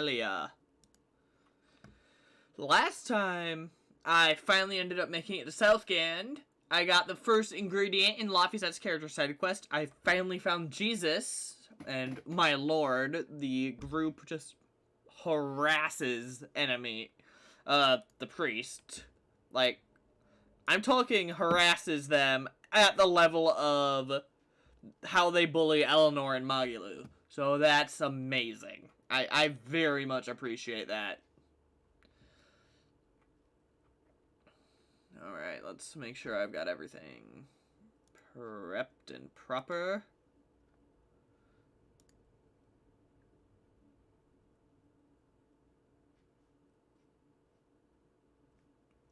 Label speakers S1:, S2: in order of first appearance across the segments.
S1: Berseria. Last time, I finally ended up making it to Southgand. I got the first ingredient in Lafizette's character side quest. I finally found Jesus, and my lord, the group just harasses enemy, the priest. Like, I'm talking harasses them at the level of how they bully Eleanor and Magilu. So that's amazing. I very much appreciate that. Alright, let's make sure I've got everything prepped and proper.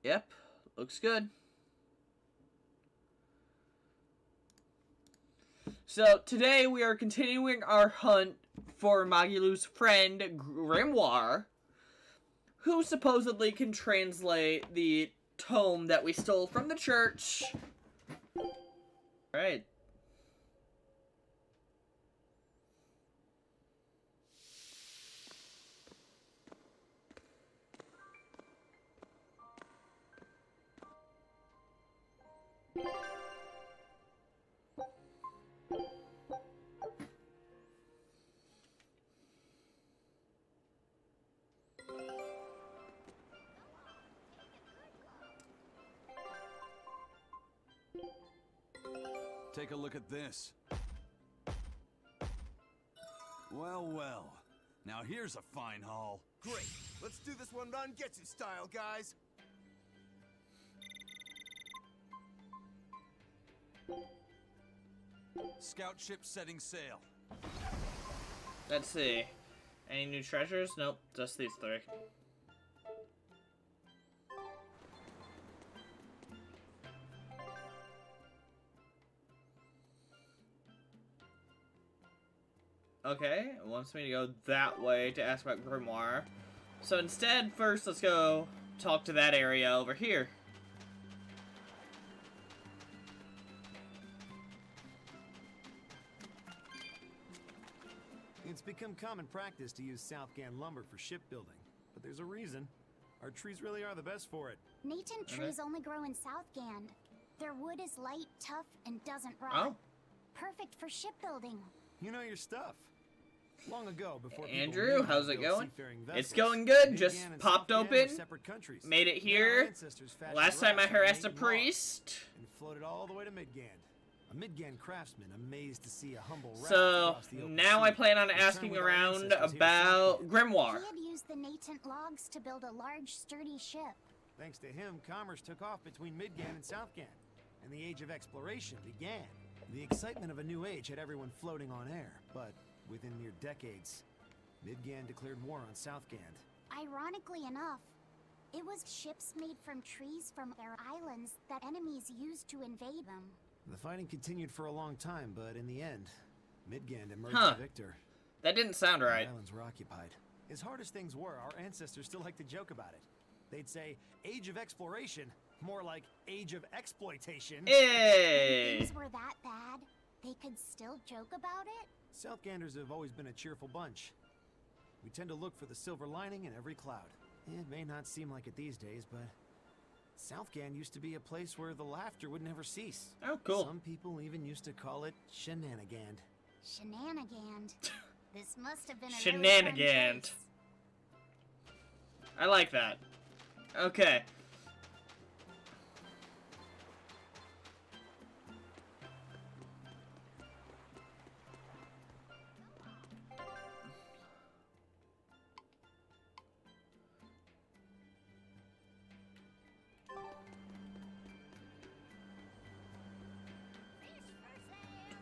S1: Yep, looks good. So, today we are continuing our hunt for Magilu's friend, Grimoire, who supposedly can translate the tome that we stole from the church. Alright.
S2: Take a look at this. Well, well. Now here's a fine haul.
S3: Great. Let's do this one run Getsu style, guys.
S2: Scout ship setting sail.
S1: Let's see. Any new treasures? Nope, just these three. Okay, it wants me to go that way to ask about Grimoire. So instead, first let's go talk to that area over here.
S4: It's become common practice to use Southgand lumber for shipbuilding, but there's a reason. Our trees really are the best for it.
S5: Natant trees only grow in Southgand. Their wood is light, tough, and doesn't rot.
S1: Oh.
S5: Perfect for shipbuilding.
S4: You know your stuff. Long ago, before
S1: Andrew, how's it going? It's
S4: Vessels,
S1: going good.
S4: Midgand
S1: Just
S4: and
S1: popped
S4: Southgand
S1: open.
S4: were separate countries.
S1: Made it
S4: Then our
S1: here.
S4: ancestors fashioned
S1: Last time I
S4: rafts
S1: harassed a
S4: and made them
S1: priest.
S4: and floated all the way to Midgand. A Midgand craftsman amazed to see a humble raft
S1: So
S4: across the open
S1: now
S4: sea.
S1: I plan on
S4: Returned
S1: asking
S4: with our
S1: around
S4: ancestors here to
S1: about
S4: Southgand.
S1: Grimoire.
S5: He had used the Natant logs to build a large, sturdy ship.
S4: Thanks to him, commerce took off between Midgand and Southgand, and the age of exploration began. The excitement of a new age had everyone floating on air, but within mere decades, Midgand declared war on Southgand.
S5: Ironically enough, it was ships made from trees from their islands that enemies used to invade them.
S4: The fighting continued for a long time, but in the end, Midgand emerged
S1: Huh.
S4: the victor.
S1: That didn't sound
S4: The
S1: right.
S4: islands were occupied. As hard as things were, our ancestors still like to joke about it. They'd say, age of exploration, more like age of exploitation.
S1: Hey!
S5: Things were that bad, they could still joke about it?
S4: Southganders have always been a cheerful bunch. We tend to look for the silver lining in every cloud. It may not seem like it these days, but Southgand used to be a place where the laughter would never cease.
S1: Oh, cool.
S4: Some people even used to call it Shenanigand.
S5: Shenanigand. This must have been a really fun
S1: Shenanigand.
S5: place.
S1: I like that. Okay.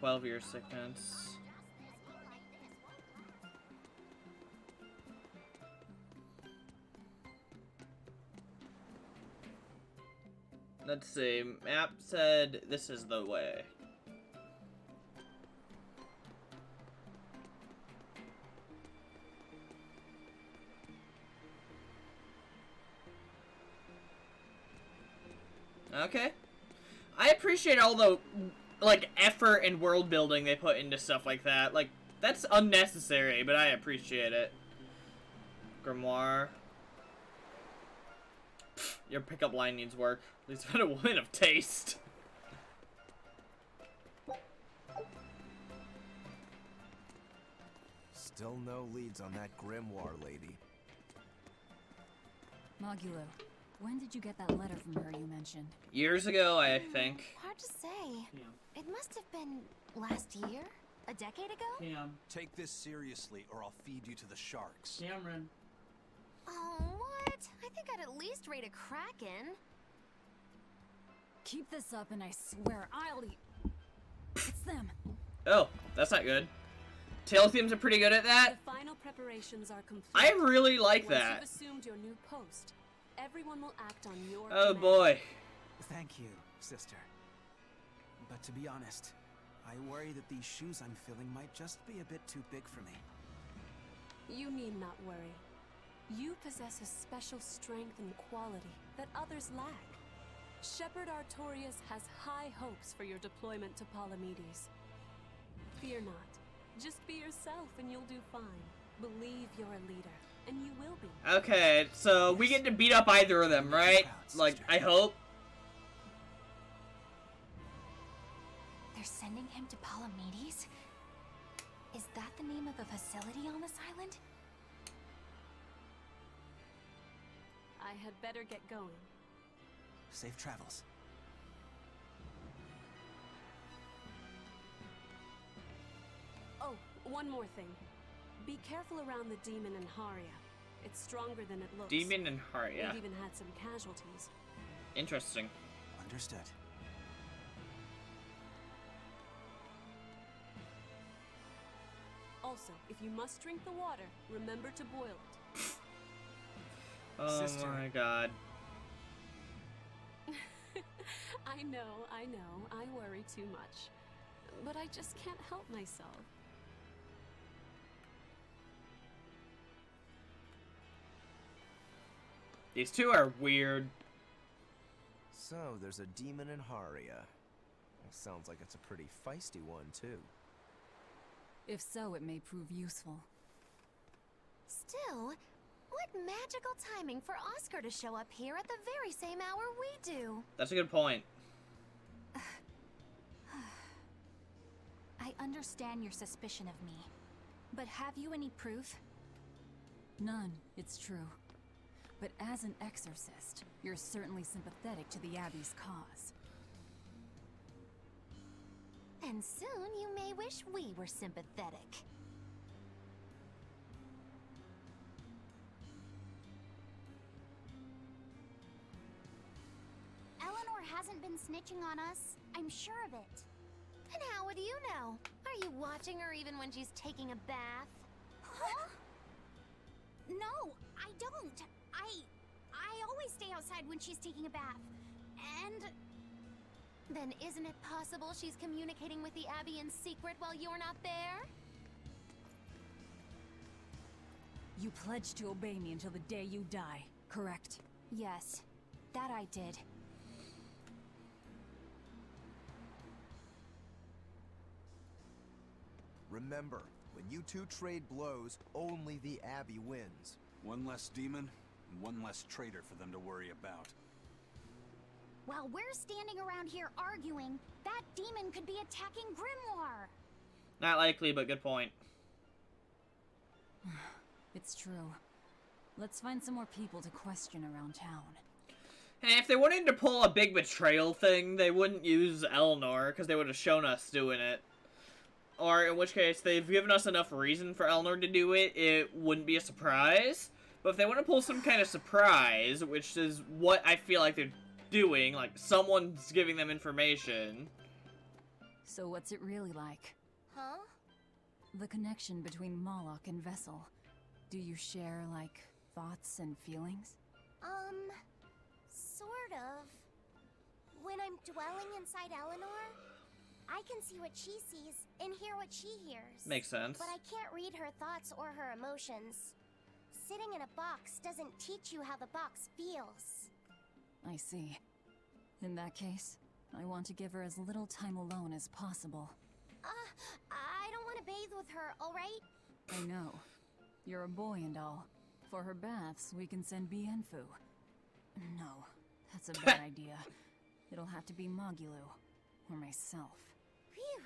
S1: "12-year sickness." Let's see. Map said this is the way. Okay. I appreciate all the, like, effort and world building they put into stuff like that. Like, that's unnecessary, but I appreciate it. Grimoire. Pfft, your pickup line needs work. At least find a woman of taste.
S3: Still no leads on that grimoire lady.
S6: Mogulo, when did you get that letter from her you mentioned?
S1: Years ago, I think.
S7: Hard to say.
S1: Yeah.
S7: It must have been last year? A decade ago?
S1: Cam.
S2: Take this seriously, or I'll feed you to the sharks.
S1: Cameron.
S7: Oh, what? I think I'd at least rate a kraken.
S6: Keep this up and I swear I'll eat. It's them.
S1: Oh, that's not good. Tail themes are pretty good at that.
S8: The final preparations are complete.
S1: I really like
S8: Once
S1: that.
S8: you've assumed your new post, everyone will act on your
S1: Oh
S8: command.
S1: boy.
S9: Thank you, sister. But to be honest, I worry that these shoes I'm filling might just be a bit too big for me.
S8: You need not worry. You possess a special strength and quality that others lack. Shepherd Artorias has high hopes for your deployment to Palamedes. Fear not. Just be yourself and you'll do fine. Believe you're a leader, and you will be.
S1: Okay, so we get to beat up either of them, right? Like, I hope.
S7: They're sending him to Palamedes? Is that the name of a facility on this island?
S8: I had better get going.
S9: Safe travels.
S8: Oh, one more thing. Be careful around the demon in Haria. It's stronger than it looks.
S1: Demon and Haria.
S8: We've even had some casualties.
S1: Interesting.
S9: Understood.
S8: Also, if you must drink the water, remember to boil it.
S1: Oh
S9: Sister.
S1: my god.
S8: I know, I worry too much. But I just can't help myself.
S1: These two are weird.
S3: So, there's a demon in Haria. Well, sounds like it's a pretty feisty one, too.
S6: If so, it may prove useful.
S7: Still, what magical timing for Oscar to show up here at the very same hour we do.
S1: That's a good point.
S6: I understand your suspicion of me, but have you any proof? None, it's true. But as an exorcist, you're certainly sympathetic to the Abbey's cause.
S7: And soon you may wish we were sympathetic.
S5: Eleanor hasn't been snitching on us. I'm sure of it.
S7: And how would you know? Are you watching her even when she's taking a bath?
S5: Huh? No, I don't. I always stay outside when she's taking a bath. And
S7: Then isn't it possible she's communicating with the Abbey in secret while you're not there?
S6: You pledged to obey me until the day you die, correct?
S7: Yes, that I did.
S3: Remember, when you two trade blows, only the Abbey wins.
S2: One less demon, and one less traitor for them to worry about.
S5: while we're standing around here arguing, that demon could be attacking Grimoire.
S1: Not likely, but good point.
S6: It's true. Let's find some more people to question around town.
S1: Hey, if they wanted to pull a big betrayal thing, they wouldn't use Eleanor, because they would have shown us doing it. Or, in which case, they've given us enough reason for Eleanor to do it, it wouldn't be a surprise. But if they want to pull some kind of surprise, which is what I feel like they're doing, like someone's giving them information.
S6: So what's it really like?
S7: Huh?
S6: The connection between Moloch and Vessel. Do you share, like, thoughts and feelings?
S5: Sort of. When I'm dwelling inside Eleanor, I can see what she sees and hear what she hears.
S1: Makes sense.
S5: But I can't read her thoughts or her emotions. Sitting in a box doesn't teach you how the box feels.
S6: I see. In that case, I want to give her as little time alone as possible.
S5: I don't want to bathe with her, alright?
S6: I know. You're a boy and all. For her baths, we can send Bienfu. No, that's a bad idea. It'll have to be Magulu, or myself.
S7: Phew.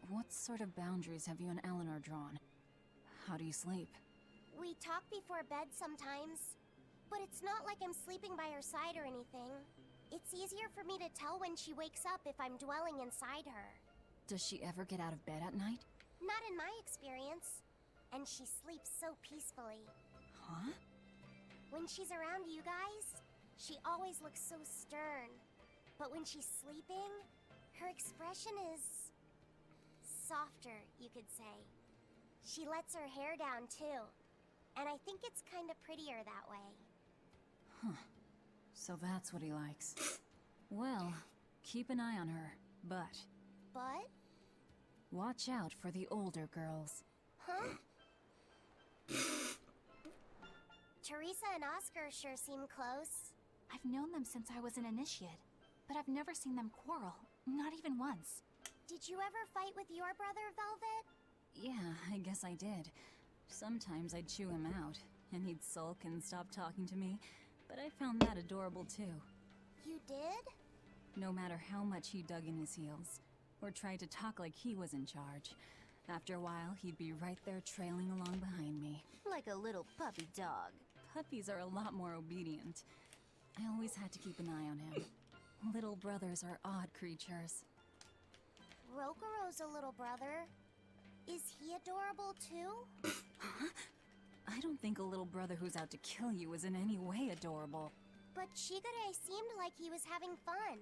S6: What sort of boundaries have you and Eleanor drawn? How do you sleep?
S7: We talk before bed sometimes, but it's not like I'm sleeping by her side or anything. It's easier for me to tell when she wakes up if I'm dwelling inside her.
S6: Does she ever get out of bed at night?
S7: Not in my experience. And she sleeps so peacefully.
S6: Huh?
S7: When she's around you guys, she always looks so stern. But when she's sleeping, her expression is softer, you could say. She lets her hair down too. And I think it's kind of prettier that way.
S6: Huh. So that's what he likes. Well, keep an eye on her, but...
S7: But?
S6: Watch out for the older girls.
S7: Huh? Teresa and Oscar sure seem close.
S5: I've known them since I was an initiate, but I've never seen them quarrel, not even once.
S7: Did you ever fight with your brother, Velvet?
S6: Yeah, I guess I did. Sometimes I'd chew him out, and he'd sulk and stop talking to me, but I found that adorable too.
S7: You did?
S6: No matter how much he dug in his heels, or tried to talk like he was in charge, after a while he'd be right there trailing along behind me.
S5: Like a little puppy dog.
S6: Puppies are a lot more obedient. I always had to keep an eye on him. Little brothers are odd creatures.
S7: Rokuro's a little brother. Is he adorable too?
S6: Huh? I don't think a little brother who's out to kill you is in any way adorable.
S7: But Shigure seemed like he was having fun.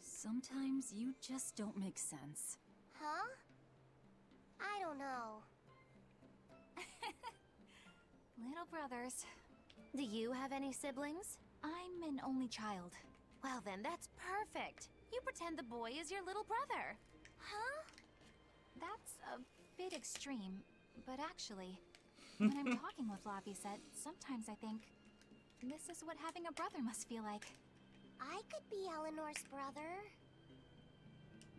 S6: Sometimes you just don't make sense.
S7: Huh? I don't know.
S5: Little brothers. Do you have any siblings? I'm an only child. Well then, that's perfect. You pretend the boy is your little brother.
S7: Huh?
S5: That's a bit extreme, but actually, when I'm talking with Laphicet, sometimes I think, this is what having a brother must feel like.
S7: I could be Eleanor's brother.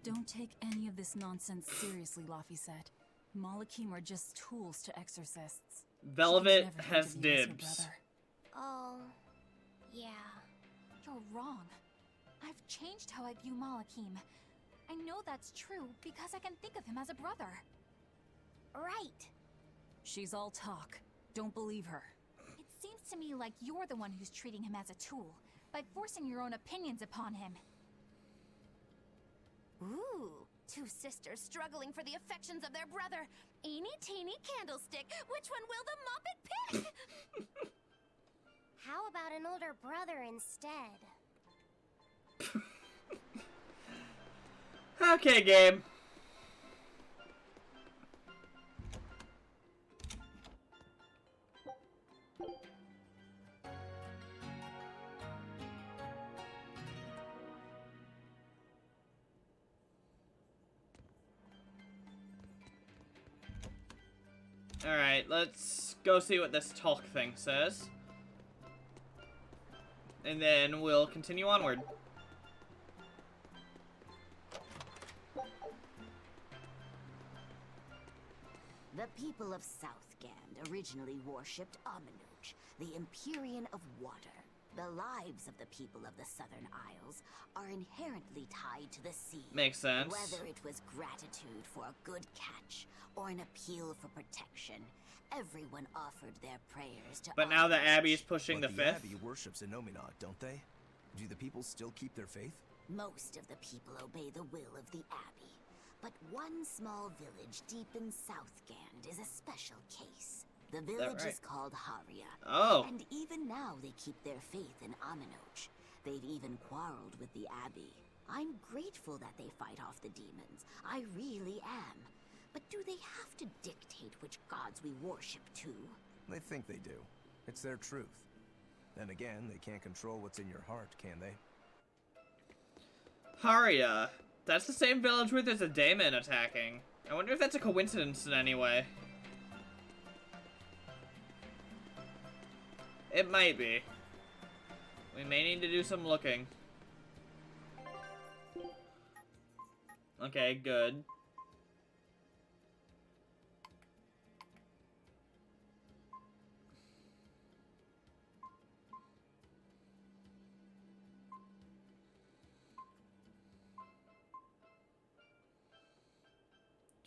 S6: Don't take any of this nonsense seriously, Laphicet. Malakim are just tools to exorcists.
S1: Velvet
S6: She could never
S1: has
S6: think of you as her
S1: dibs.
S6: brother.
S7: Oh, yeah.
S5: You're wrong. I've changed how I view Malakim. I know that's true because I can think of him as a brother.
S7: Right.
S6: She's all talk. Don't believe her.
S5: It seems to me like you're the one who's treating him as a tool, by forcing your own opinions upon him. Ooh, two sisters struggling for the affections of their brother. Eeny teeny candlestick, which one will the Muppet pick?
S7: How about an older brother instead?
S1: Okay, game. Alright, let's go see what this talk thing says. And then we'll continue onward.
S10: The people of Southgand originally worshipped Aminuch, the Empyrean of Water. The lives of the people of the Southern Isles are inherently tied to the sea.
S1: Makes sense.
S10: Whether it was gratitude for a good catch or an appeal for protection, everyone offered their prayers to
S1: But now that
S10: Aminuch.
S1: Abby's pushing
S3: But
S1: the
S3: the
S1: fifth.
S3: Abbey worships Innominat, don't they? Do the people still keep their faith?
S10: Most of the people obey the will of the Abbey, but one small village deep in Southgand is a special case. The village
S1: right?
S10: is called Haria,
S1: Oh.
S10: and even now they keep their faith in Aminuch. They've even quarreled with the Abbey. I'm grateful that they fight off the demons. I really am. But do they have to dictate which gods we worship too?
S3: They think they do. It's their truth. Then again, they can't control what's in your heart, can they?
S1: Haria. That's the same village where there's a daemon attacking. I wonder if that's a coincidence in any way. It might be. We may need to do some looking. Okay, good.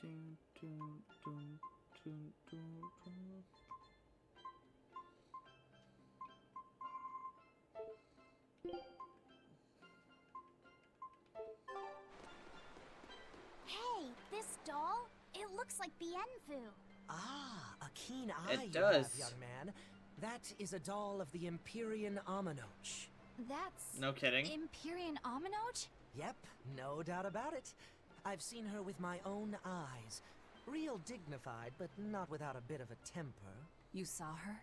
S1: Dun, dun, dun, dun, dun, dun.
S7: Hey, this doll? It looks like Bienfu.
S3: Ah, a keen eye
S1: It
S3: you have,
S1: does.
S3: young man. That is a doll of the Empyrean Aminoch.
S5: That's
S1: No kidding.
S5: Empyrean Aminoch?
S3: Yep, no doubt about it. I've seen her with my own eyes. Real dignified, but not without a bit of a temper.
S6: You saw her?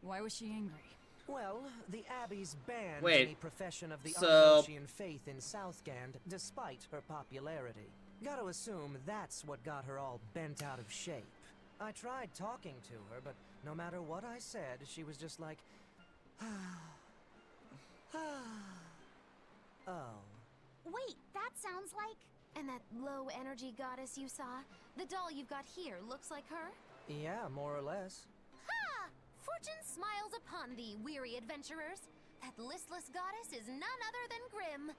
S6: Why was she angry?
S3: Well, the Abbey's banned
S1: Wait,
S3: any profession of the
S1: so-
S3: Aminochian faith in Southgand, despite her popularity. Gotta assume that's what got her all bent out of shape. I tried talking to her, but no matter what I said, she was just like, oh.
S7: Wait, that sounds like...
S5: And that low energy goddess you saw? The doll you've got here looks like her?
S3: Yeah, more or less.
S5: Ha! Fortune smiles upon thee, weary adventurers. That listless goddess is none other than Grim.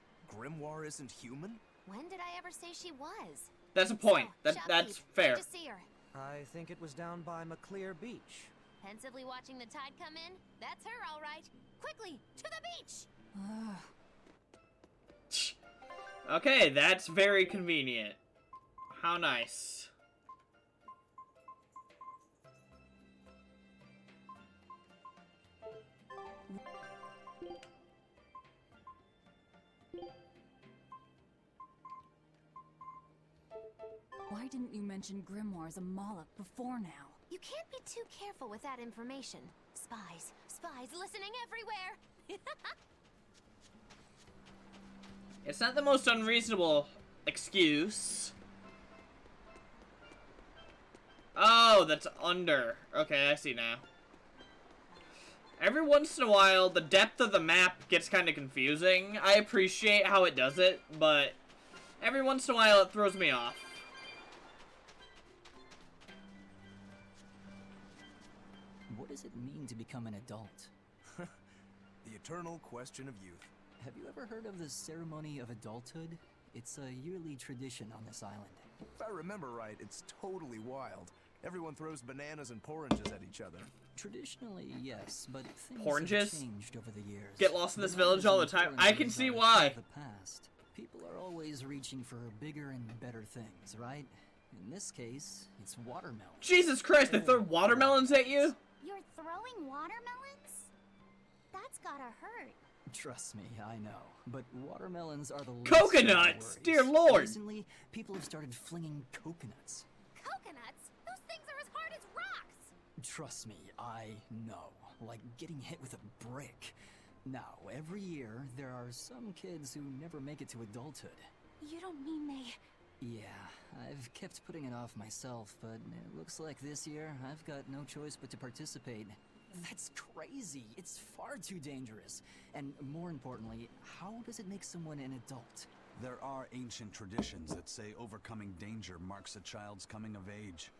S3: Grimoire isn't human?
S5: When did I ever say she was?
S1: That's a point.
S5: So,
S1: That's
S5: shopkeep,
S1: fair.
S5: where'd you see her?
S3: I think it was down by McClear Beach.
S5: Pensively watching the tide come in? That's her, all right. Quickly, to the beach!
S1: Okay, that's very convenient. How nice.
S6: Why didn't you mention grimoires a Moloch before now?
S5: You can't be too careful with that information. Spies, spies listening everywhere!
S1: It's not the most unreasonable excuse. Oh, that's under. Okay, I see now. Every once in a while, the depth of the map gets kind of confusing. I appreciate how it does it, but every once in a while it throws me off.
S11: What does it mean to become an adult?
S2: The eternal question of youth.
S11: Have you ever heard of the ceremony of adulthood? It's a yearly tradition on this island.
S3: If I remember right, it's totally wild. Everyone throws bananas and oranges at each other.
S11: Traditionally, yes, but things
S1: Oranges?
S11: have changed over the years.
S1: Get lost in this
S11: Bananas
S1: village all the
S11: and
S1: time. I can
S11: oranges
S1: see
S11: are
S1: why.
S11: The past. People are always reaching for bigger and better things, right? In this case, it's watermelon.
S1: Jesus Christ, they throw watermelons at you?
S7: You're throwing watermelons? That's gotta hurt.
S11: Trust me, I know. But watermelons are the least
S1: Coconuts!
S11: of my worries.
S1: Dear Lord!
S11: Recently, people have started flinging coconuts.
S5: Coconuts? Those things are as hard as rocks!
S11: Trust me, I know. Like getting hit with a brick. Now, every year, there are some kids who never make it to adulthood.
S5: You don't mean they...
S11: Yeah, I've kept putting it off myself, but it looks like this year I've got no choice but to participate. That's crazy. It's far too dangerous. And more importantly, how does it make someone an adult?
S2: There are ancient traditions that say overcoming danger marks a child's coming of age.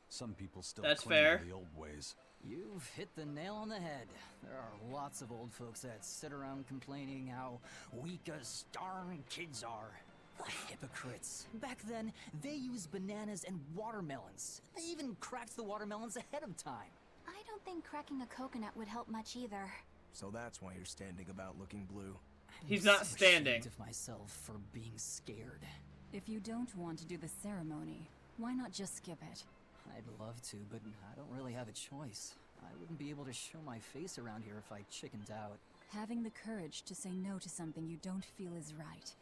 S2: Some people still
S1: That's
S2: cling
S1: fair.
S2: to the old ways.
S11: You've hit the nail on the head. There are lots of old folks that sit around complaining how weak us darn kids are. Hypocrites. Back then, they used bananas and watermelons. They even cracked the watermelons ahead of time.
S5: I don't think cracking a coconut would help much either.
S3: So that's why you're standing about looking blue.
S1: He's
S11: I'm
S1: not
S11: so
S1: standing.
S11: ashamed of myself for being scared.
S6: If you don't want to do the ceremony, why not just skip it?
S11: I'd love to, but I don't really have a choice. I wouldn't be able to show my face around here if I chickened out.
S6: Having the courage to say no to something you don't feel is right.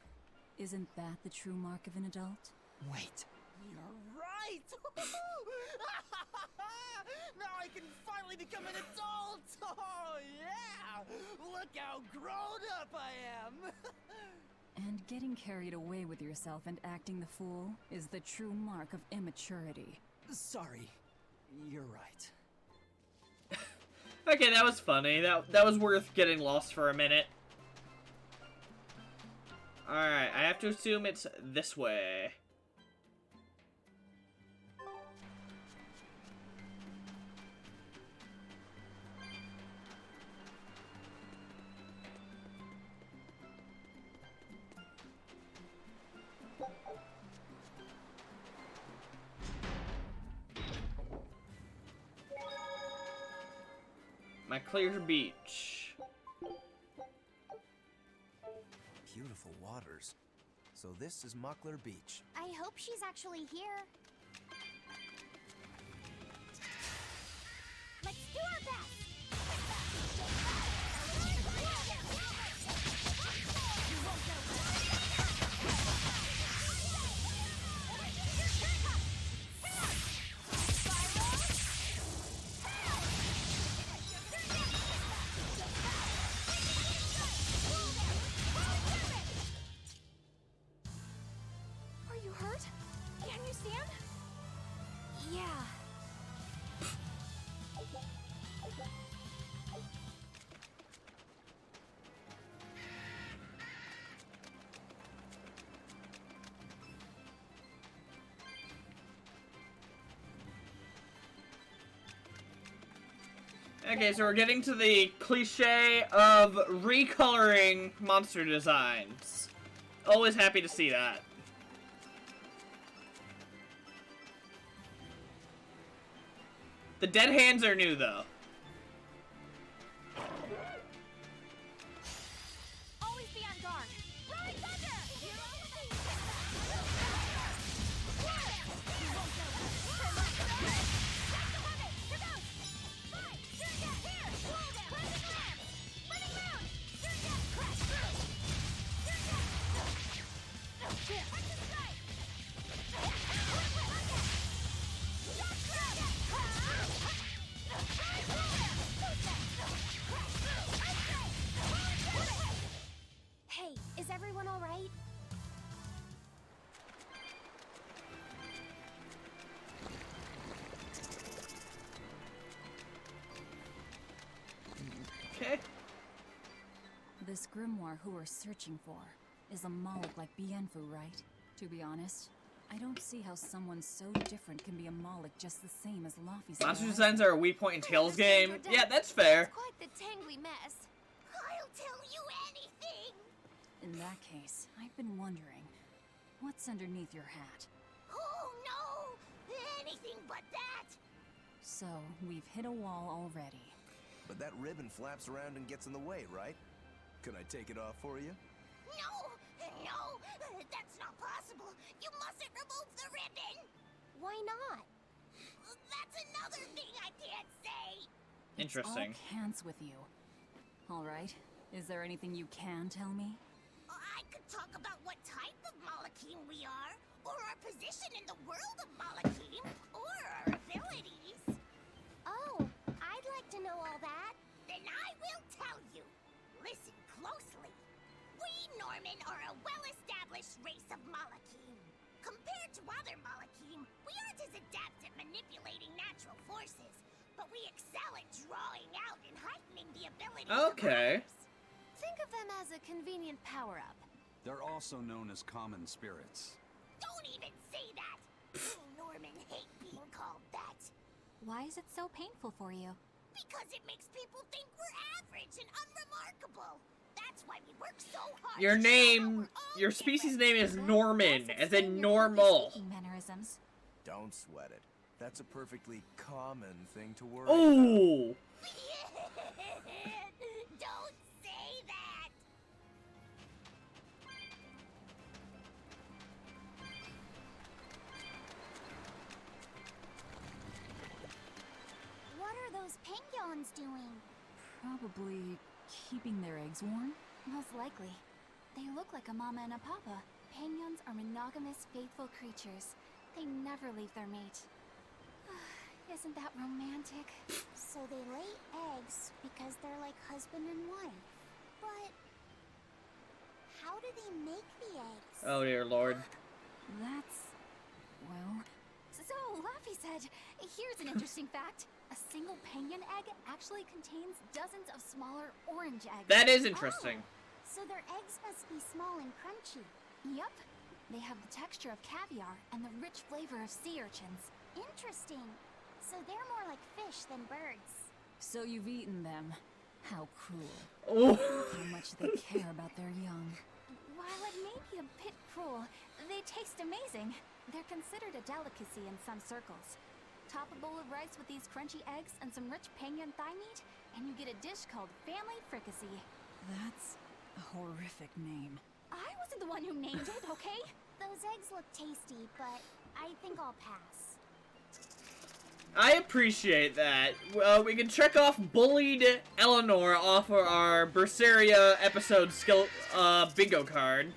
S6: Isn't that the true mark of an adult?
S11: Wait.
S9: You're right! Now I can finally become an adult! Oh, yeah! Look how grown up I am!
S6: And getting carried away with yourself and acting the fool is the true mark of immaturity.
S11: Sorry. You're right.
S1: Okay, that was funny. That was worth getting lost for a minute. Alright, I have to assume it's this way. My clear beach.
S12: Beautiful waters. So this is Muckler Beach.
S7: I hope she's actually here. Let's do our best!
S5: Are you hurt? Can you stand? Yeah.
S1: Okay, so we're getting to the cliche of recoloring monster designs. Always happy to see that. The dead hands are new, though.
S5: Always be on guard. Ride thunder!
S7: Hey, is everyone all right?
S1: Okay.
S6: This grimoire who we're searching for is a Moloch like Bienfu, right? To be honest, I don't see how someone so different can be a Moloch just the same as Laffy's.
S1: Monster designs are a We Point and Tails game. Yeah, that's fair.
S5: It's quite the tangly mess.
S7: I'll tell you anything!
S6: In that case, I've been wondering, what's underneath your hat?
S7: Oh no! Anything but that!
S6: So, we've hit a wall already.
S12: But that ribbon flaps around and gets in the way, right? Can I take it off for you?
S7: No! No! That's not possible! You mustn't remove the ribbon! Why not? That's another thing I can't say!
S1: Interesting.
S6: It's all cants with you. Alright, is there anything you can tell me?
S7: I could talk about what type of Malachim we are, or our position in the world of Malachim, or our abilities. Oh, I'd like to know all that. Then I will tell you. Listen closely. We Norman are a well-established race of Malachim. Compared to other Malachim, we aren't as adept at manipulating natural forces, but we excel at drawing out and heightening the abilities of
S1: Okay.
S7: others.
S5: Think of them as a convenient power-up.
S2: They're also known as common spirits.
S7: Don't even say that! We Norman hate being called that.
S5: Why is it so painful for you?
S7: Because it makes people think we're average and unremarkable. That's why we work so hard.
S1: Your
S7: to show how
S1: name,
S7: we're all
S1: your species
S7: different.
S1: name is Norman,
S5: That's
S1: as
S5: explain
S1: in
S5: your
S1: normal.
S5: speaking mannerisms.
S12: Don't sweat it. That's a perfectly common thing to worry
S1: Ooh.
S7: Don't say that. What are those penguins doing?
S6: Probably keeping their eggs warm?
S5: Most likely. They look like a mama and a papa. Penguins are monogamous, faithful creatures. They never leave their mate. Isn't that romantic?
S7: So they lay eggs because they're like husband and wife. But how do they make the eggs?
S1: Oh dear lord.
S6: That's... well...
S5: So, Laffy said, here's an interesting fact. A single penguin egg actually contains dozens of smaller orange eggs.
S1: That is interesting.
S7: So their eggs must be small and crunchy.
S5: Yep. They have the texture of caviar and the rich flavor of sea urchins.
S7: Interesting. So they're more like fish than birds.
S6: So you've eaten them. How cruel.
S1: Oh.
S6: How much they care about their young.
S5: While it may be a bit cruel, they taste amazing. They're considered a delicacy in some circles. Top a bowl of rice with these crunchy eggs and some rich Penguin thigh meat, and you get a dish called Family Fricassee.
S6: That's a horrific name.
S5: I wasn't the one who named it, okay?
S7: Those eggs look tasty, but I think I'll pass.
S1: I appreciate that. We can check off bullied Eleanor off of our Berseria episode skill bingo card.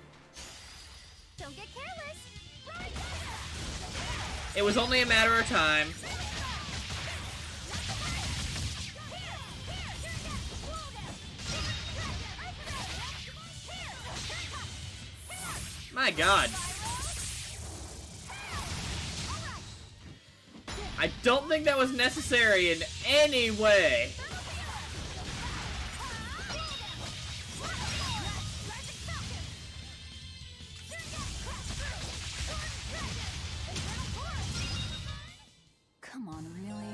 S7: Don't get careless. Right.
S1: It was only a matter of time. My God. I don't think that was necessary in any way.
S6: Come on, really?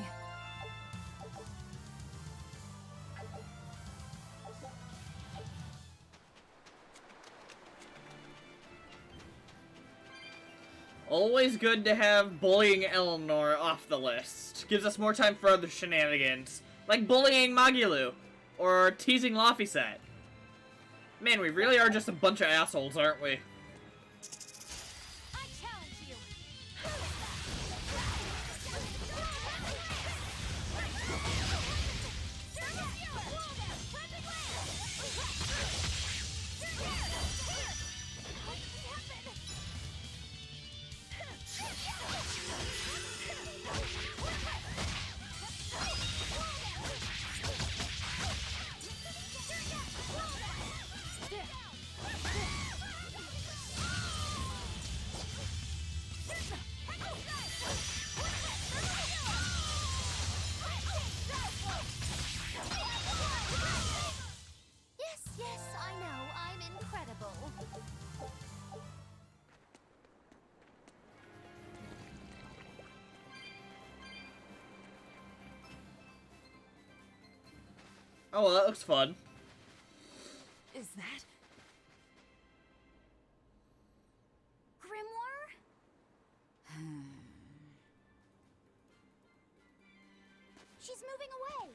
S1: Always good to have bullying Eleanor off the list. Gives us more time for other shenanigans, like bullying Magilu, or teasing Laphicet. Man, we really are just a bunch of assholes, aren't we?
S5: I challenge you. Yes, I know. I'm incredible.
S1: Oh, well, that looks fun.
S6: Is that?
S5: Grimoire? She's moving away.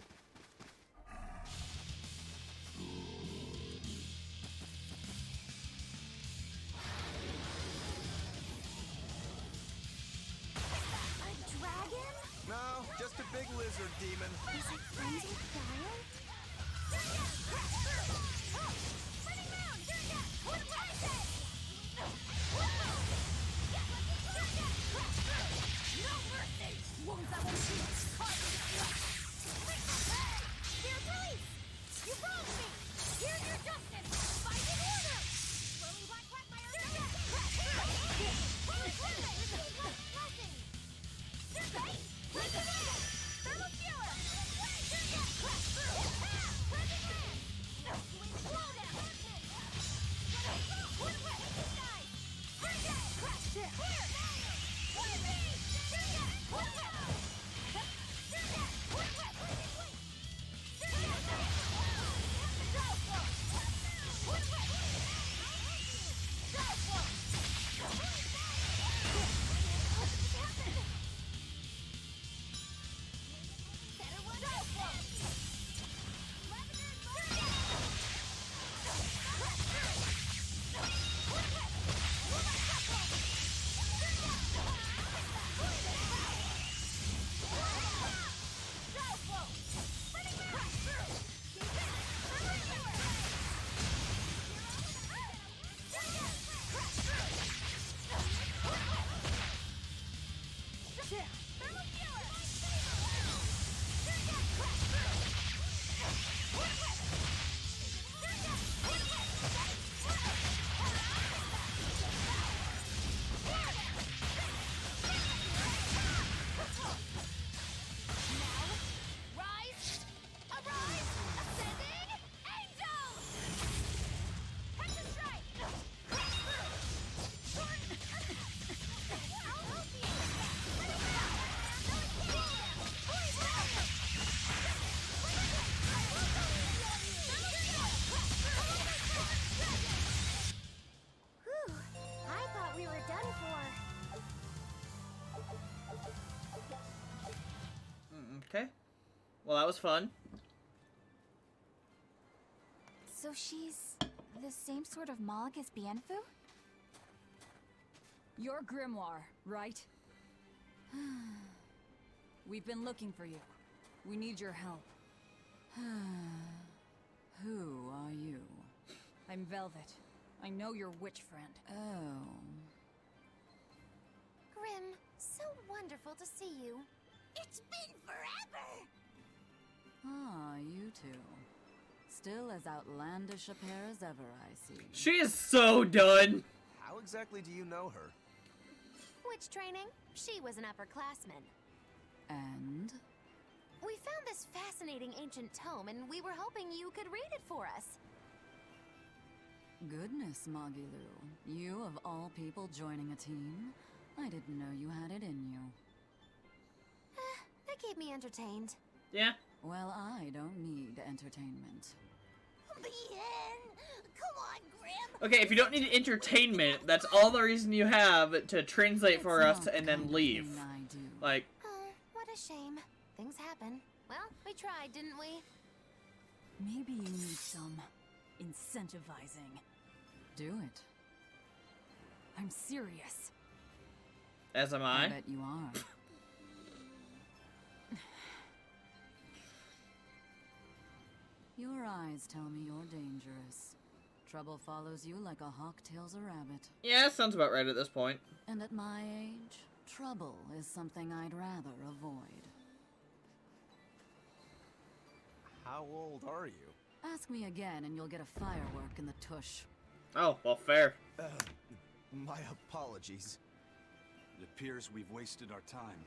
S5: A dragon?
S12: No, just a big lizard demon.
S5: Is it frenzied fire?
S1: Well, that was fun.
S5: So she's the same sort of Mog as Bienfu?
S6: Your grimoire, right? We've been looking for you. We need your help. Who are you? I'm Velvet. I know your witch friend. Oh.
S7: Grim, so wonderful to see you. It's been forever!
S6: Ah, you two. Still as outlandish a pair as ever, I see.
S1: She is so done.
S12: How exactly do you know her?
S7: Witch training? She was an upperclassman.
S6: And?
S7: We found this fascinating ancient tome, and we were hoping you could read it for us.
S6: Goodness, Magilu. You of all people joining a team? I didn't know you had it in you.
S7: That keep me entertained.
S1: Yeah.
S6: Well, I don't need entertainment.
S7: Bien! Come on, Grim!
S1: Okay, if you don't need entertainment, that's all the reason you have to translate for
S6: It's
S1: us
S6: not
S1: and
S6: the
S1: then
S6: kind of
S1: leave.
S6: thing I do.
S1: Like,
S7: Oh, what a shame. Things happen. Well, we tried, didn't we?
S6: Maybe you need some incentivizing. Do it. I'm serious.
S1: as am
S6: I
S1: I.
S6: bet you are. Your eyes tell me you're dangerous. Trouble follows you like a hawk tails a rabbit.
S1: Yeah, sounds about right at this point.
S6: And at my age, trouble is something I'd rather avoid.
S12: How old are you?
S6: Ask me again and you'll get a firework in the tush.
S1: Oh, well, fair.
S12: My apologies.
S2: It appears we've wasted our time.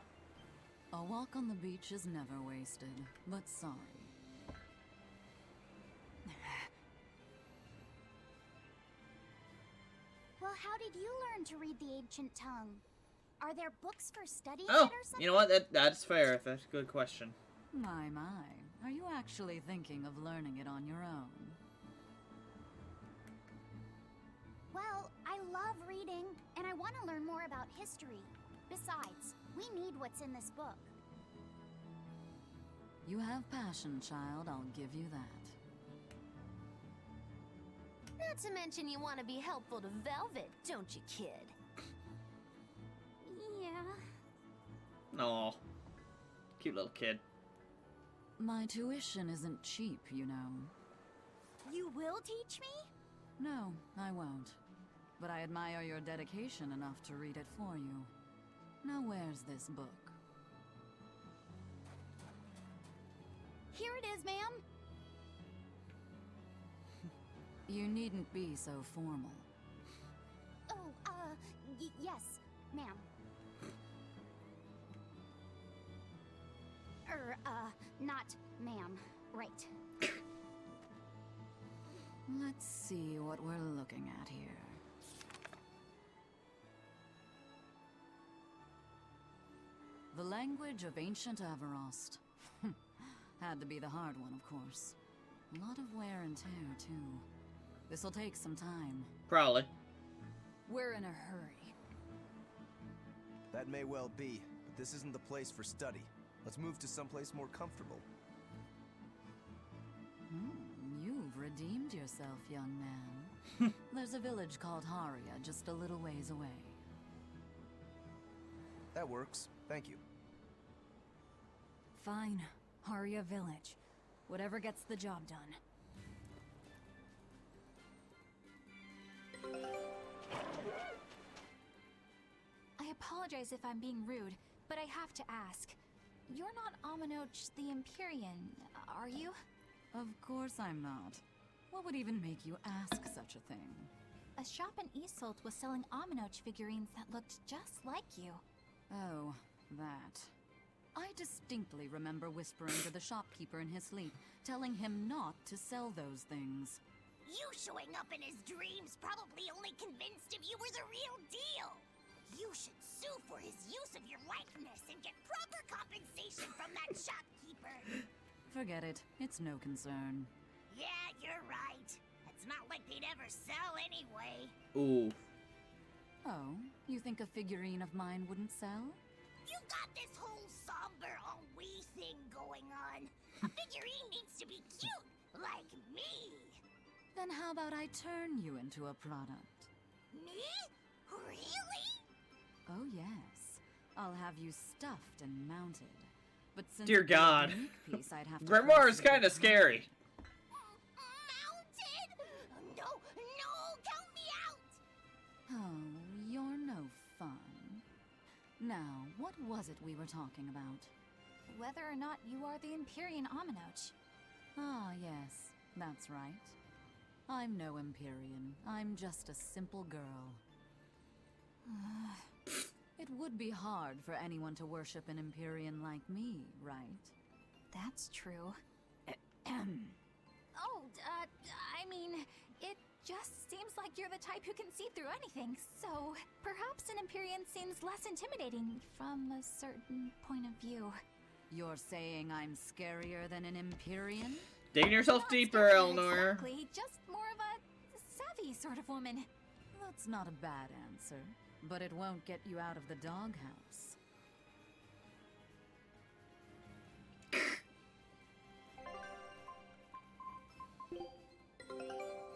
S6: A walk on the beach is never wasted, but sorry.
S7: Well, how did you learn to read the ancient tongue? Are there books for studying
S1: Oh,
S7: it or something?
S1: you know what? That's fair. That's a good question.
S6: My. Are you actually thinking of learning it on your own?
S7: Well, I love reading, and I want to learn more about history. Besides, we need what's in this book.
S6: You have passion, child, I'll give you that.
S7: Not to mention you want to be helpful to Velvet, don't you, kid? Yeah.
S1: Aw. Cute little kid.
S6: My tuition isn't cheap, you know.
S7: You will teach me?
S6: No, I won't. But I admire your dedication enough to read it for you. Now where's this book?
S7: Here it is, ma'am.
S6: You needn't be so formal.
S7: Oh, yes, ma'am. Not ma'am. Right.
S6: Let's see what we're looking at here. The language of ancient Averost. Had to be the hard one, of course. A lot of wear and tear, too. This'll take some time.
S1: Probably.
S6: We're in a hurry.
S12: That may well be, but this isn't the place for study. Let's move to someplace more comfortable.
S6: You've redeemed yourself, young man. There's a village called Haria just a little ways away.
S12: That works. Thank you.
S6: Fine. Haria Village. Whatever gets the job done.
S5: I apologize if I'm being rude, but I have to ask. You're not Aminoch the Empyrean, are you?
S6: Of course I'm not. What would even make you ask such a thing?
S5: A shop in Isolt was selling Aminoch figurines that looked just like you.
S6: Oh, that. I distinctly remember whispering to the shopkeeper in his sleep, telling him not to sell those things.
S7: You showing up in his dreams probably only convinced him you were the real deal. You should sue for his use of your likeness and get proper compensation from that shopkeeper.
S6: Forget it. It's no concern.
S7: Yeah, you're right. It's not like they'd ever sell anyway.
S1: Ooh.
S6: Oh, you think a figurine of mine wouldn't sell?
S7: You got this whole somber ennui thing going on.
S10: The figurine needs to be cute, like me.
S6: Then how about I turn you into a product?
S10: Me? Really?
S6: Oh yes. I'll have you stuffed and mounted. But since
S1: Dear
S6: it's a
S1: God.
S6: unique piece, I'd have to
S1: Grimoire
S6: cross
S1: is
S6: it a
S1: kind
S6: bit
S1: of scary.
S10: Mounted? No, count me out.
S6: Oh, you're no fun. Now, what was it we were talking about?
S5: Whether or not you are the Empyrean Aminoch.
S6: Ah, yes, that's right. I'm no Empyrean. I'm just a simple girl. It would be hard for anyone to worship an Empyrean like me, right?
S5: That's true. Oh, I mean, it just seems like you're the type who can see through anything, so perhaps an Empyrean seems less intimidating from a certain point of view.
S6: You're saying I'm scarier than an Empyrean?
S1: Digging yourself
S5: Not
S1: deeper,
S5: scary
S1: Eleanor.
S5: Exactly, just more of a savvy sort of woman.
S6: That's not a bad answer, but it won't get you out of the doghouse.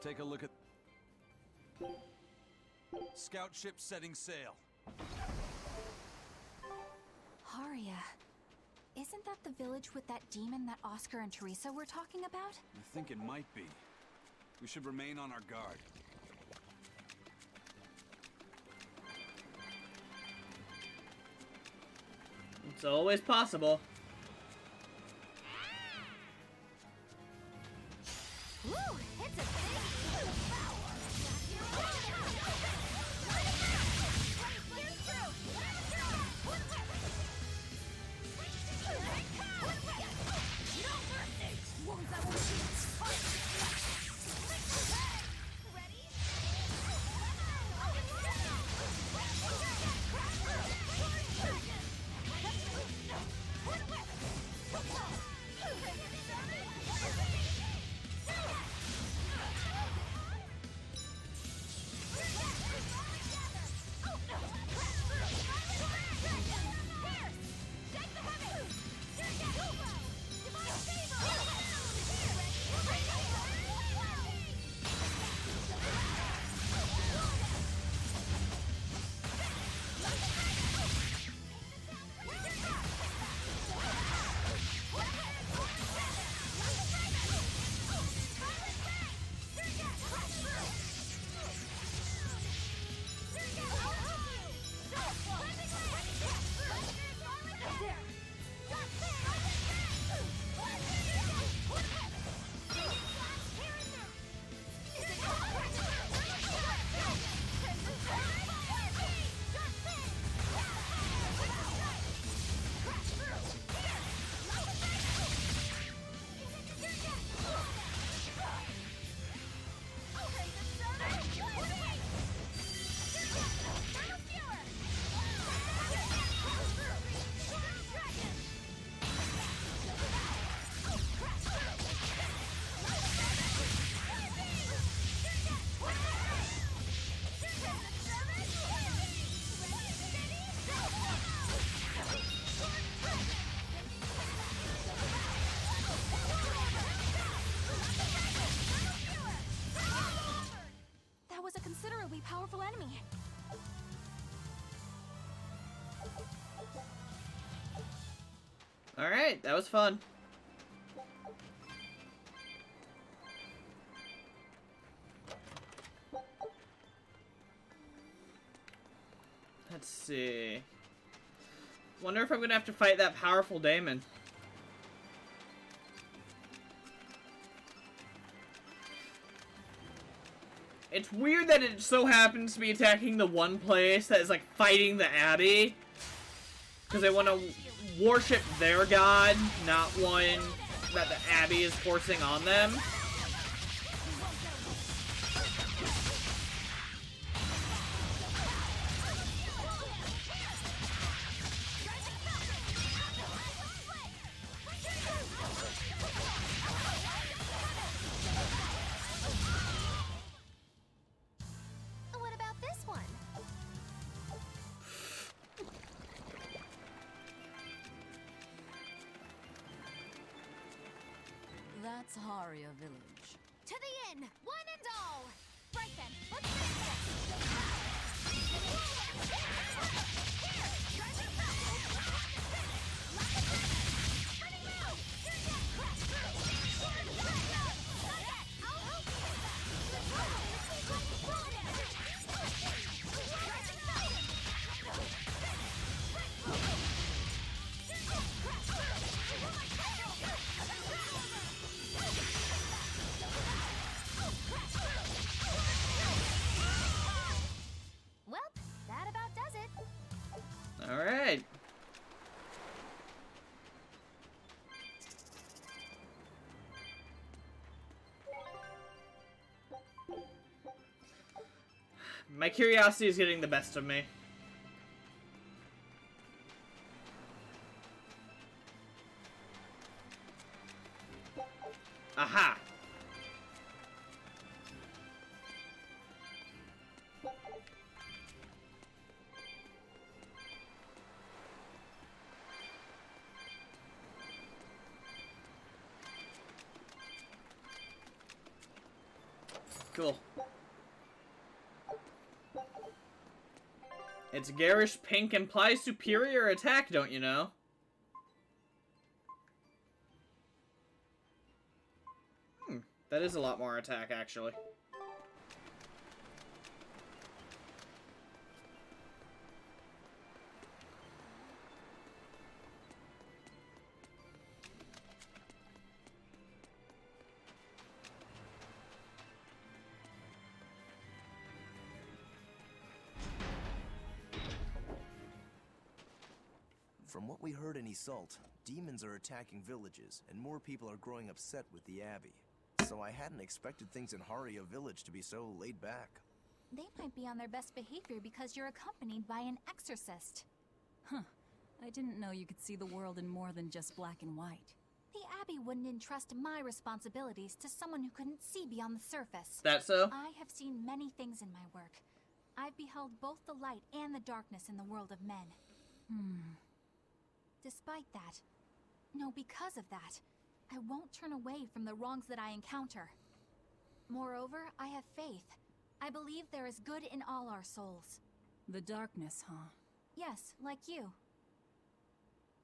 S2: Take a look at... Scout ship setting sail.
S5: Haria. Isn't that the village with that demon that Oscar and Teresa were talking about?
S2: I think it might be. We should remain on our guard.
S1: It's always possible.
S5: Woo! It's a big power! powerful enemy.
S1: Alright, that was fun. Let's see. Wonder if I'm gonna have to fight that powerful daemon. It's weird that it so happens to be attacking the one place that is like fighting the Abbey. Because they want to worship their god, not one that the Abbey is forcing on them.
S7: What about this one?
S6: Berseria village.
S5: To the inn, one and all! Right then, let's finish this! Here! Try this out! Lock it in! Spinning move! You're dead! Crash through! Sword! Not yet! I'll help you with that! Good roll! Roll it in! Rising Mountain! Crash through! Oh my God! Well, that about does it.
S1: All right. My curiosity is getting the best of me. Aha! Cool. Its garish pink implies superior attack, don't you know? That is a lot more attack, actually.
S12: From what we heard in Iseult, demons are attacking villages, and more people are growing upset with the Abbey. So I hadn't expected things in Haria village to be so laid back.
S5: They might be on their best behavior because you're accompanied by an exorcist.
S6: Huh. I didn't know you could see the world in more than just black and white.
S5: The Abbey wouldn't entrust my responsibilities to someone who couldn't see beyond the surface.
S1: That so?
S5: I have seen many things in my work. I've beheld both the light and the darkness in the world of men. Despite that, no, because of that, I won't turn away from the wrongs that I encounter. Moreover, I have faith. I believe there is good in all our souls.
S6: The darkness, huh?
S5: Yes, like you.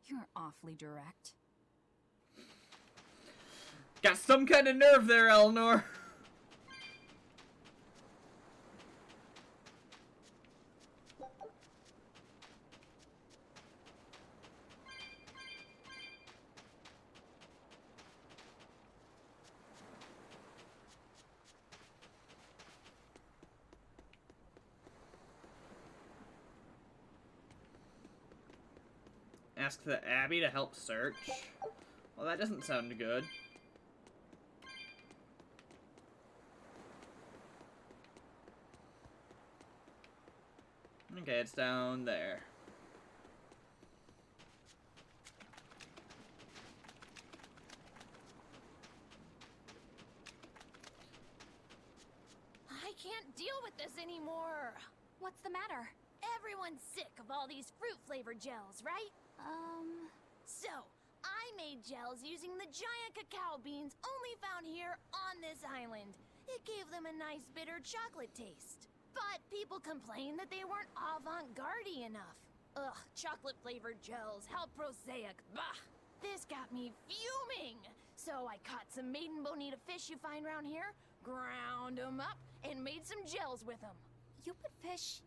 S6: You're awfully direct.
S1: Got some kind of nerve there, Eleanor. Ask the Abbey to help search? Well, that doesn't sound good. Okay, it's down there.
S7: I can't deal with this anymore.
S5: What's the matter?
S7: Everyone's sick of all these fruit-flavored gels, right? So, I made gels using the giant cacao beans only found here on this island. It gave them a nice bitter chocolate taste. But people complained that they weren't avant-garde enough. Ugh, chocolate-flavored gels, how prosaic, bah! This got me fuming! So I caught some maiden bonita fish you find around here, ground them up, and made some gels with them.
S5: You put fish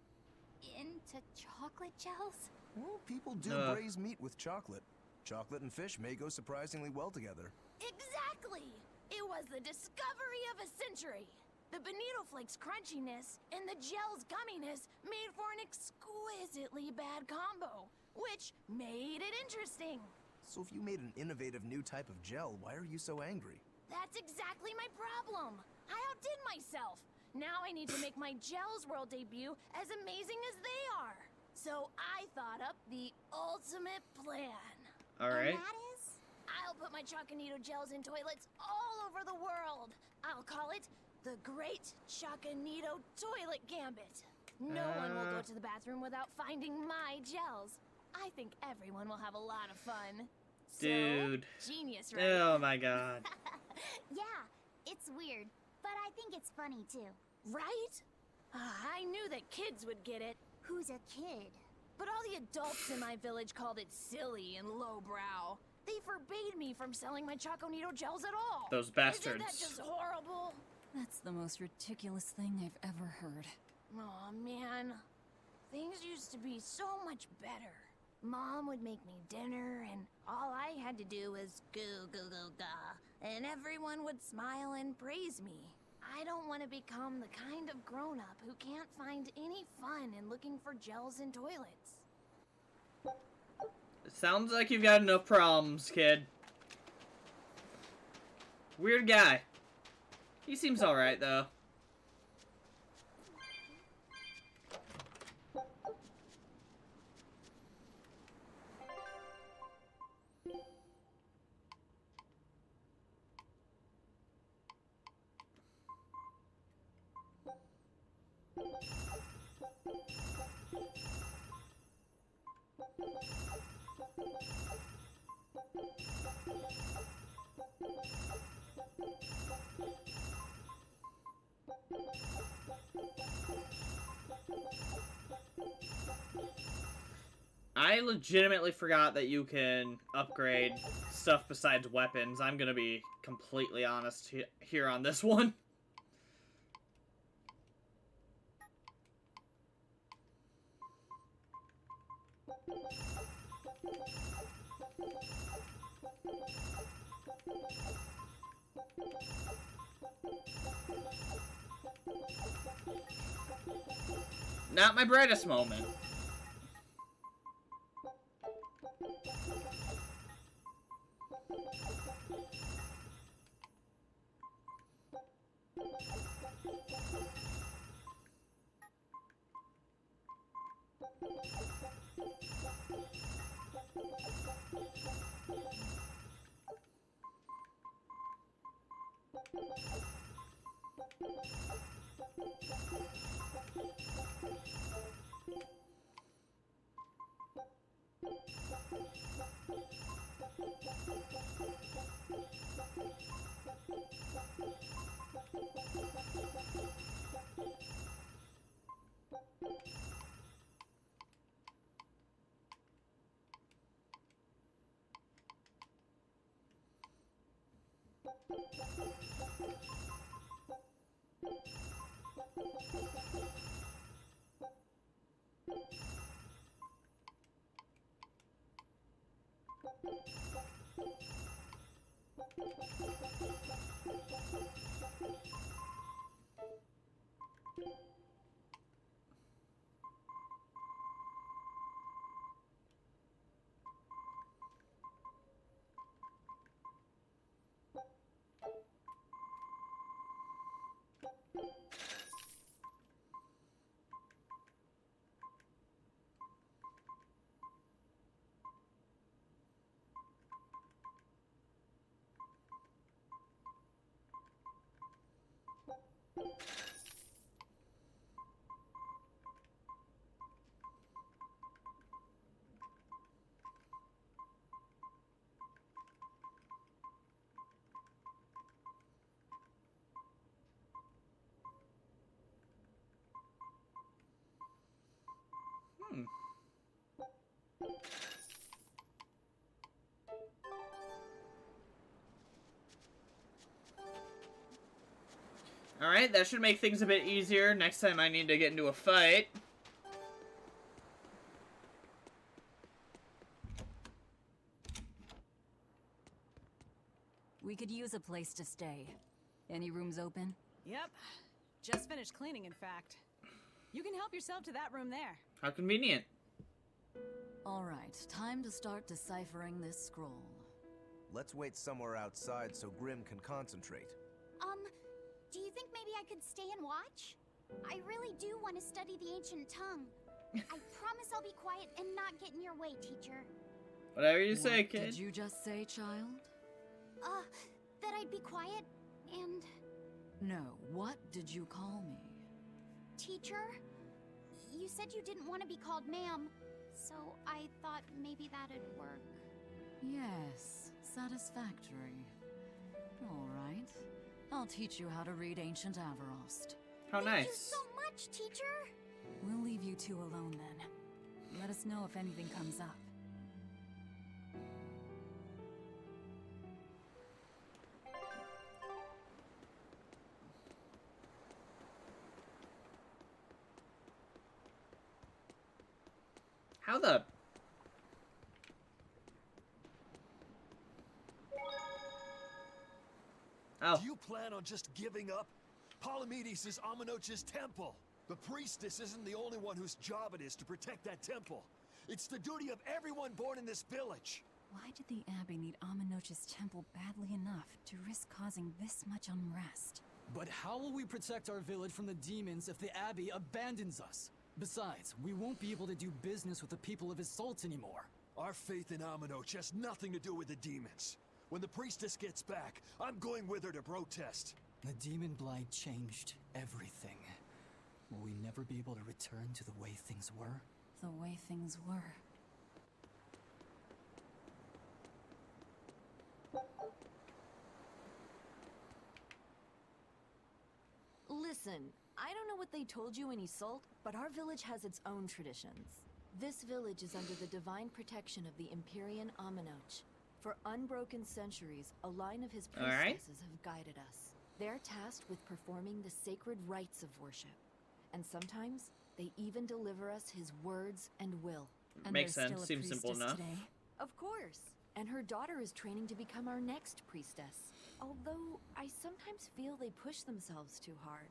S5: into chocolate gels?
S12: Well, people do braise meat with chocolate. Chocolate and fish may go surprisingly well together.
S7: Exactly! It was the discovery of a century. The bonito flakes crunchiness and the gel's gumminess made for an exquisitely bad combo, which made it interesting.
S12: So if you made an innovative new type of gel, why are you so angry?
S7: That's exactly my problem. I outdid myself. Now I need to make my Gels World debut as amazing as they are. So I thought up the ultimate plan.
S1: Alright.
S7: And that is? I'll put my Chocanito gels in toilets all over the world. I'll call it the Great Chocanito Toilet Gambit. No one will go to the bathroom without finding my gels. I think everyone will have a lot of fun.
S1: Dude.
S7: So, genius, right?
S1: Oh my god.
S7: Yeah, it's weird, but I think it's funny too.
S5: Right? I knew that kids would get it.
S7: Who's a kid?
S5: But all the adults in my village called it silly and lowbrow. They forbade me from selling my Choconito gels at all.
S1: Those bastards.
S5: Isn't that just horrible?
S6: That's the most ridiculous thing I've ever heard.
S5: Aw, man. Things used to be so much better. Mom would make me dinner, and all I had to do was goo goo goo ga, and everyone would smile and praise me. I don't want to become the kind of grown-up who can't find any fun in looking for gels in toilets.
S1: It sounds like you've got enough problems, kid. Weird guy. He seems alright, though. I legitimately forgot that you can upgrade stuff besides weapons. I'm gonna be completely honest here on this one. Not my brightest moment. Alright, that should make things a bit easier next time I need to get into a fight.
S6: We could use a place to stay. Any rooms open?
S13: Yep. Just finished cleaning, in fact. You can help yourself to that room there.
S1: How convenient.
S6: Alright, time to start deciphering this scroll.
S12: Let's wait somewhere outside so Grim can concentrate.
S7: Do you think maybe I could stay and watch? I really do want to study the ancient tongue. I promise I'll be quiet and not get in your way, teacher.
S1: Whatever you say,
S6: What
S1: kid.
S6: did you just say, child?
S7: That I'd be quiet and...
S6: No, what did you call me?
S7: Teacher? You said you didn't want to be called ma'am, so I thought maybe that'd work.
S6: Yes, satisfactory. Alright. I'll teach you how to read Ancient Avarost.
S1: How
S7: Thank you
S1: nice.
S7: so much, teacher.
S6: We'll leave you two alone then. Let us know if anything comes up.
S1: How the... Oh.
S14: Do you plan on just giving up? Palamedes is Amenoch's temple. The priestess isn't the only one whose job it is to protect that temple. It's the duty of everyone born in this village.
S6: Why did the Abbey need Amenoch's temple badly enough to risk causing this much unrest?
S11: But how will we protect our village from the demons if the Abbey abandons us? Besides, we won't be able to do business with the people of Isolt anymore.
S14: Our faith in Amenoch has nothing to do with the demons. When the priestess gets back, I'm going with her to protest.
S11: The demon blight changed everything. Will we never be able to return to the way things were?
S6: The way things were.
S15: Listen, I don't know what they told you in Isolt, but our village has its own traditions. This village is under the divine protection of the Empyrean Amenoch. For unbroken centuries, a line of his priestesses have guided us. They're tasked with performing the sacred rites of worship. And sometimes, they even deliver us his words and will.
S6: And
S1: Makes
S6: there's
S1: sense.
S6: still a
S1: Seems simple
S6: priestess
S1: enough.
S6: today.
S15: Of course. And her daughter is training to become our next priestess. Although, I sometimes feel they push themselves too hard.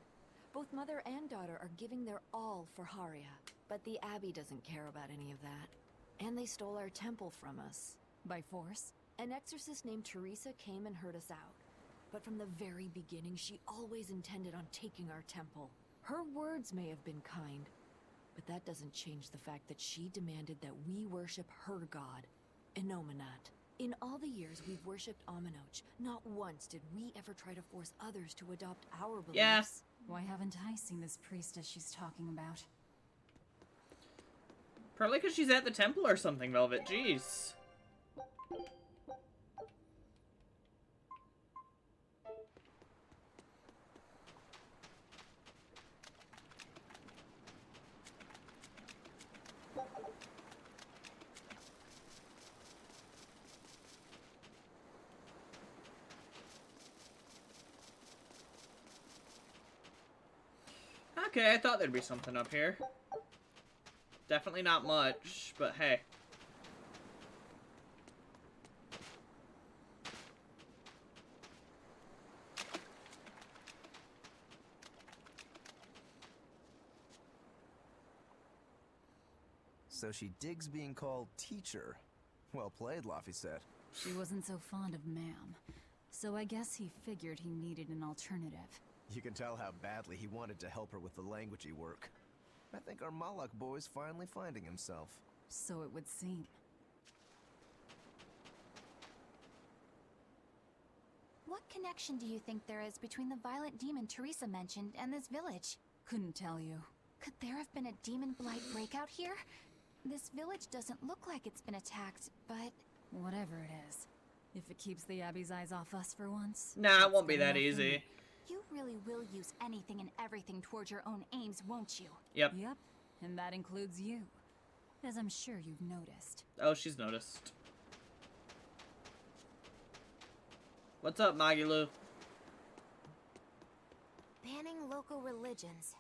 S15: Both mother and daughter are giving their all for Haria. But the Abbey doesn't care about any of that. And they stole our temple from us.
S6: By force?
S15: An exorcist named Teresa came and heard us out. But from the very beginning, she always intended on taking our temple. Her words may have been kind, but that doesn't change the fact that she demanded that we worship her god, Enominat. In all the years we've worshipped Amenoch, not once did we ever try to force others to adopt our beliefs.
S1: Yeah.
S6: Why haven't I seen this priestess she's talking about?
S1: Probably because she's at the temple or something, Velvet. Jeez. Okay, I thought there'd be something up here. Definitely not much, but hey.
S12: So she digs being called teacher. Well played, Laphicet.
S6: She wasn't so fond of ma'am, so I guess he figured he needed an alternative.
S12: You can tell how badly he wanted to help her with the languagey work. I think our Malak boy's finally finding himself.
S6: So it would seem.
S7: What connection do you think there is between the violent demon Teresa mentioned and this village?
S6: Couldn't tell you.
S7: Could there have been a demon blight breakout here? This village doesn't look like it's been attacked, but...
S6: Whatever it is. If it keeps the Abbey's eyes off us for once...
S1: Nah, it won't be that easy.
S7: You really will use anything and everything towards your own aims, won't you?
S1: Yep.
S6: Yep, and that includes you. As I'm sure you've noticed.
S1: Oh, she's noticed. What's up, Magilu?
S7: Banning local religions.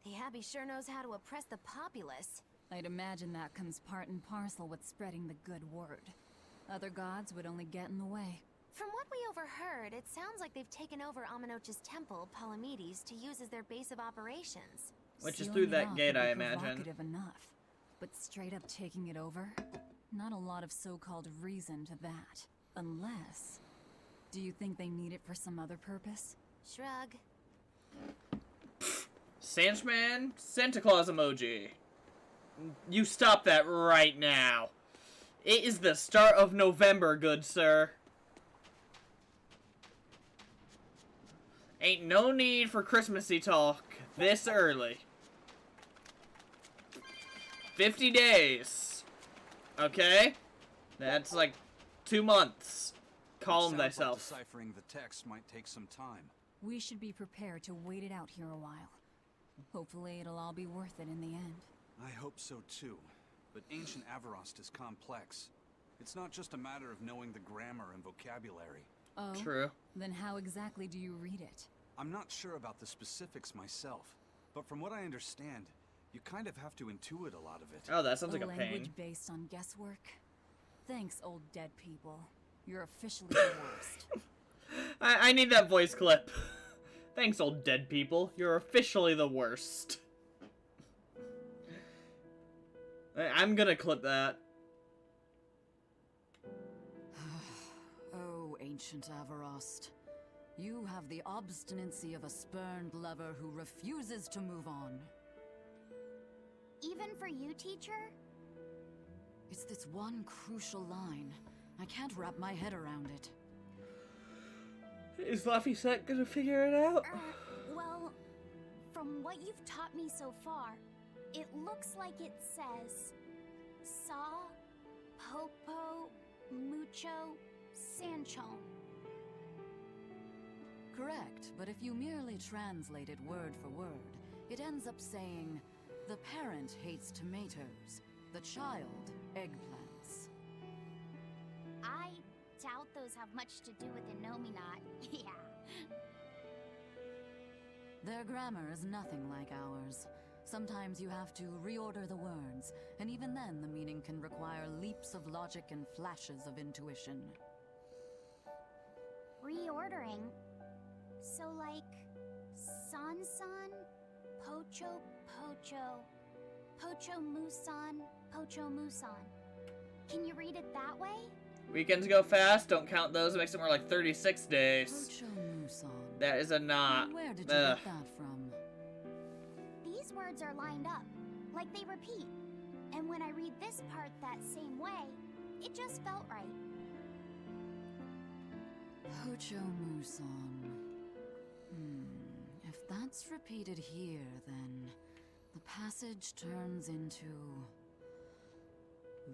S7: The Abbey sure knows how to oppress the populace.
S6: I'd imagine that comes part and parcel with spreading the good word. Other gods would only get in the way.
S7: From what we overheard, it sounds like they've taken over Amenoch's temple, Palamedes, to use as their base of operations.
S1: Which is
S6: Sealing
S1: through
S6: it
S1: that
S6: off
S1: gate,
S6: would be
S1: I imagine.
S6: provocative enough, but straight up taking it over? Not a lot of so-called reason to that. Unless... Do you think they need it for some other purpose?
S7: Shrug.
S1: Sanchman, Santa Claus emoji. You stop that right now. It is the start of November, good sir. Ain't no need for Christmassy talk this early. 50 days. Okay? That's like 2 months. Calm
S2: Sounds like
S1: thyself.
S2: deciphering the text might take some time.
S6: We should be prepared to wait it out here a while. Hopefully it'll all be worth it in the end.
S2: I hope so too. But ancient Avarost is complex. It's not just a matter of knowing the grammar and vocabulary.
S6: Oh?
S1: True.
S6: Then how exactly do you read it?
S2: I'm not sure about the specifics myself, but from what I understand, you kind of have to intuit a lot of it.
S1: Oh, that sounds like a
S6: language
S1: pain.
S6: based on guesswork? Thanks, old dead people. You're officially the worst.
S1: I need that voice clip. Thanks, old dead people. You're officially the worst. I'm gonna clip that.
S11: Oh, ancient Avarost. You have the obstinacy of a spurned lover who refuses to move on.
S7: Even for you, teacher?
S11: It's this one crucial line. I can't wrap my head around it.
S1: Is Laphicet gonna figure it out?
S7: Well, from what you've taught me so far, it looks like it says Saw, Popo, Mucho, Sanchon.
S11: Correct, but if you merely translate it word for word, it ends up saying, the parent hates tomatoes, the child eggplants.
S7: I doubt those have much to do with Innominat. Yeah.
S11: Their grammar is nothing like ours. Sometimes you have to reorder the words, and even then the meaning can require leaps of logic and flashes of intuition.
S7: Reordering? So like, San-san, Pocho, Pocho, Pocho Musan, Pocho Musan. Can you read it that way?
S1: Weekends go fast. Don't count those. It makes it more like 36 days.
S11: Pocho Musan.
S1: That is a not.
S11: Where did you get that from?
S7: These words are lined up, like they repeat. And when I read this part that same way, it just felt right.
S11: Pocho Musan. If that's repeated here, then the passage turns into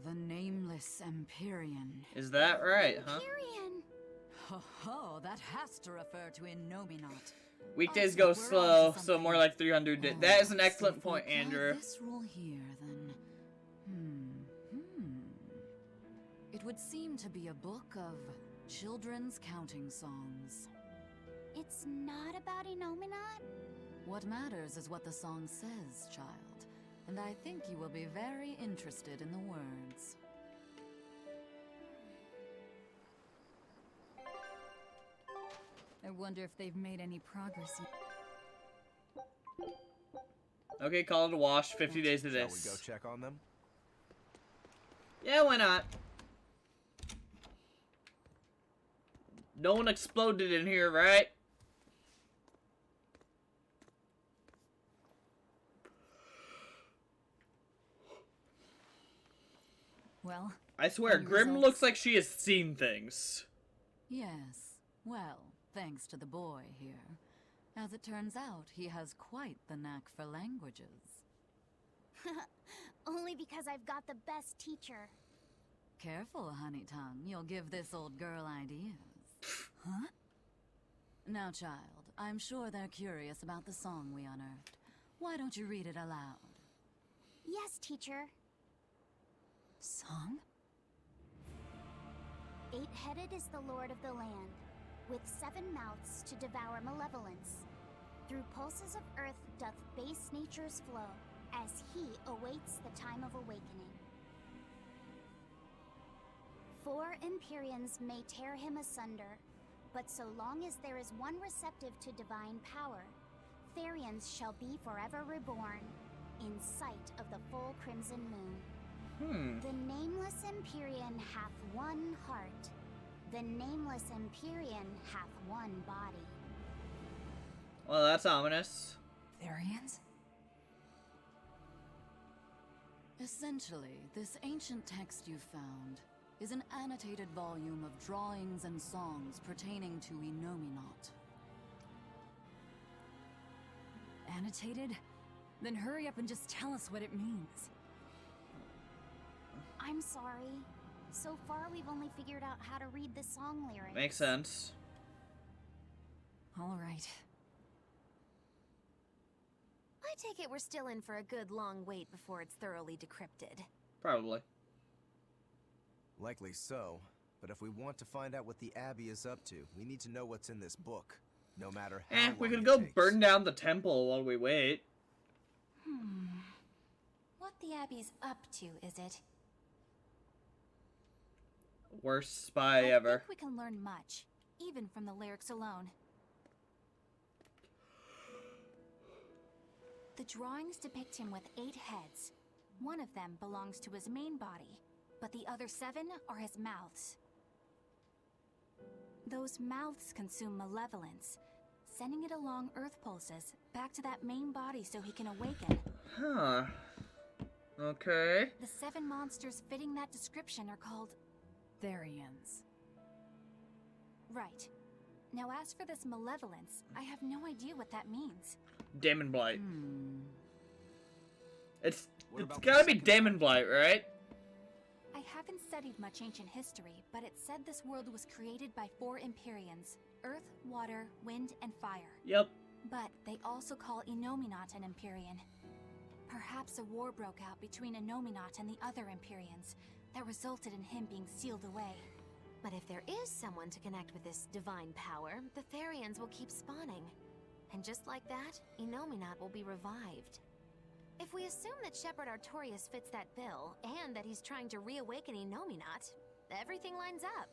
S11: the Nameless Empyrean.
S1: Is that right, huh?
S7: Empyrean!
S11: Ho ho, that has to refer to Innominat.
S1: Weekdays go slow, so more like 300 days. That is an excellent point, Andrew.
S11: This rule here, then. It would seem to be a book of children's counting songs.
S7: It's not about Innominat?
S11: What matters is what the song says, child. And I think you will be very interested in the words.
S6: I wonder if they've made any progress yet.
S1: Okay, call it a wash. 50 days to
S12: Shall
S1: this.
S12: we go check on them?
S1: Yeah, why not? No one exploded in here, right?
S6: Well,
S1: I swear,
S6: any
S1: Grim
S6: results?
S1: looks like she has seen things.
S11: Yes, well, thanks to the boy here. As it turns out, he has quite the knack for languages.
S7: Only because I've got the best teacher.
S11: Careful, honey tongue, you'll give this old girl ideas. Huh? Now, child, I'm sure they're curious about the song we unearthed. Why don't you read it aloud?
S7: Yes, teacher.
S11: Song?
S7: Eight-headed is the lord of the land, with 7 mouths to devour malevolence. Through pulses of earth doth base nature's flow, as he awaits the time of awakening. 4 Empyreans may tear him asunder, but so long as there is one receptive to divine power, Therians shall be forever reborn, in sight of the full crimson moon. The nameless Empyrean hath one heart. The nameless Empyrean hath one body.
S1: Well, that's ominous.
S6: Therians?
S11: Essentially, this ancient text you found is an annotated volume of drawings and songs pertaining to Innominat.
S6: Annotated? Then hurry up and just tell us what it means.
S7: I'm sorry. So far, we've only figured out how to read the song lyrics.
S1: Makes sense.
S6: All right.
S15: I take it we're still in for a good long wait before it's thoroughly decrypted.
S1: Probably.
S12: Likely so, but if we want to find out what the Abbey is up to, we need to know what's in this book, no matter how long
S1: We can
S12: it
S1: go
S12: takes.
S1: burn down the temple while we wait.
S6: What the Abbey's up to, is it?
S1: Worst spy
S6: I
S1: ever.
S6: think we can learn much, even from the lyrics alone. The drawings depict him with 8 heads. One of them belongs to his main body, but the other 7 are his mouths. Those mouths consume malevolence, sending it along Earth pulses back to that main body so he can awaken.
S1: Huh. Okay.
S6: The 7 monsters fitting that description are called
S13: Therians.
S6: Right. Now as for this malevolence, I have no idea what that means.
S1: Damon Blight. It's
S2: about
S1: gotta
S2: the
S1: be
S2: second
S1: Damon Blight, right?
S6: I haven't studied much ancient history, but it said this world was created by 4 Empyreans: Earth, Water, Wind, and Fire.
S1: Yep.
S6: But they also call Innominat an Empyrean. Perhaps a war broke out between Innominat and the other Empyreans that resulted in him being sealed away.
S15: But if there is someone to connect with this divine power, the Therians will keep spawning. And just like that, Innominat will be revived. If we assume that Shepard Artorias fits that bill, and that he's trying to reawaken Innominat, everything lines up.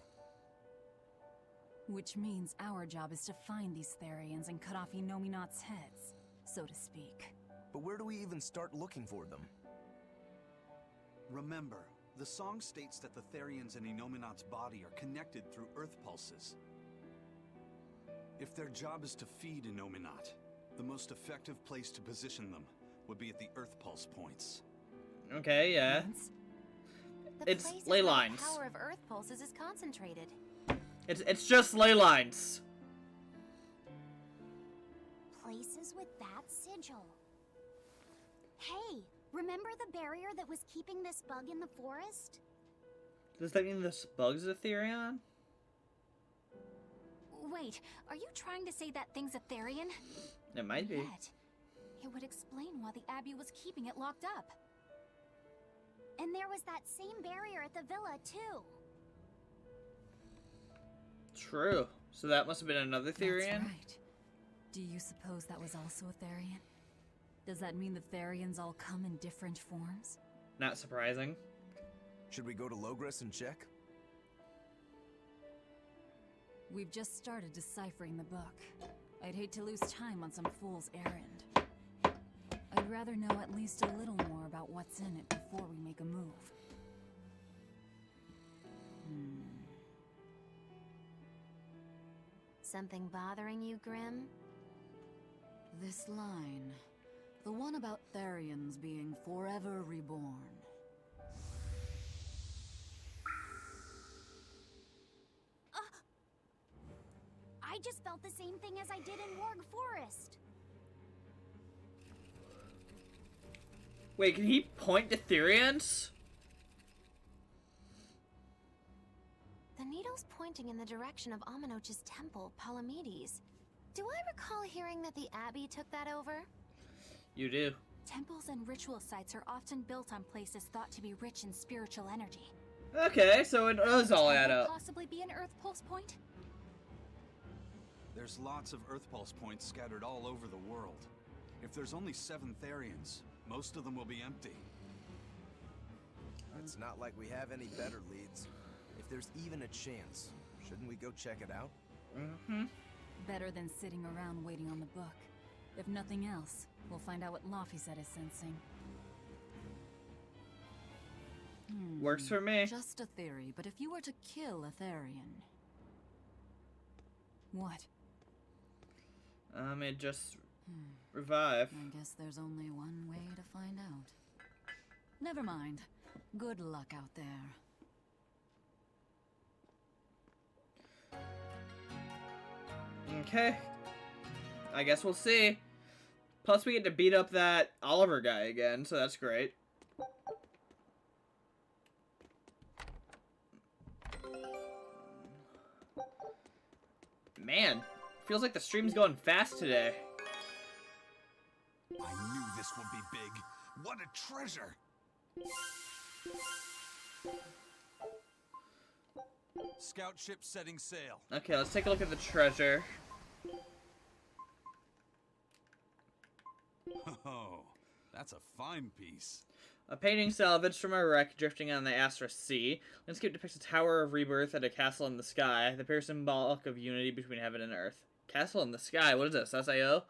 S13: Which means our job is to find these Therians and cut off Innominat's heads, so to speak.
S12: But where do we even start looking for them?
S2: Remember, the song states that the Therians in Innominat's body are connected through Earth pulses. If their job is to feed Innominat, the most effective place to position them would be at the Earth pulse points.
S1: Okay, yeah.
S15: The
S1: It's
S15: place is
S1: ley
S15: where
S1: lines.
S15: the power of Earth pulses is concentrated.
S1: It's just ley lines.
S7: Places with that sigil. Hey, remember the barrier that was keeping this bug in the forest?
S1: Does that mean this bug's a Therion?
S6: Wait, are you trying to say that thing's a Therian?
S1: It might be.
S6: Yet, it would explain why the Abbey was keeping it locked up.
S7: And there was that same barrier at the villa, too.
S1: True. So that must have been another Therian?
S13: That's right. Do you suppose that was also a Therian? Does that mean the Therians all come in different forms?
S1: Not surprising.
S12: Should we go to Logres and check?
S13: We've just started deciphering the book. I'd hate to lose time on some fool's errand. I'd rather know at least a little more about what's in it before we make a move.
S15: Something bothering you, Grim?
S11: This line. The one about Therians being forever reborn.
S7: I just felt the same thing as I did in Warg Forest.
S1: Wait, can he point to Therians?
S15: The needle's pointing in the direction of Aminoch's temple, Palamedes. Do I recall hearing that the Abbey took that over?
S1: You do.
S6: Temples and ritual sites are often built on places thought to be rich in spiritual energy.
S1: Okay, so it does all add
S6: Could
S1: up.
S6: possibly be an Earth pulse point?
S2: There's lots of Earth pulse points scattered all over the world. If there's only 7 Therians, most of them will be empty.
S12: It's not like we have any better leads. If there's even a chance, shouldn't we go check it out?
S1: Mm-hmm.
S13: Better than sitting around waiting on the book. If nothing else, we'll find out what Laphicet is sensing.
S1: Works for me.
S11: Just a theory, but if you were to kill a Therian...
S13: What?
S1: It just revive.
S11: I guess there's only one way to find out. Never mind. Good luck out there.
S1: Okay. I guess we'll see. Plus, we get to beat up that Oliver guy again, so that's great. Man, Feels like the stream's going fast today.
S2: I knew this would be big. What a treasure! Scout ship setting sail.
S1: Okay, let's take a look at the treasure.
S2: Oh, that's a fine piece.
S1: A painting salvaged from a wreck drifting on the Astra Sea. Landscape depicts a tower of rebirth and a castle in the sky. The pair symbolic of unity between heaven and earth. Castle in the sky? What is this, SIO?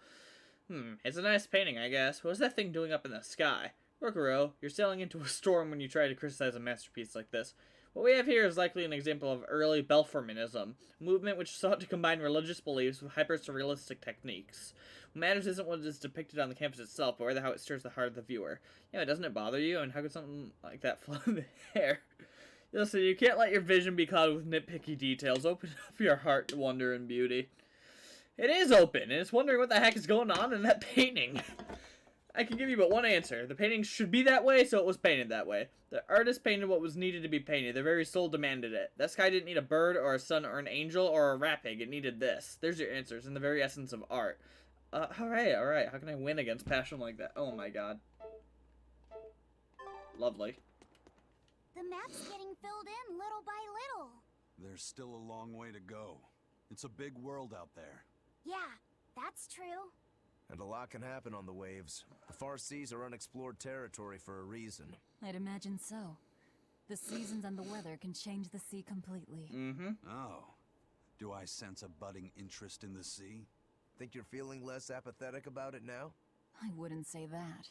S1: It's a nice painting, I guess. What is that thing doing up in the sky? Rokuro, you're sailing into a storm when you try to criticize a masterpiece like this. What we have here is likely an example of early Belformanism, a movement which sought to combine religious beliefs with hyper-surrealistic techniques. What matters isn't what is depicted on the canvas itself, but rather how it stirs the heart of the viewer. Yeah, doesn't it bother you? And how could something like that float in the air? Listen, you can't let your vision be clouded with nitpicky details. Open up your heart to wonder and beauty. It is open, and it's wondering what the heck is going on in that painting. I can give you but one answer. The painting should be that way, so it was painted that way. The artist painted what was needed to be painted. Their very soul demanded it. That sky didn't need a bird, or a sun, or an angel, or a rat pig. It needed this. There's your answers, in the very essence of art. Alright. How can I win against passion like that? Oh my god. Lovely.
S7: The map's getting filled in little by little.
S2: There's still a long way to go. It's a big world out there.
S7: Yeah, that's true.
S12: And a lot can happen on the waves. The far seas are unexplored territory for a reason.
S13: I'd imagine so. The seasons and the weather can change the sea completely.
S2: Oh. Do I sense a budding interest in the sea?
S12: Think you're feeling less apathetic about it now?
S13: I wouldn't say that.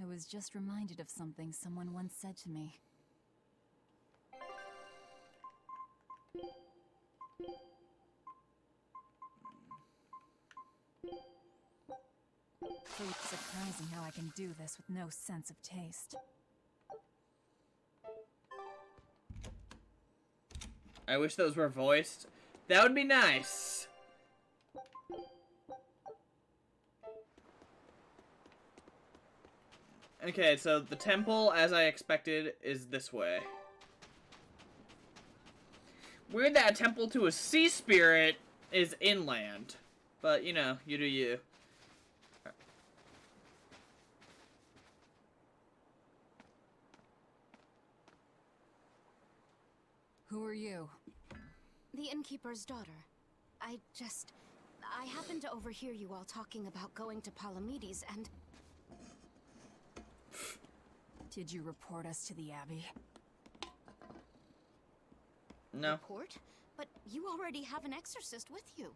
S13: I was just reminded of something someone once said to me. It's surprising how I can do this with no sense of taste.
S1: I wish those were voiced. That would be nice. Okay, so the temple, as I expected, is this way. Weird that a temple to a sea spirit is inland. But, you know, you do you.
S13: Who are you?
S15: The innkeeper's daughter. I happened to overhear you all talking about going to Palamedes and...
S13: Did you report us to the Abbey?
S1: No.
S15: Report? But you already have an exorcist with you.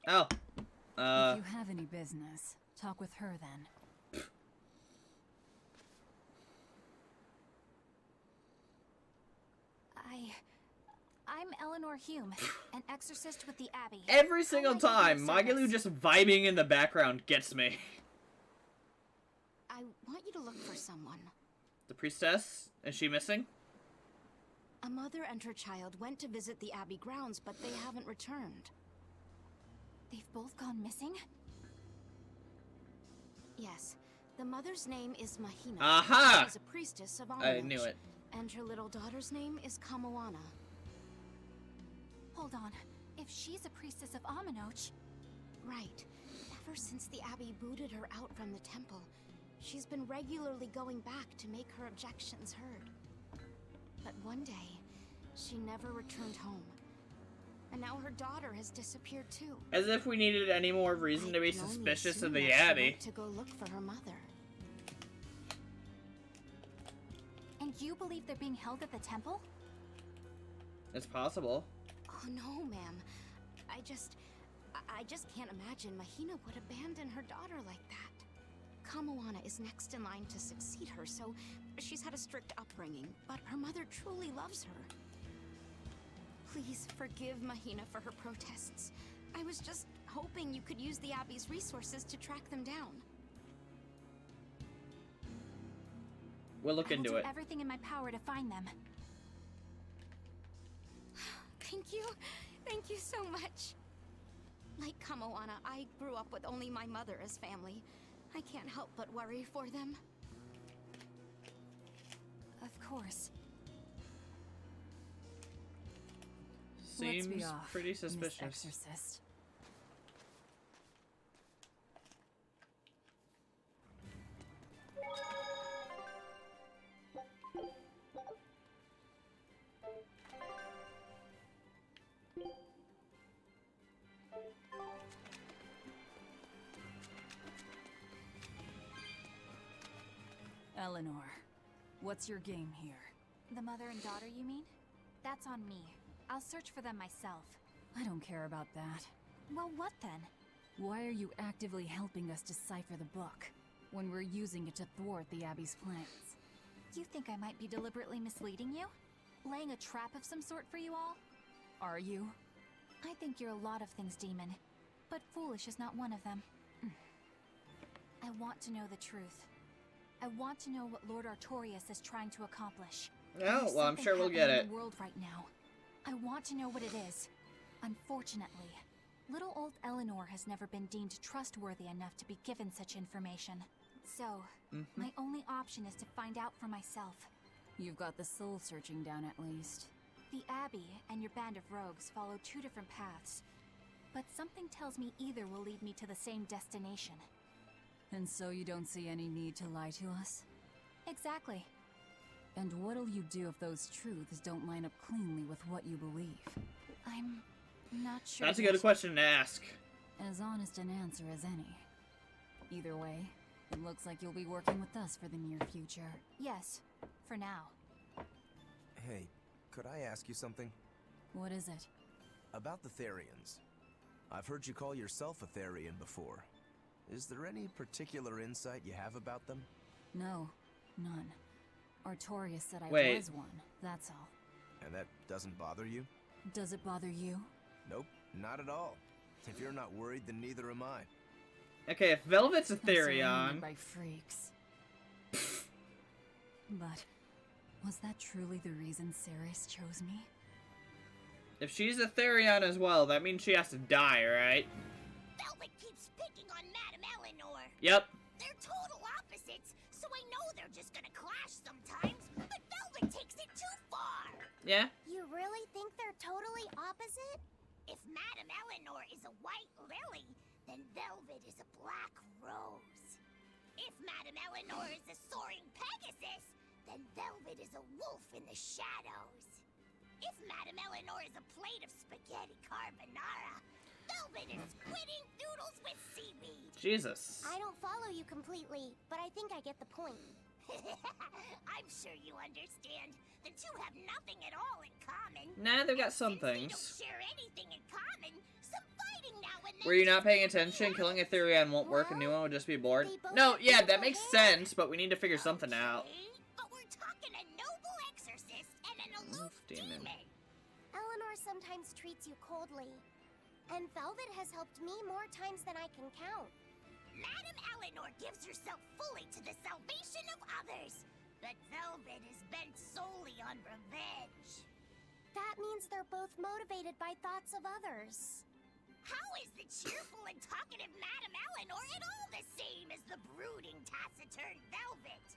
S1: Oh.
S13: If you have any business, talk with her then.
S7: I'm Eleanor Hume, an exorcist with the Abbey.
S1: Every single time, Magalu just vibing in the background gets me.
S15: I want you to look for someone.
S1: The priestess? Is she missing?
S15: A mother and her child went to visit the Abbey grounds, but they haven't returned.
S7: They've both gone missing?
S15: Yes. The mother's name is Mahina.
S1: Aha!
S15: She's a priestess of Amanoch.
S1: I knew it.
S15: And her little daughter's name is Kamoana.
S7: Hold on. If she's a priestess of Amanoch...
S15: Right. Ever since the Abbey booted her out from the temple, she's been regularly going back to make her objections heard. But one day, she never returned home. And now her daughter has disappeared too.
S1: As if we needed any more reason to be suspicious of the Abbey.
S15: To go look for her mother.
S7: And you believe they're being held at the temple?
S1: It's possible.
S15: Oh no, ma'am. I just can't imagine Mahina would abandon her daughter like that. Kamoana is next in line to succeed her, so she's had a strict upbringing, but her mother truly loves her. Please forgive Mahina for her protests. I was just hoping you could use the Abbey's resources to track them down.
S1: We'll look into it.
S7: I will do everything in my power to find them.
S15: Thank you. Thank you so much. Like Kamoana, I grew up with only my mother as family. I can't help but worry for them.
S7: Of course.
S1: Seems
S13: Let's be off,
S1: pretty
S13: Miss
S1: suspicious.
S13: Exorcist. Eleanor, what's your game here?
S6: The mother and daughter, you mean? That's on me. I'll search for them myself.
S13: I don't care about that.
S6: Well, what then?
S13: Why are you actively helping us decipher the book, when we're using it to thwart the Abbey's plans?
S6: You think I might be deliberately misleading you? Laying a trap of some sort for you all?
S13: Are you?
S6: I think you're a lot of things, Demon. But foolish is not one of them. I want to know the truth. I want to know what Lord Artorias is trying to accomplish.
S1: Oh,
S6: There's
S1: well, I'm
S6: something
S1: sure we'll get
S6: happening
S1: it.
S6: in the world right now. I want to know what it is. Unfortunately, little old Eleanor has never been deemed trustworthy enough to be given such information. So, my only option is to find out for myself.
S13: You've got the soul searching down at least.
S6: The Abbey and your band of rogues follow two different paths, but something tells me either will lead me to the same destination.
S13: And so you don't see any need to lie to us?
S6: Exactly.
S13: And what'll you do if those truths don't line up cleanly with what you believe?
S6: I'm not sure.
S1: That's a good question to ask.
S13: As honest an answer as any. Either way, it looks like you'll be working with us for the near future.
S6: Yes, for now.
S12: Hey, could I ask you something?
S13: What is it?
S12: About the Therians. I've heard you call yourself a Therian before. Is there any particular insight you have about them?
S13: No, none. Artorias said I
S1: Wait.
S13: was one, that's all.
S12: And that doesn't bother you?
S13: Does it bother you?
S12: Nope, not at all. If you're not worried, then neither am I.
S1: Okay, if Velvet's a
S13: I'm surrounded
S1: Therion...
S13: by freaks. But was that truly the reason Ceres chose me?
S1: If she's a Therion as well, that means she has to die, right?
S7: Velvet keeps picking on Madame Eleanor.
S1: Yep.
S7: They're total opposites, so I know they're just gonna clash sometimes, but Velvet takes it too far.
S1: Yeah?
S7: You really think they're totally opposite? If Madame Eleanor is a white lily, then Velvet is a black rose. If Madame Eleanor is a soaring Pegasus, then Velvet is a wolf in the shadows. If Madame Eleanor is a plate of spaghetti carbonara, Velvet is squidding noodles with seaweed.
S1: Jesus.
S7: I don't follow you completely, but I think I get the point. I'm sure you understand. The two have nothing at all in common.
S1: Nah, they've got some
S7: Since they
S1: things.
S7: don't share anything in common, some fighting now and then.
S1: Were you not paying attention? Killing a Therion won't work, a new one would just be bored. No, yeah, that makes sense, but we need to figure something out.
S7: But we're talking a noble exorcist and an aloof demon. Eleanor sometimes treats you coldly, and Velvet has helped me more times than I can count. Madame Eleanor gives herself fully to the salvation of others, but Velvet is bent solely on revenge. That means they're both motivated by thoughts of others. How is the cheerful and talkative Madame Eleanor at all the same as the brooding, taciturn Velvet?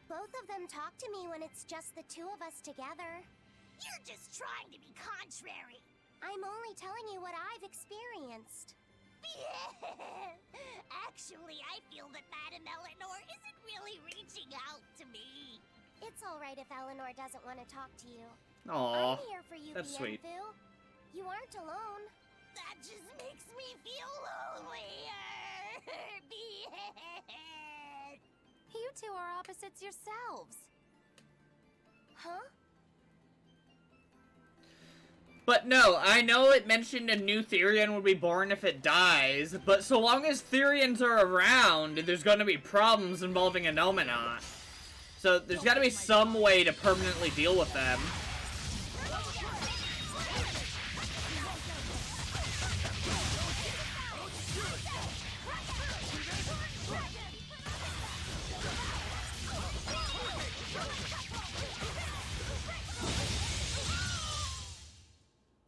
S7: Both of them talk to me when it's just the two of us together. You're just trying to be contrary. I'm only telling you what I've experienced. Actually, I feel that Madame Eleanor isn't really reaching out to me. It's all right if Eleanor doesn't want to talk to you.
S1: Aww,
S7: I'm here for you,
S1: that's sweet.
S7: Bienfu. You aren't alone. That just makes me feel lonelier.
S6: You two are opposites yourselves.
S7: Huh?
S1: But no, I know it mentioned a new Therion would be born if it dies, but so long as Therions are around, there's gonna be problems involving Anominat. So there's gotta be some way to permanently deal with them.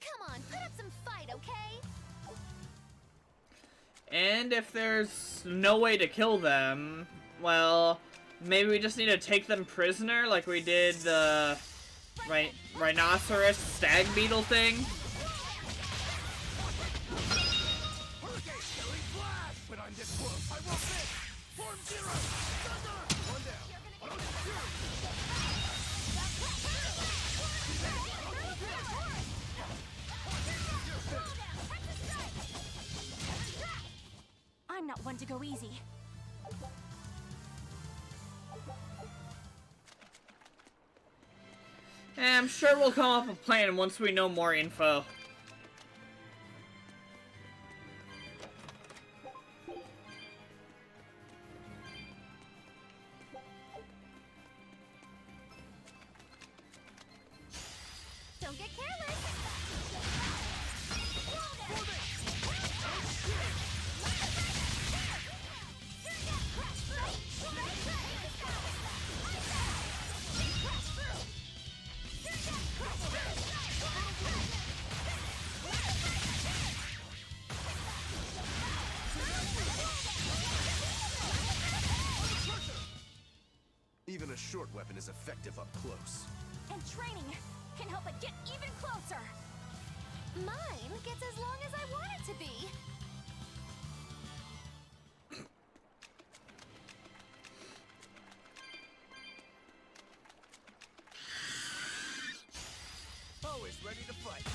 S15: Come on, put up some fight, okay?
S1: And if there's no way to kill them, well, maybe we just need to take them prisoner like we did the rhinoceros stag beetle thing.
S14: Flash! But I'm this close. I won't miss. Form zero. Thunder! One down.
S5: I'm not one to go easy.
S1: I'm sure we'll come up with a plan once we know more info.
S5: Don't get careless.
S12: Even a short weapon is effective up close.
S5: And training can help it get even closer. Mine gets as long as I want it to be.
S12: Always ready to fight.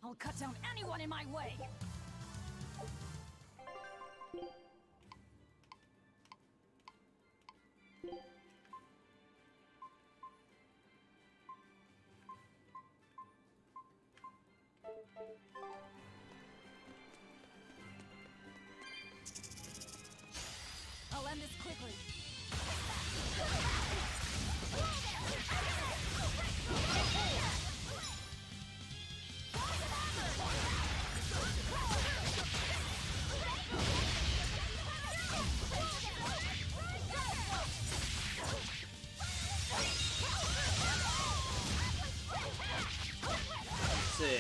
S13: I'll cut down anyone in my way! I'll end this quickly.
S1: Let's see.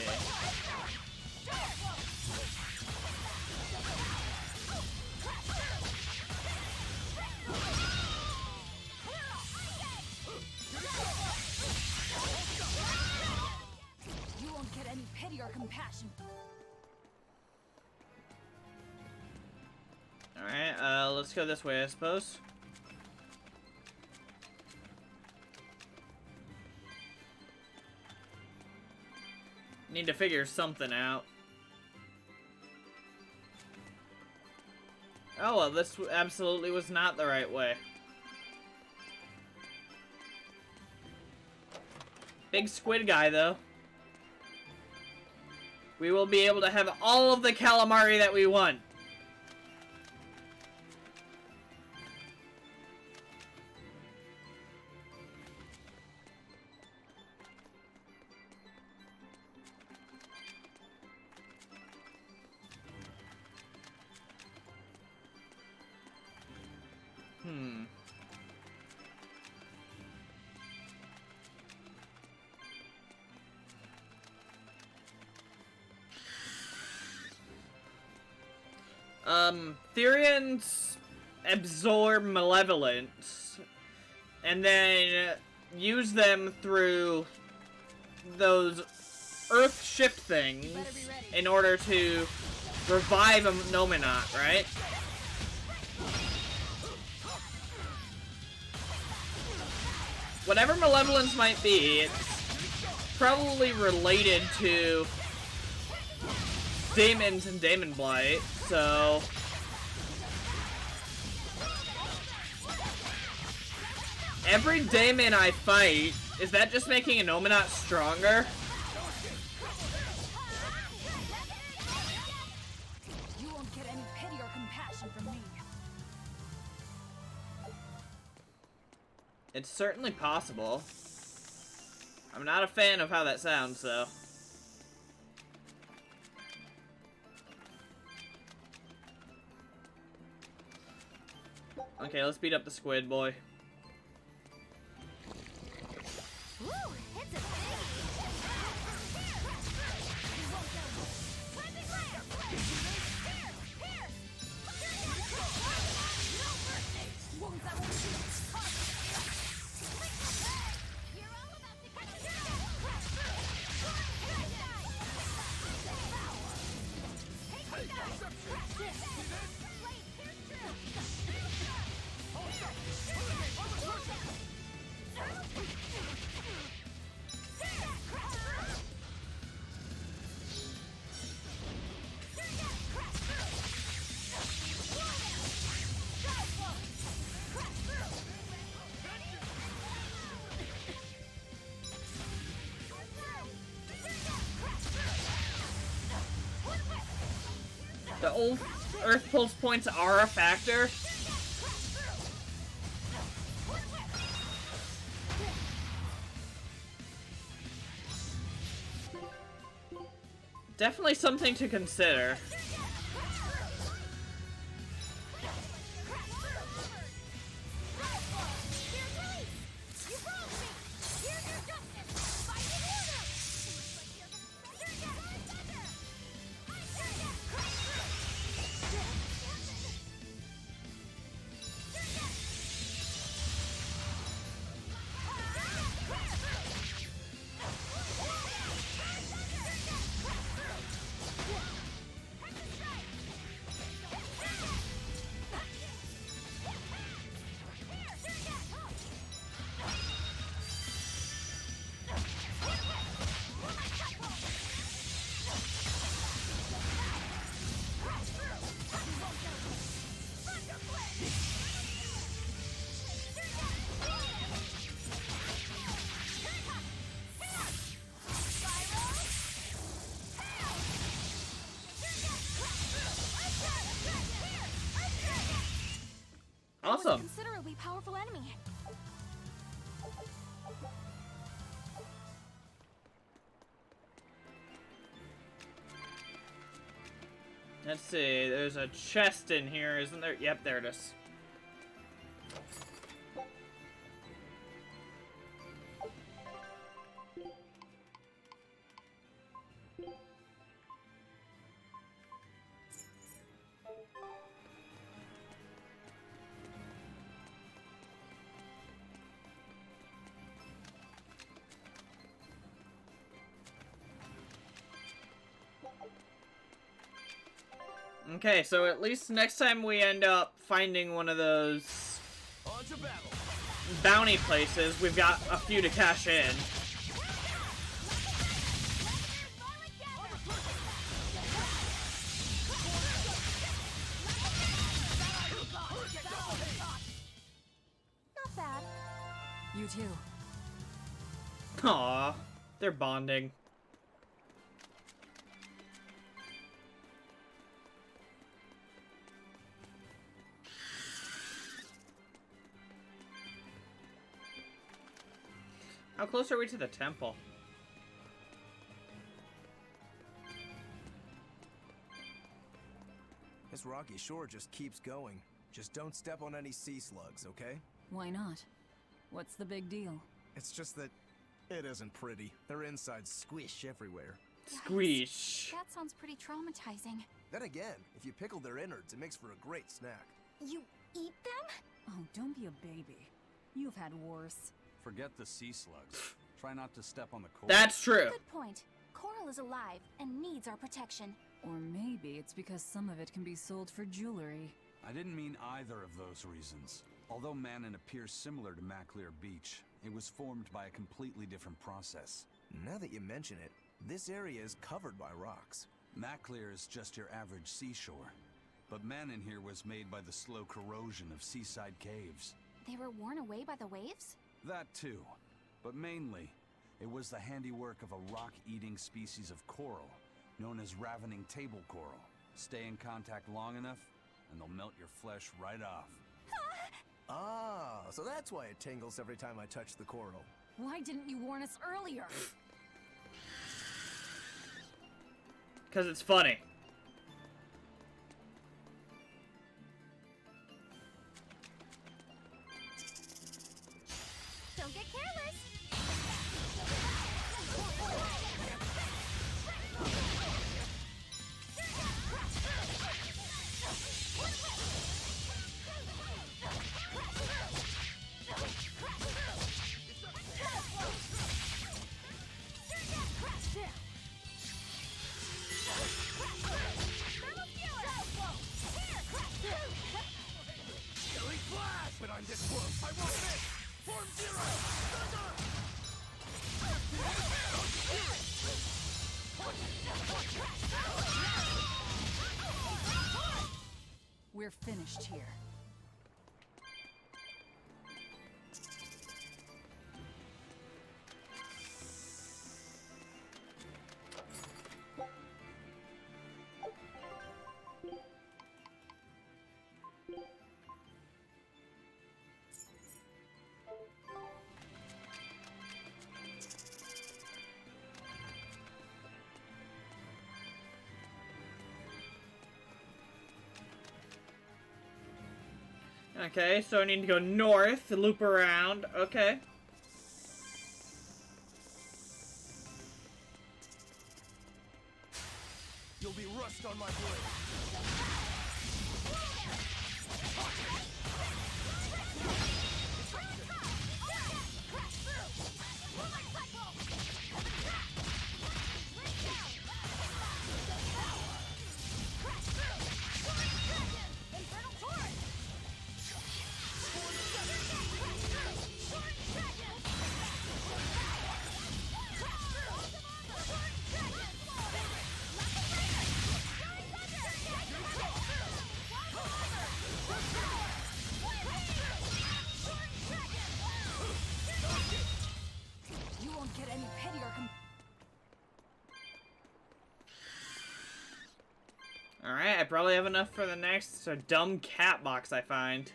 S13: You won't get any pity or compassion.
S1: Alright, let's go this way, I suppose. Need to figure something out. Oh, well, this absolutely was not the right way. Big squid guy, though. We will be able to have all of the calamari that we want. Therians absorb malevolence and then use them through those earth shift things in order to revive a Nominat, right? Whatever malevolence might be, it's probably related to demons and demon blight, so every demon I fight, is that just making a Nominat stronger?
S13: You won't get any pity or compassion from me.
S1: It's certainly possible. I'm not a fan of how that sounds, though. Okay, let's beat up the squid boy.
S5: Woo, it's a biggie. Flipping lamp. Here. No mercy. Wounds that won't shoot. You're all about to get Take that. Blade pierce
S1: The old Earth Pulse points are a factor. Definitely something to consider. Awesome.
S5: Considerably powerful enemy.
S1: Let's see, there's a chest in here, isn't there? Yep, there it is. Okay, so at least next time we end up finding one of those bounty places, we've got a few to cash in.
S5: Not bad.
S13: You too.
S1: Aww, they're bonding. How close are we to the temple?
S12: This rocky shore just keeps going. Just don't step on any sea slugs, okay?
S13: Why not? What's the big deal?
S12: It's just that it isn't pretty. Their insides squish everywhere.
S1: Squish.
S5: That sounds pretty traumatizing.
S12: Then again, if you pickle their innards, it makes for a great snack.
S5: You eat them?
S13: Oh, don't be a baby. You've had worse.
S2: Forget the sea slugs. Try not to step on the coral.
S1: That's true.
S5: Good point. Coral is alive and needs our protection.
S13: Or maybe it's because some of it can be sold for jewelry.
S2: I didn't mean either of those reasons. Although Manon appears similar to Maclear Beach, it was formed by a completely different process.
S12: Now that you mention it, this area is covered by rocks.
S2: Maclear is just your average seashore. But Manon here was made by the slow corrosion of seaside caves.
S5: They were worn away by the waves?
S2: That too. But mainly, it was the handiwork of a rock-eating species of coral, known as ravening table coral. Stay in contact long enough, and they'll melt your flesh right off.
S12: Ah, so that's why it tingles every time I touch the coral.
S13: Why didn't you warn us earlier?
S1: Because it's funny.
S5: Don't get careless.
S14: Killing flash! But I'm this close, I won't miss! Form zero!
S13: We're finished here.
S1: Okay, so I need to go north, loop around. Okay.
S14: You'll be rust on my blade.
S13: You won't get any pettier
S1: Alright, I probably have enough for the next dumb cat box I find.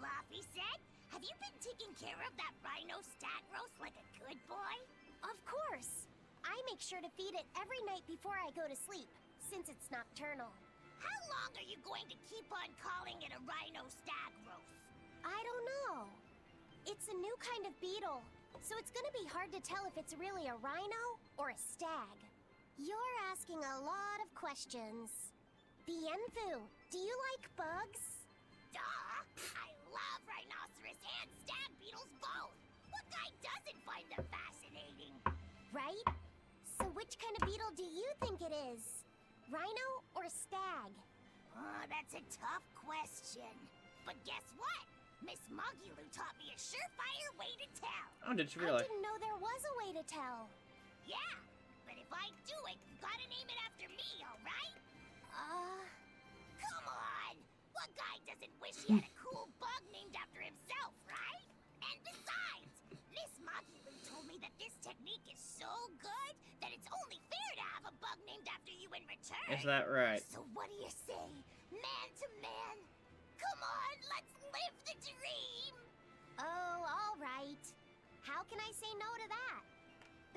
S7: Laffy said, have you been taking care of that rhino stag roast like a good boy? Of course. I make sure to feed it every night before I go to sleep, since it's nocturnal. How long are you going to keep on calling it a rhino stag roast? I don't know. It's a new kind of beetle, so it's gonna be hard to tell if it's really a rhino or a stag. You're asking a lot of questions. Bienfu, do you like bugs? Duh! I love rhinoceros and stag beetles both! What guy doesn't find them fascinating? Right? So which kind of beetle do you think it is? Rhino or stag? Oh, that's a tough question. But guess what? Miss Mogulu taught me a surefire way to tell.
S1: Oh, did she really?
S7: I didn't know there was a way to tell. Yeah, but if I do it, you gotta name it after me, alright? Come on! What guy doesn't wish he had a cool bug named after himself, right? And besides, Miss Mogulu told me that this technique is so good that it's only fair to have a bug named after you in return.
S1: Is that right?
S7: So what do you say? Man to man? Come on, let's live the dream! Oh, all right. How can I say no to that?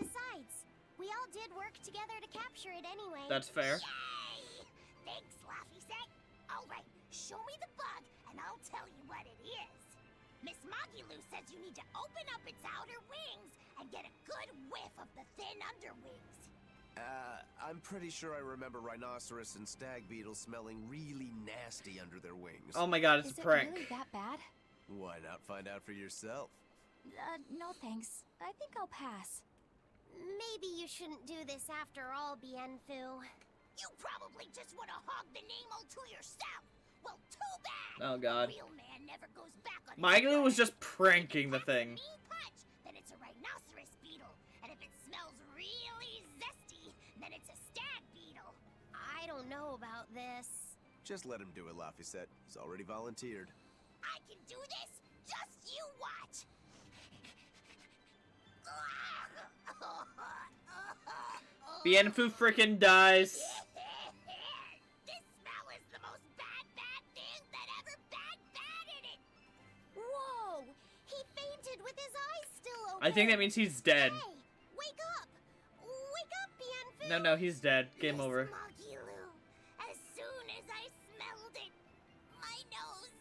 S7: Besides, we all did work together to capture it anyway.
S1: That's fair.
S7: Yay! Thanks, Laffy Set. All right, show me the bug, and I'll tell you what it is. Miss Mogulu says you need to open up its outer wings and get a good whiff of the thin underwings.
S12: I'm pretty sure I remember rhinoceros and stag beetles smelling really nasty under their wings.
S1: Oh my god, it's
S6: Is
S1: a
S6: it
S1: prank.
S6: really that bad?
S12: Why not find out for yourself?
S6: No thanks. I think I'll pass.
S7: Maybe you shouldn't do this after all, Bienfu. You probably just want to hog the name all to yourself. Well, too bad.
S1: Oh god.
S7: A real man never goes back on his
S1: Mogulu was
S7: word.
S1: just pranking the thing.
S7: Mean punch, then really zesty, then it's a stag beetle. I don't know about this.
S12: Just let him do it, Laphicet. He's already volunteered.
S7: I can do this? Just you watch!
S1: Bienfu freaking dies.
S7: This smell is the most bad thing that ever batted it! Whoa! He fainted with his eyes still open!
S1: I think that means he's dead.
S7: Hey! Wake up! Wake up, Bienfu!
S1: No, he's dead. Game over.
S7: Magilou. As soon as I smelled it, my nose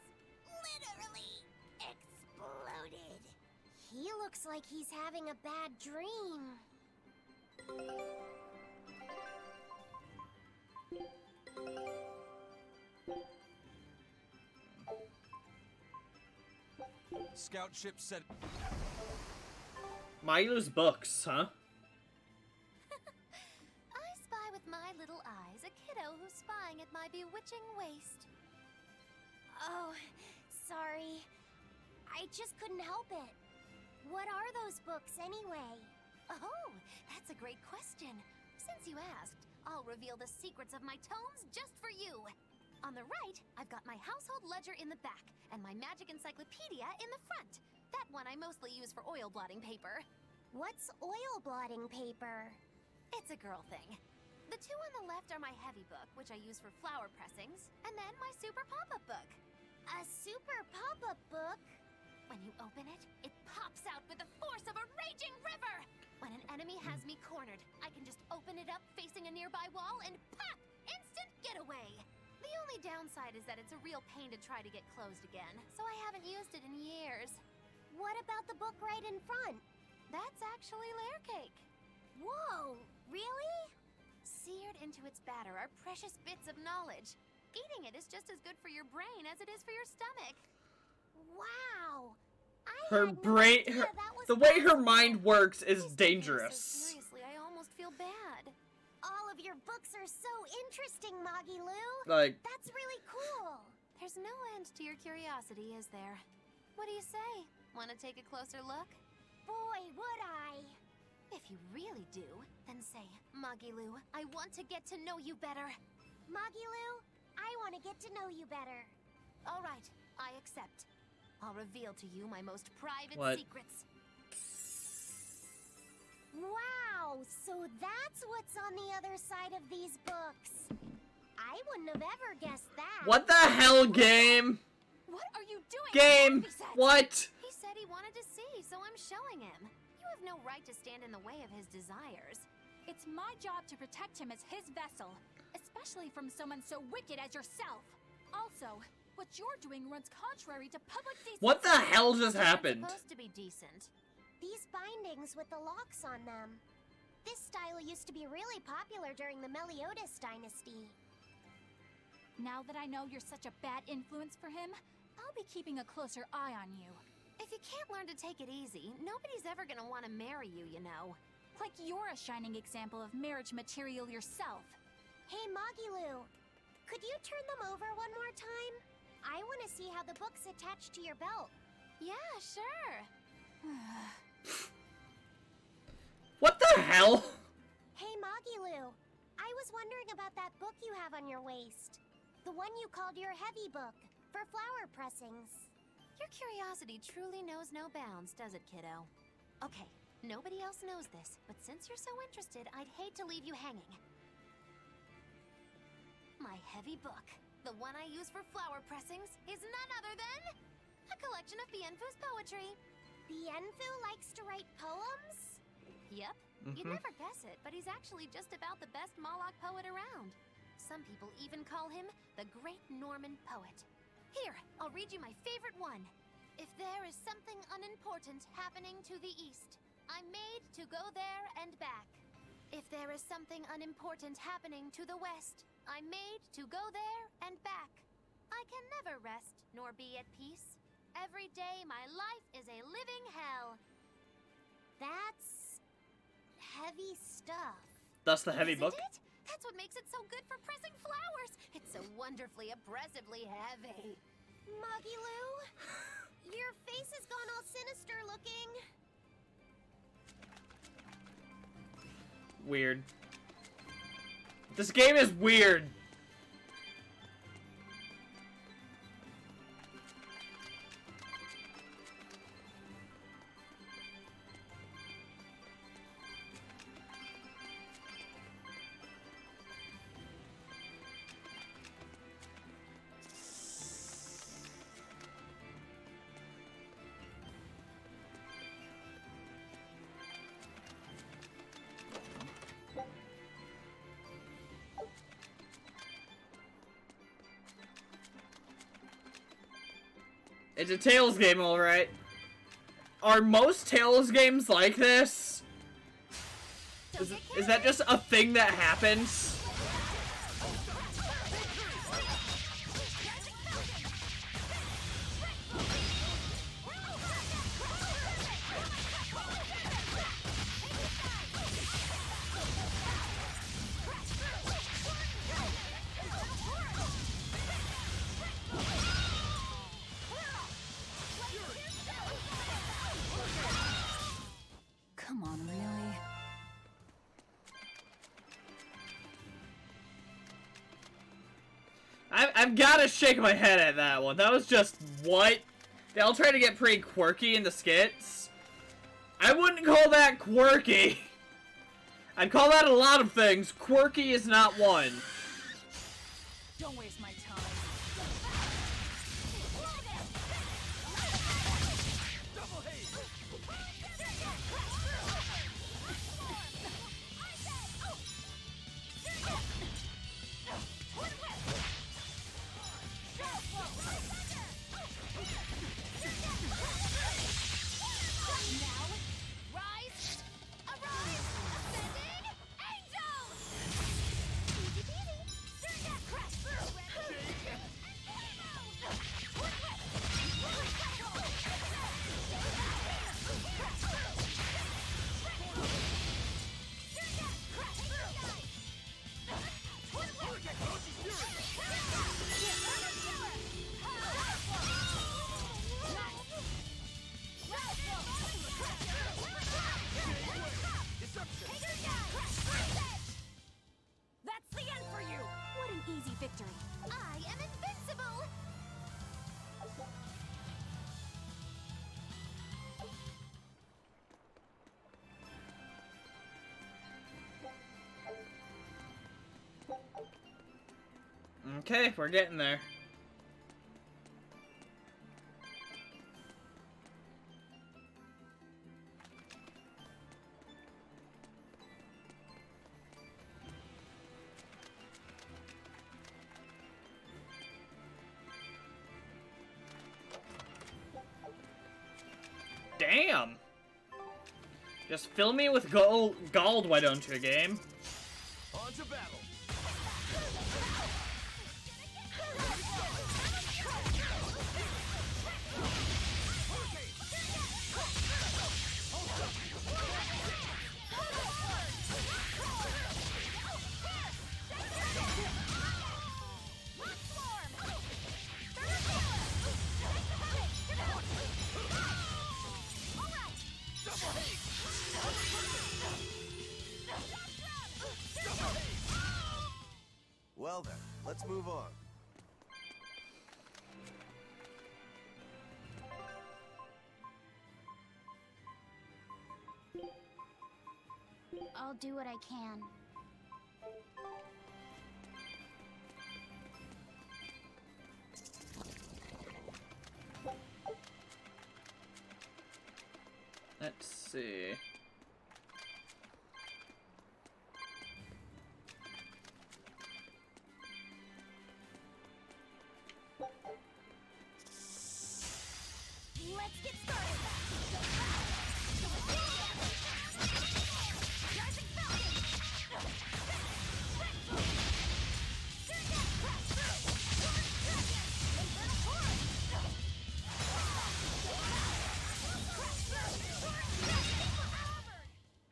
S7: literally exploded. He looks like he's having a bad dream.
S16: Scout ship said...
S1: Milo's books, huh?
S15: I spy with my little eyes a kiddo who's spying at my bewitching waist.
S7: Oh, sorry. I just couldn't help it. What are those books anyway?
S15: Oh, that's a great question. Since you asked, I'll reveal the secrets of my tomes just for you. On the right, I've got my household ledger in the back, and my magic encyclopedia in the front. That one I mostly use for oil blotting paper.
S7: What's oil blotting paper?
S15: It's a girl thing. The two on the left are my heavy book, which I use for flower pressings, and then my super pop-up book.
S7: A super pop-up book?
S15: When you open it, it pops out with the force of a raging river! When an enemy has me cornered, I can just open it up facing a nearby wall and pop! Instant getaway! The only downside is that it's a real pain to try to get closed again, so I haven't used it in years.
S7: What about the book right in front?
S15: That's actually layer cake.
S7: Whoa, really?
S15: Seared into its batter are precious bits of knowledge. Eating it is just as good for your brain as it is for your stomach.
S7: Wow!
S1: Her brain, the way her mind works is dangerous.
S15: So seriously, I almost feel bad.
S7: All of your books are so interesting, Magilou.
S1: Like,
S7: that's really cool.
S15: There's no end to your curiosity, is there? What do you say? Want to take a closer look?
S7: Boy, would I.
S15: If you really do, then say, Magilou, I want to get to know you better.
S7: Magilou, I want to get to know you better.
S15: All right, I accept. I'll reveal to you my most private secrets.
S7: Wow, so that's what's on the other side of these books. I wouldn't have ever guessed that.
S1: What the hell, game?
S15: What are you doing?
S1: Game, what?
S15: He said he wanted to see, so I'm showing him. You have no right to stand in the way of his desires.
S13: It's my job to protect him as his vessel, especially from someone so wicked as yourself. Also, what you're doing runs contrary to public decency.
S1: What the hell just happened?
S15: It's supposed to be decent.
S7: These bindings with the locks on them. This style used to be really popular during the Meliodas dynasty.
S13: Now that I know you're such a bad influence for him, I'll be keeping a closer eye on you.
S15: If you can't learn to take it easy, nobody's ever gonna want to marry you, you know.
S13: Like you're a shining example of marriage material yourself.
S7: Hey, Magilou, could you turn them over one more time? I want to see how the book's attached to your belt.
S15: Yeah, sure.
S1: What the hell?
S7: Hey, Magilou, I was wondering about that book you have on your waist. The one you called your heavy book, for flower pressings.
S15: Your curiosity truly knows no bounds, does it, kiddo? Okay, nobody else knows this, but since you're so interested, I'd hate to leave you hanging. My heavy book, the one I use for flower pressings, is none other than a collection of Bienfu's poetry.
S7: Bienfu likes to write poems?
S15: Yep. You'd never guess it, but he's actually just about the best Moloch poet around. Some people even call him the Great Norman Poet. Here, I'll read you my favorite one. If there is something unimportant happening to the east, I'm made to go there and back. If there is something unimportant happening to the west, I'm made to go there and back. I can never rest nor be at peace. Every day my life is a living hell.
S7: That's heavy stuff.
S1: That's the heavy book?
S15: Isn't it? That's what makes it so good for pressing flowers. It's so wonderfully, oppressively heavy.
S7: Magilou, your face has gone all sinister looking.
S1: weird. This game is weird. It's a Tales game, alright. Are most Tales games like this? Is that just a thing that happens?
S13: Come on, really?
S1: I've gotta shake my head at that one. That was just, what? They all try to get pretty quirky in the skits. I wouldn't call that quirky. I'd call that a lot of things. Quirky is not one.
S13: Don't waste my time.
S5: That's the end for you! What an easy victory. I am invincible!
S1: Okay, we're getting there. Damn! Just fill me with gold, why don't you, game?
S14: On to battle.
S12: Well then, let's move on.
S7: I'll do what I can.
S1: Let's see.
S5: Let's get started!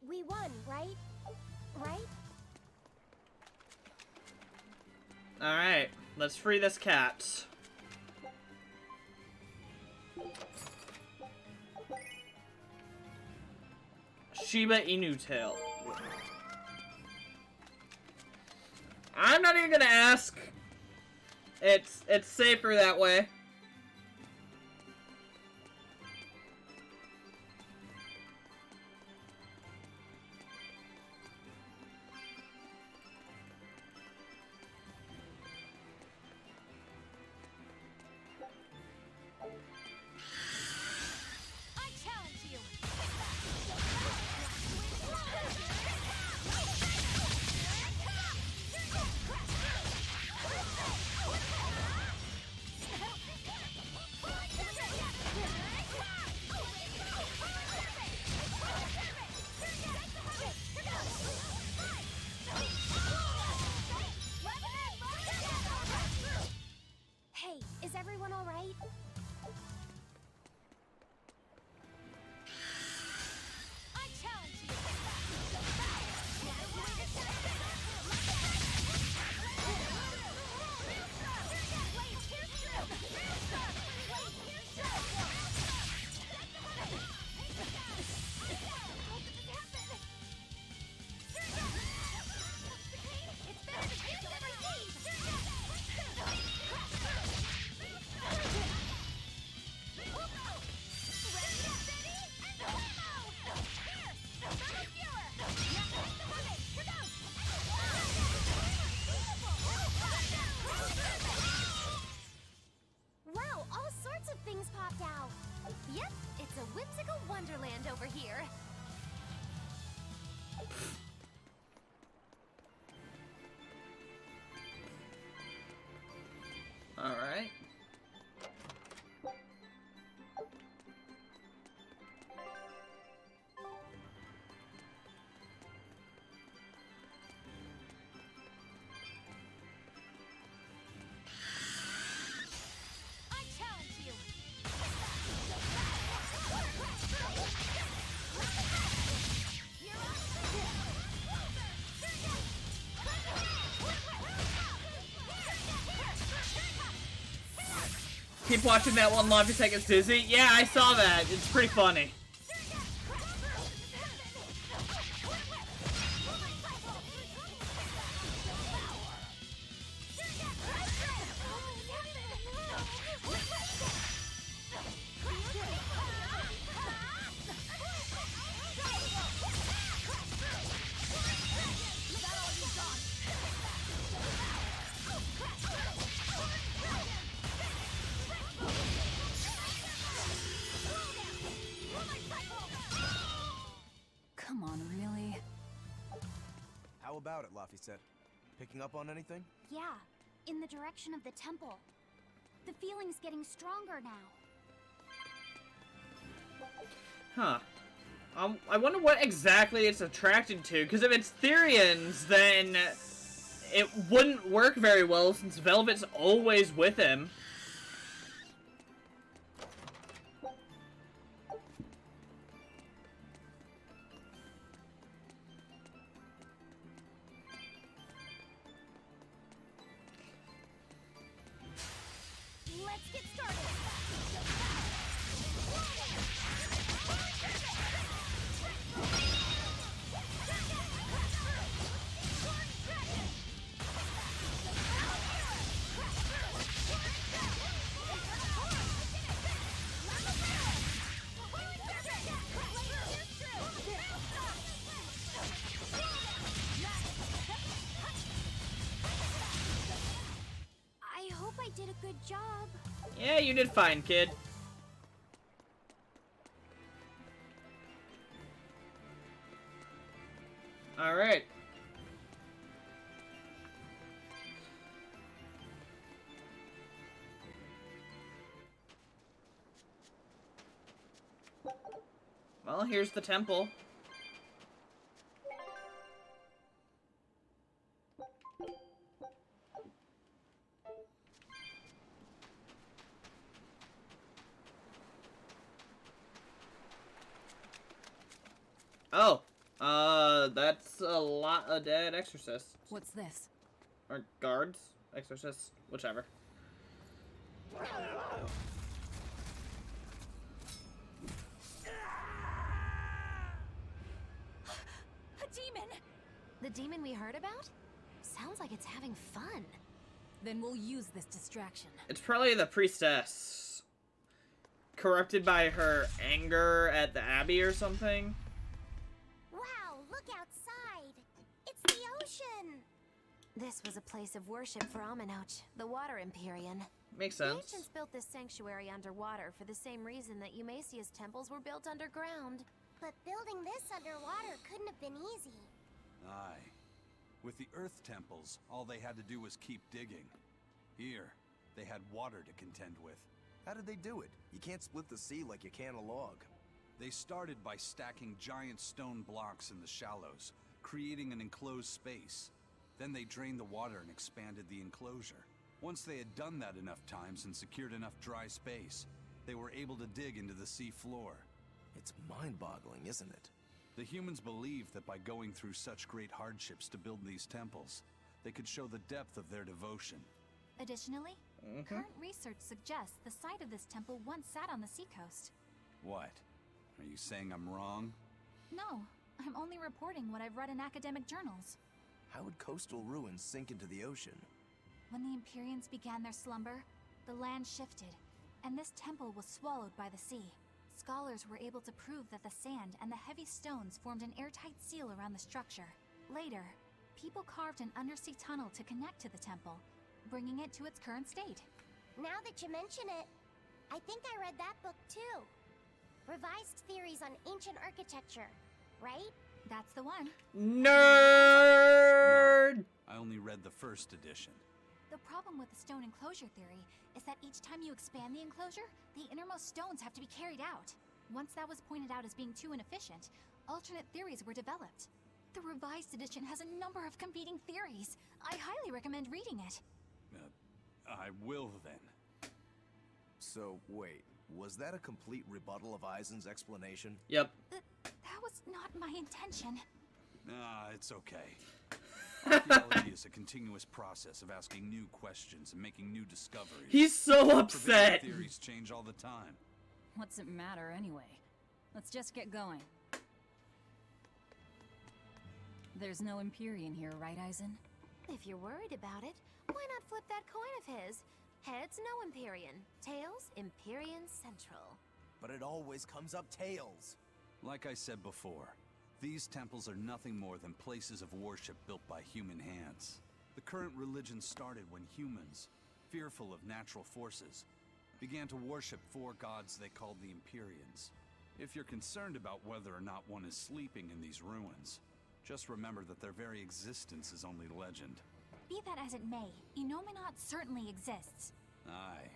S7: We won, right? Right?
S1: Alright, let's free this cat. Shiba Inu tail. I'm not even gonna ask. It's safer that way.
S5: I challenge you. Hey, is everyone all right? I challenge you. Wow, all sorts of things popped out. Yep, it's a whimsical wonderland over here.
S1: All right.
S5: I challenge you.
S1: Keep watching that one Lobby Seconds Dizzy. Yeah, I saw that. It's pretty funny.
S13: Come on, really?
S12: How about it, Laphicet? Picking up on anything?
S7: Yeah, in the direction of the temple. The feeling's getting stronger now.
S1: Huh. I wonder what exactly it's attracted to, because if it's Therians, then it wouldn't work very well since Velvet's always with him.
S5: Let's get started. I hope I did a good job.
S1: Yeah, you did fine, kid. Alright. Well, here's the temple. Oh, that's a lot of dead exorcists.
S13: What's this?
S1: Or guards? Exorcists? Whichever.
S15: A demon! The demon we heard about? sounds like it's having fun.
S13: Then we'll use this distraction.
S1: It's probably the priestess. Corrupted by her anger at the Abbey or something.
S7: Wow, look outside. It's the ocean.
S5: This was a place of worship for Aminoch, the Water Empyrean.
S1: Makes
S5: The
S1: sense.
S5: ancients built this sanctuary underwater for the same reason that Eumasia's temples were built underground.
S7: But building this underwater couldn't have been easy.
S2: Aye. With the Earth temples, all they had to do was keep digging. Here, they had water to contend with.
S12: How did they do it? You can't split the sea like you can a log.
S2: They started by stacking giant stone blocks in the shallows, creating an enclosed space. Then they drained the water and expanded the enclosure. Once they had done that enough times and secured enough dry space, they were able to dig into the sea floor.
S12: It's mind-boggling, isn't it?
S2: The humans believed that by going through such great hardships to build these temples, they could show the depth of their devotion.
S6: Additionally, current research suggests the site of this temple once sat on the seacoast.
S2: What? Are you saying I'm wrong?
S6: No, I'm only reporting what I've read in academic journals.
S12: How would coastal ruins sink into the ocean?
S6: When the Empyreans began their slumber, the land shifted, and this temple was swallowed by the sea. Scholars were able to prove that the sand and the heavy stones formed an airtight seal around the structure. Later, people carved an undersea tunnel to connect to the temple, bringing it to its current state.
S7: Now that you mention it, I think I read that book too. Revised Theories on Ancient Architecture, right?
S6: That's the one.
S1: Nerd!
S2: No, I only read the first edition.
S6: The problem with the stone enclosure theory is that each time you expand the enclosure, the innermost stones have to be carried out. Once that was pointed out as being too inefficient, alternate theories were developed. The revised edition has a number of competing theories. I highly recommend reading it.
S2: I will then.
S12: So, wait, was that a complete rebuttal of Eisen's explanation?
S1: Yep.
S6: That was not my intention.
S2: It's okay. Archaeology is a continuous process of asking new questions and making new discoveries.
S1: He's so upset.
S2: Forbidden theories change all the time.
S13: What's it matter anyway? Let's just get going. There's no Empyrean here, right, Eisen?
S5: If you're worried about it, why not flip that coin of his? Heads, no Empyrean. Tails, Empyrean Central.
S12: But it always comes up tails.
S2: Like I said before, these temples are nothing more than places of worship built by human hands. The current religion started when humans, fearful of natural forces, began to worship four gods they called the Empyreans. If you're concerned about whether or not one is sleeping in these ruins, just remember that their very existence is only legend.
S6: Be that as it may, Enominat certainly exists.
S2: Aye.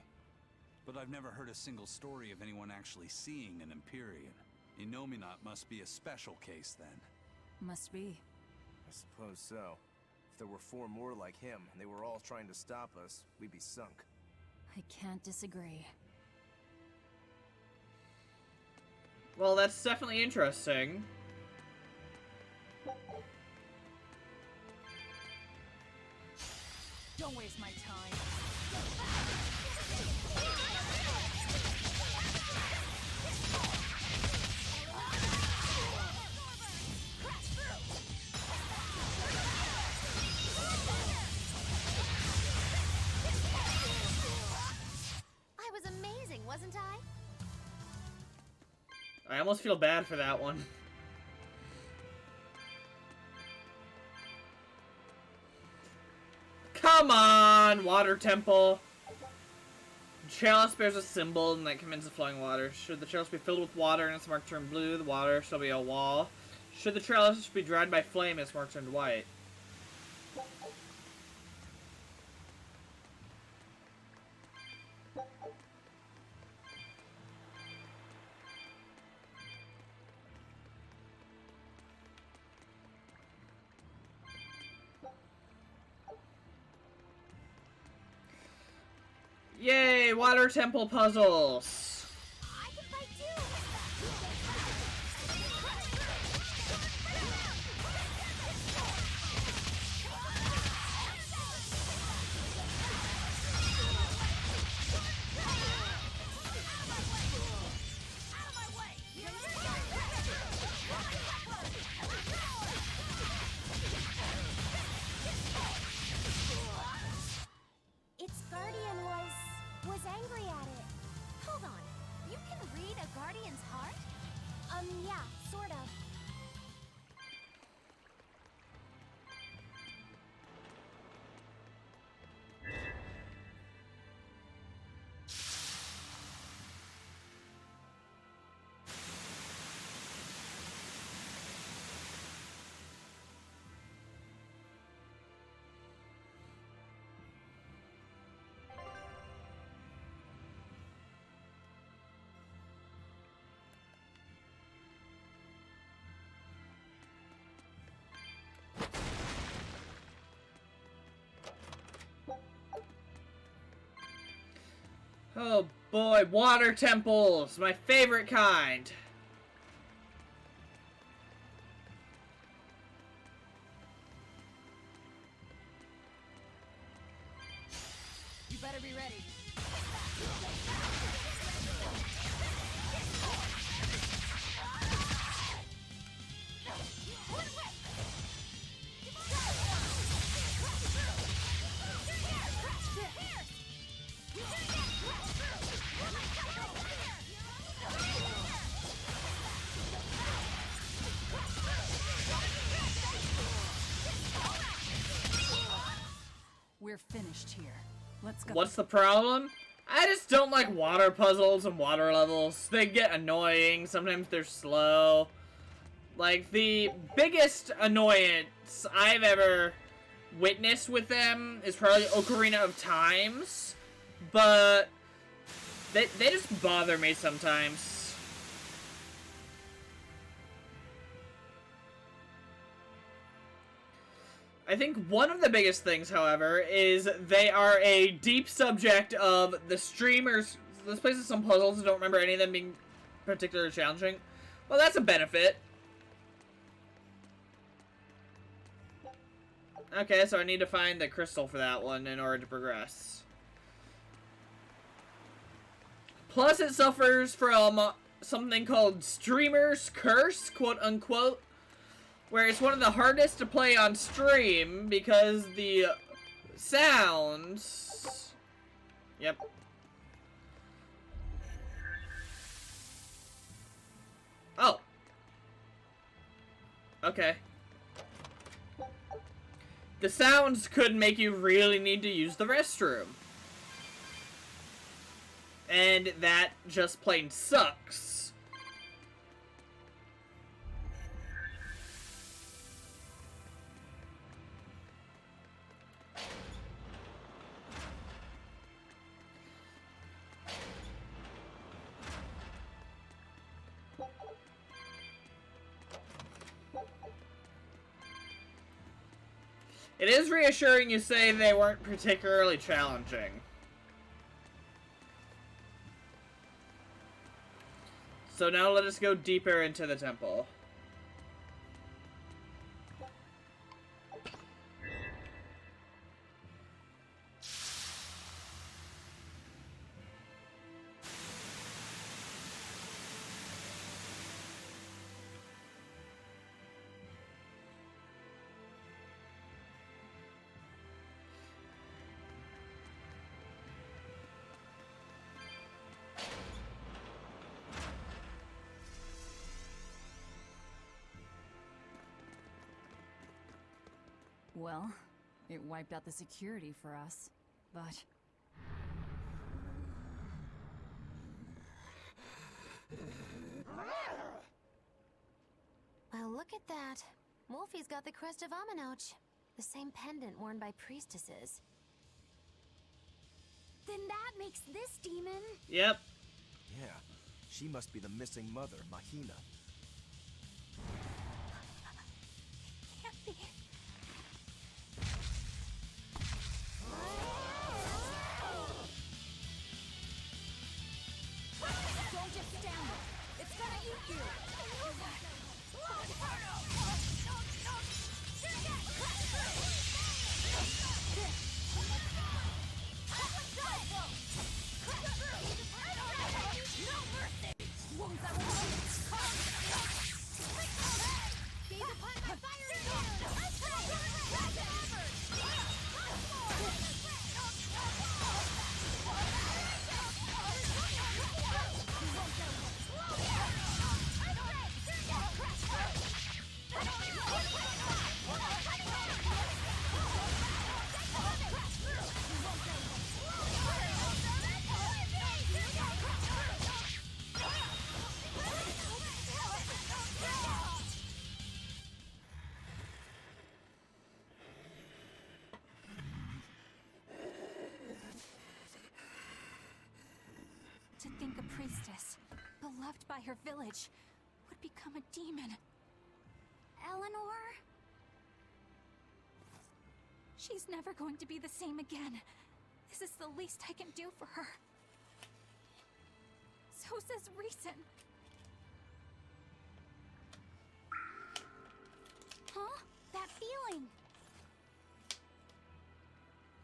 S2: But I've never heard a single story of anyone actually seeing an Empyrean. Enominat must be a special case then.
S13: Must be.
S12: I suppose so. If there were four more like him, and they were all trying to stop us, we'd be sunk.
S13: I can't disagree.
S1: Well, that's definitely interesting.
S13: Don't waste my time.
S5: I was amazing, wasn't I?
S1: I almost feel bad for that one. Come on, water temple. Chalice bears a symbol and that contains the flowing water. Should the chalice be filled with water and its mark turned blue, the water shall be a wall. Should the chalice be dried by flame, its mark turned white. Yay, water temple puzzles.
S7: I can fight too.
S1: Oh boy, water temples, my favorite kind.
S13: You better be ready. We're finished here. Let's go.
S1: What's the problem? I just don't like water puzzles and water levels. They get annoying. Sometimes they're slow. Like, the biggest annoyance I've ever witnessed with them is probably Ocarina of Times. But they just bother me sometimes. I think one of the biggest things, however, is they are a deep subject of the streamers. Let's play some puzzles. I don't remember any of them being particularly challenging. Well, that's a benefit. Okay, so I need to find the crystal for that one in order to progress. Plus, it suffers from something called Streamer's Curse, quote unquote. Where it's one of the hardest to play on stream because the sounds... Yep. Oh. Okay. The sounds could make you really need to use the restroom. And that just plain sucks. It is reassuring you say they weren't particularly challenging. So now let us go deeper into the temple.
S13: Well, it wiped out the security for us, but...
S7: Well, look at that. Wolfie's got the crest of Aminoch. The same pendant worn by priestesses. Then that makes this demon...
S1: Yep.
S12: Yeah, she must be the missing mother, Mahina.
S7: Can't be.
S5: Don't just stand there. It's gonna eat you.
S6: To think a priestess, beloved by her village, would become a demon.
S7: Eleanor?
S6: She's never going to be the same again. This is the least I can do for her.
S13: So says reason.
S6: Huh? That feeling.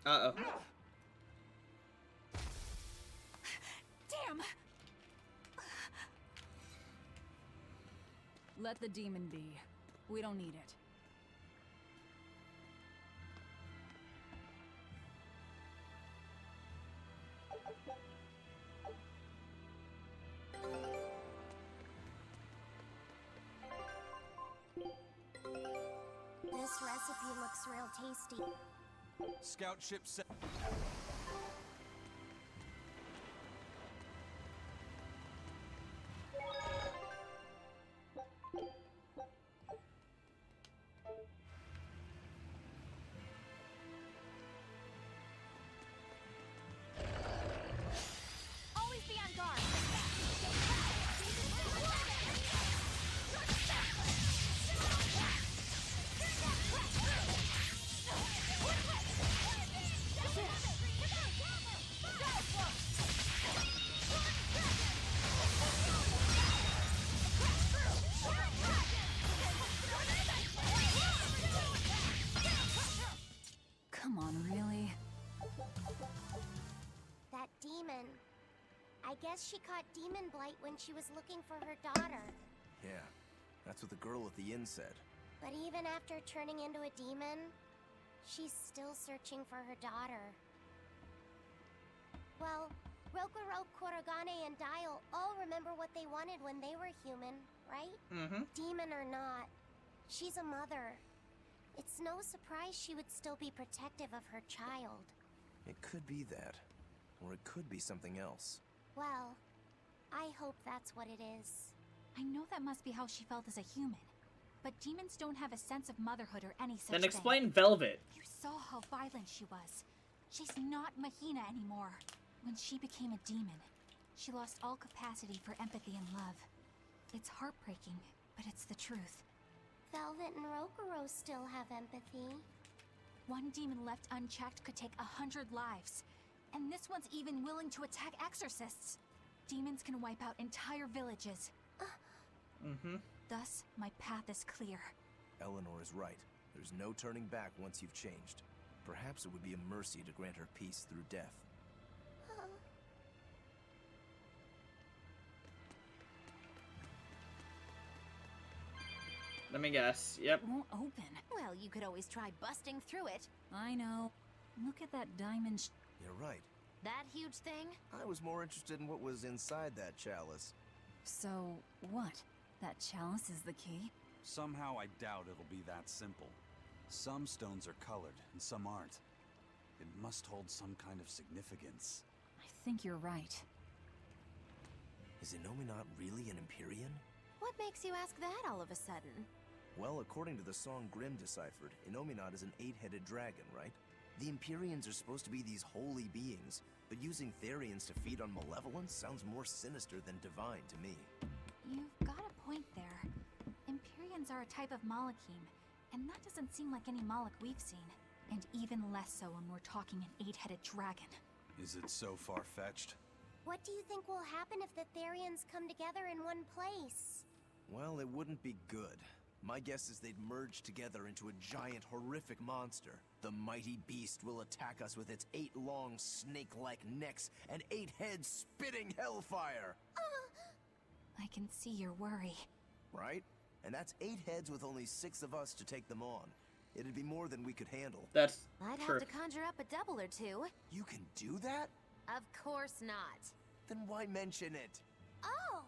S1: Uh-oh.
S13: Damn! Let the demon be. We don't need it.
S7: This recipe looks real tasty.
S16: Scout ship set.
S6: Always be on guard.
S13: Come on, really?
S7: That demon. I guess she caught demon blight when she was looking for her daughter.
S12: Yeah, that's what the girl at the inn said.
S7: But even after turning into a demon, she's still searching for her daughter. Well, Rokuro, Kurogane, and Dial all remember what they wanted when they were human, right?
S1: Mm-hmm.
S7: Demon or not, she's a mother. It's no surprise she would still be protective of her child.
S12: It could be that. Or it could be something else.
S7: Well, I hope that's what it is.
S6: I know that must be how she felt as a human. But demons don't have a sense of motherhood or any such
S1: Then
S6: thing.
S1: explain Velvet.
S6: You saw how violent she was. She's not Mahina anymore. When she became a demon, she lost all capacity for empathy and love. It's heartbreaking, but it's the truth.
S7: Velvet and Rokuro still have empathy.
S6: One demon left unchecked could take 100 lives. And this one's even willing to attack exorcists. Demons can wipe out entire villages.
S1: Mm-hmm.
S6: Thus, my path is clear.
S12: Eleanor is right. There's no turning back once you've changed. Perhaps it would be a mercy to grant her peace through death.
S1: Let me guess. Yep.
S13: It won't open.
S15: Well, you could always try busting through it.
S13: I know. Look at that diamond.
S12: You're right.
S15: That huge thing?
S12: I was more interested in what was inside that chalice.
S13: So, what? That chalice is the key?
S16: Somehow I doubt it'll be that simple. Some stones are colored, and some aren't. It must hold some kind of significance.
S13: I think you're right.
S12: Is Inominat really an Empyrean?
S15: What makes you ask that all of a sudden?
S12: Well, according to the song Grimm deciphered, Inominat is an 8-headed dragon, right? The Empyreans are supposed to be these holy beings, but using Therians to feed on malevolence sounds more sinister than divine to me.
S6: You've got a point there. Empyreans are a type of Malachim, and that doesn't seem like any Malach we've seen. And even less so when we're talking an 8-headed dragon.
S16: Is it so far-fetched?
S7: What do you think will happen if the Therians come together in one place?
S12: Well, it wouldn't be good. My guess is they'd merge together into a giant, horrific monster. The mighty beast will attack us with its 8 long, snake-like necks and 8 heads spitting hellfire!
S6: I can see your worry.
S12: Right? And that's 8 heads with only 6 of us to take them on. It'd be more than we could handle.
S1: That's
S15: I'd
S1: true.
S15: have to conjure up a double or two.
S12: You can do that?
S15: Of course not.
S12: Then why mention it?
S7: Oh!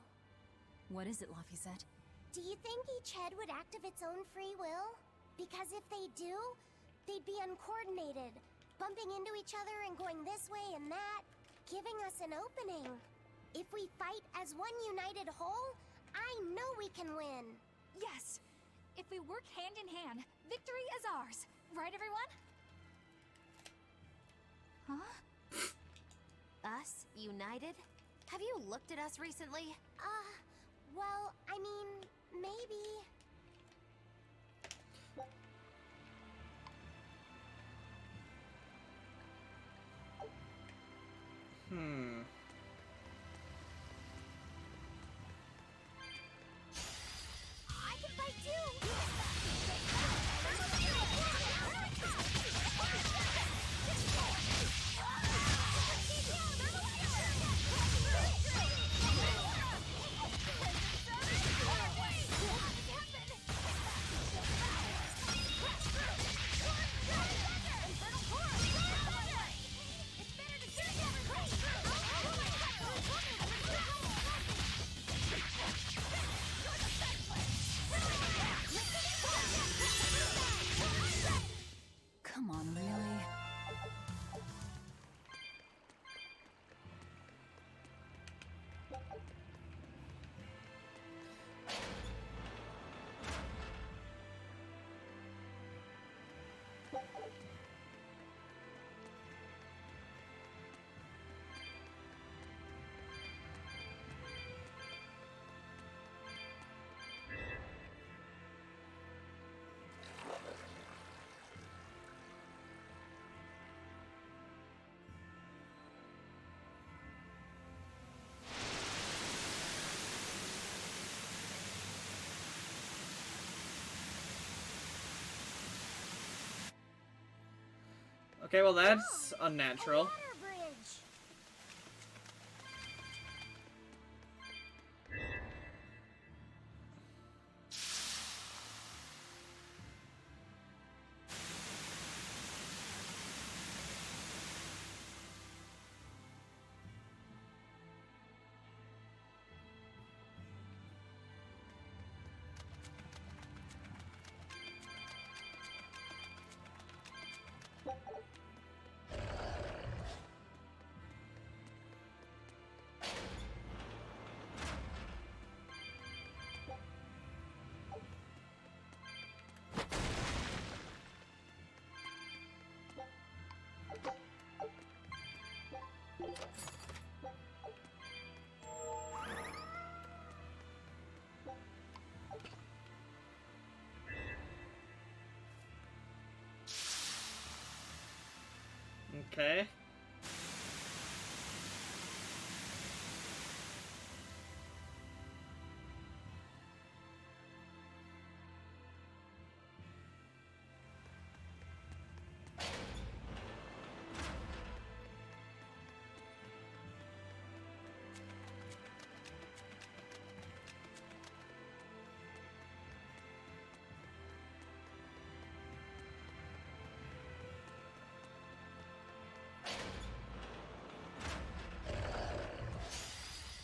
S13: What is it, Laphicet?
S7: Do you think each head would act of its own free will? Because if they do, they'd be uncoordinated, bumping into each other and going this way and that, giving us an opening. If we fight as one united whole, I know we can win.
S6: Yes! If we work hand in hand, victory is ours. Right, everyone? Huh?
S15: Us? United? Have you looked at us recently?
S7: Well, I mean, maybe.
S1: Okay, well that's unnatural.
S7: Water bridge.
S1: Okay.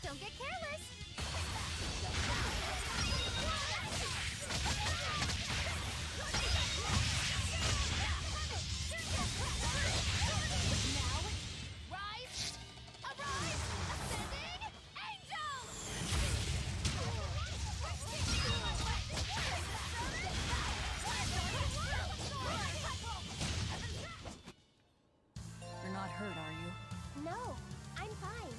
S5: Don't get careless. Now, rise, arise, ascending
S13: You're not hurt, are you?
S7: No, I'm fine.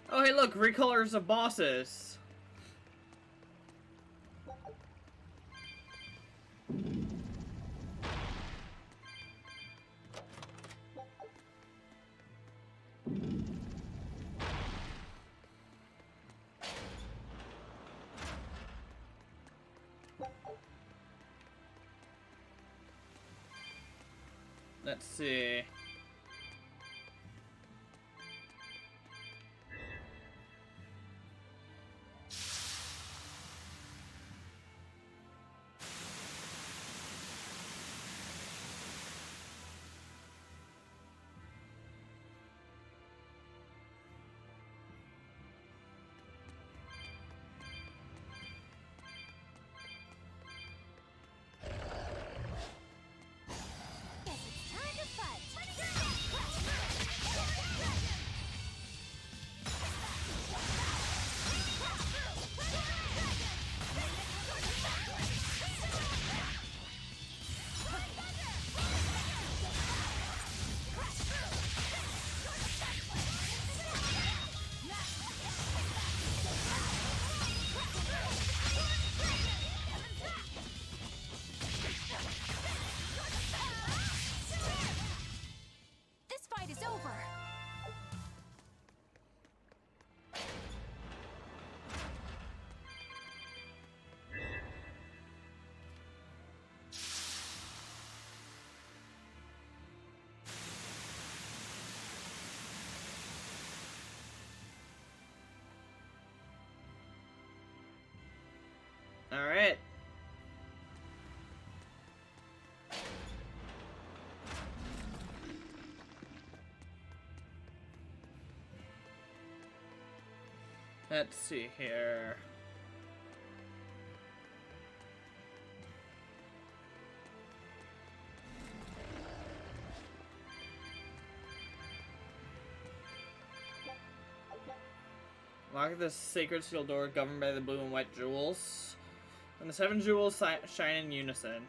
S1: Oh, hey, look, recolors of bosses. Let's see.
S5: Guess it's time to fight.
S6: This fight is over!
S1: All right. Let's see here. Lock the sacred steel door governed by the blue and white jewels. And the 7 jewels shine in unison.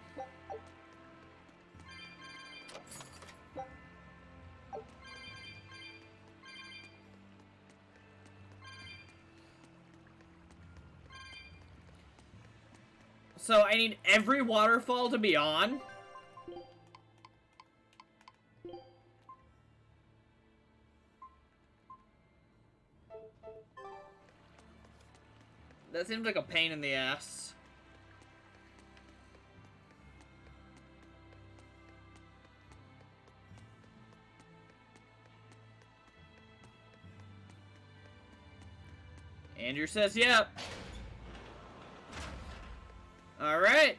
S1: So I need every waterfall to be on? That seems like a pain in the ass. Andrew says yep. Alright.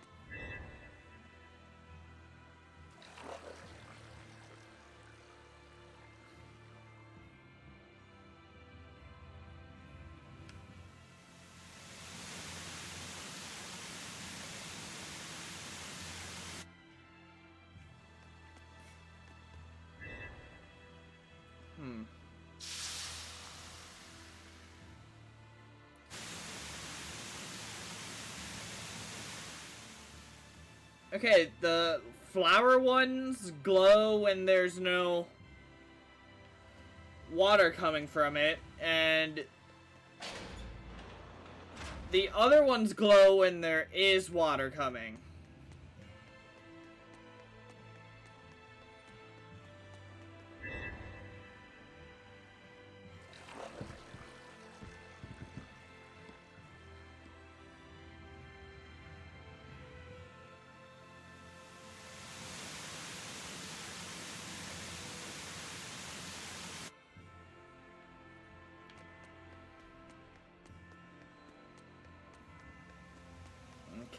S1: Okay, the flower ones glow when there's no water coming from it, and the other ones glow when there is water coming.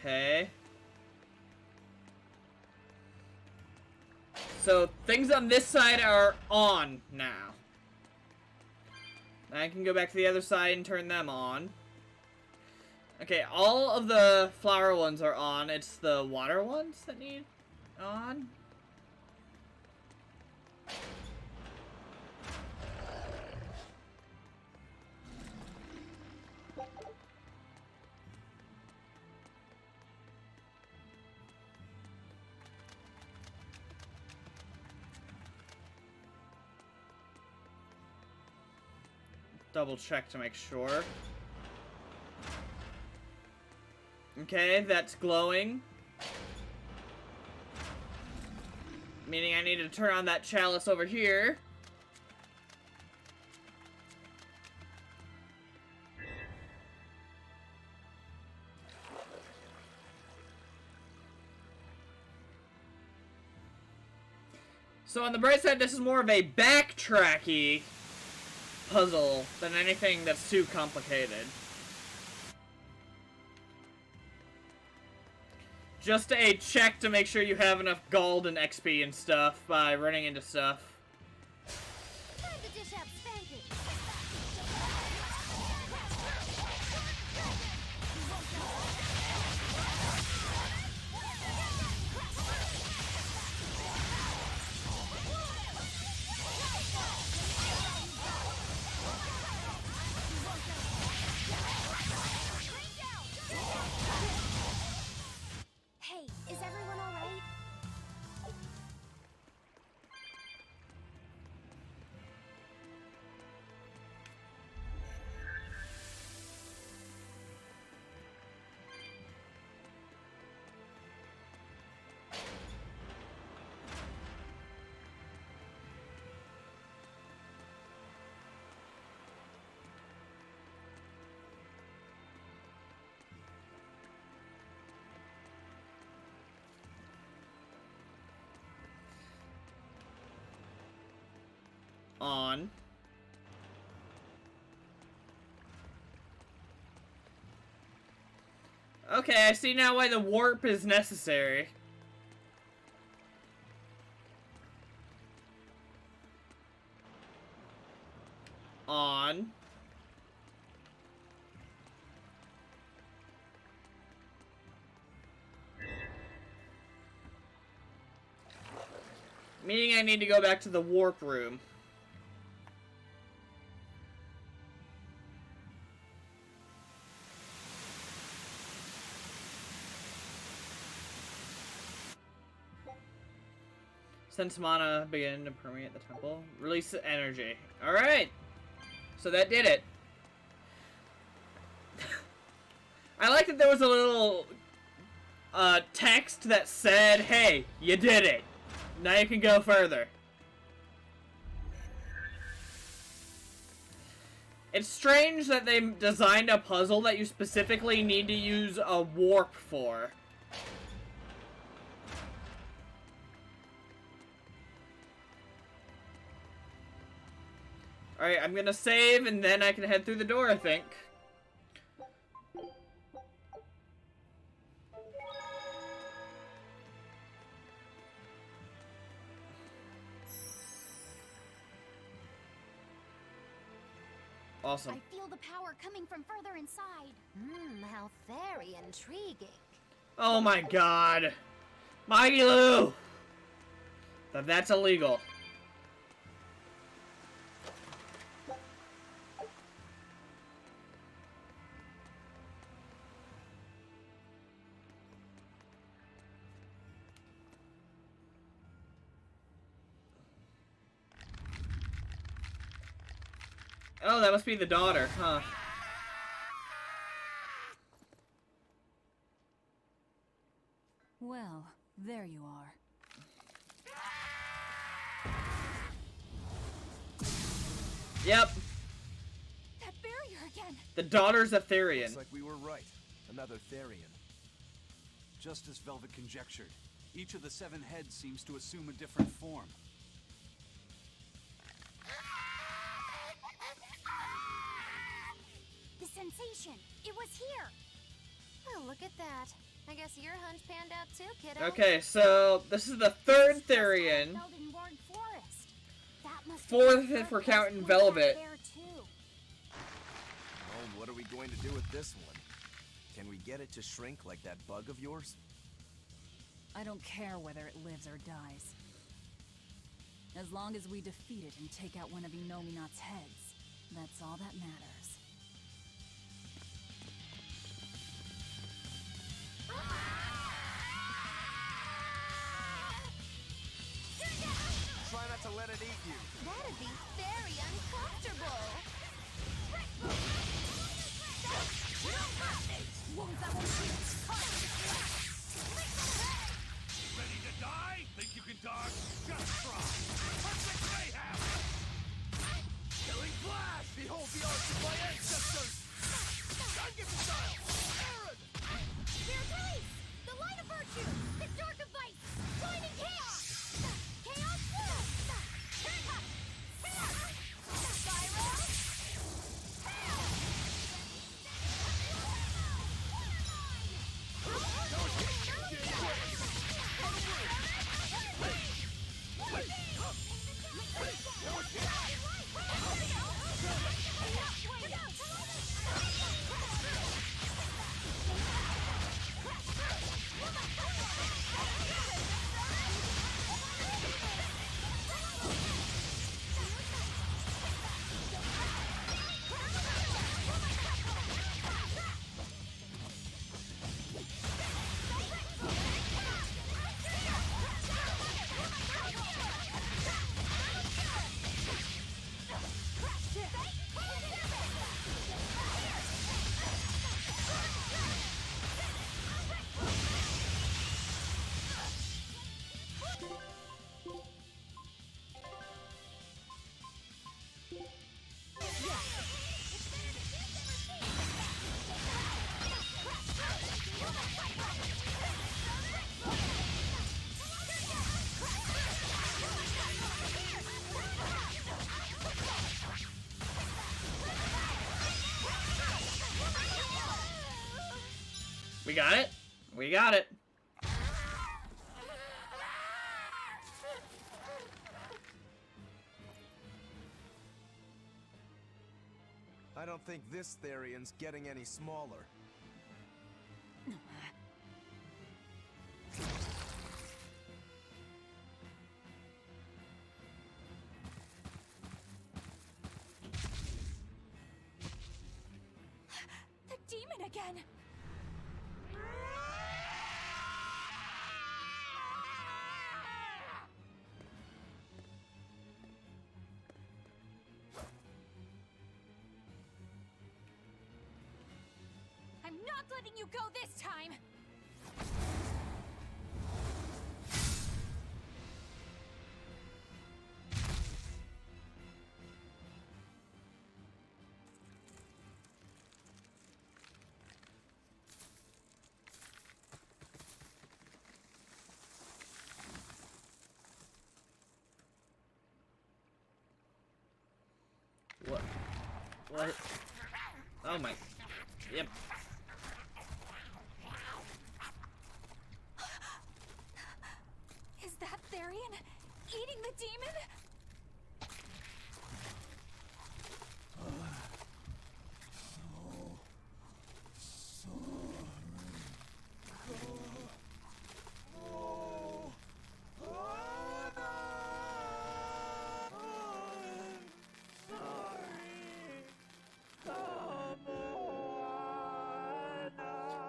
S1: Okay. So things on this side are on now. I can go back to the other side and turn them on. Okay, all of the flower ones are on. It's the water ones that need on. Double check to make sure. Okay, that's glowing. Meaning I need to turn on that chalice over here. So on the bright side, this is more of a backtracky puzzle than anything that's too complicated. Just a check to make sure you have enough gold and XP and stuff by running into stuff.
S5: Time to dish out spanking. Hey, is everyone all right?
S1: On. Okay, I see now why the warp is necessary. On. Meaning I need to go back to the warp room. Sense mana begin to permeate the temple. Release the energy. Alright! So that did it. I like that there was a little text that said, hey, you did it. Now you can go further. It's strange that they designed a puzzle that you specifically need to use a warp for. Alright, I'm gonna save and then I can head through the door, I think. Awesome.
S7: I feel the power coming from further inside.
S10: How very intriguing.
S1: Oh my god. Mighty Lou! That's illegal. Oh, that must be the daughter, huh?
S13: Well, there you are.
S1: Yep.
S6: That barrier again.
S1: The daughter's a Therian.
S12: Looks like we were right. Another Therian.
S16: Just as Velvet conjectured, each of the 7 heads seems to assume a different form.
S7: The sensation. It was here.
S5: Oh, look at that. I guess your hunch panned out too, kiddo.
S1: Okay, so this is the 3rd Therian. Fourth if we're counting Velvet.
S12: Oh, what are we going to do with this one? Can we get it to shrink like that bug of yours?
S13: I don't care whether it lives or dies. As long as we defeat it and take out one of Inominat's heads, that's all that matters.
S12: Try not to let it eat you.
S5: That'd be very uncomfortable.
S14: Ready to die? Think you can dodge? Just try. Perfect mayhem! Killing flash! Behold the arts of my ancestors! Gun style! Aaron!
S5: Spirit release! The light of virtue! The dark of vice! Blinding chaos! Chaos will! Spiral!
S1: We got it? We got it.
S12: I don't think this Therian's getting any smaller.
S6: The demon again. not letting you go this time!
S1: What? What? Oh my. Yep.
S6: Is that Therian eating the demon?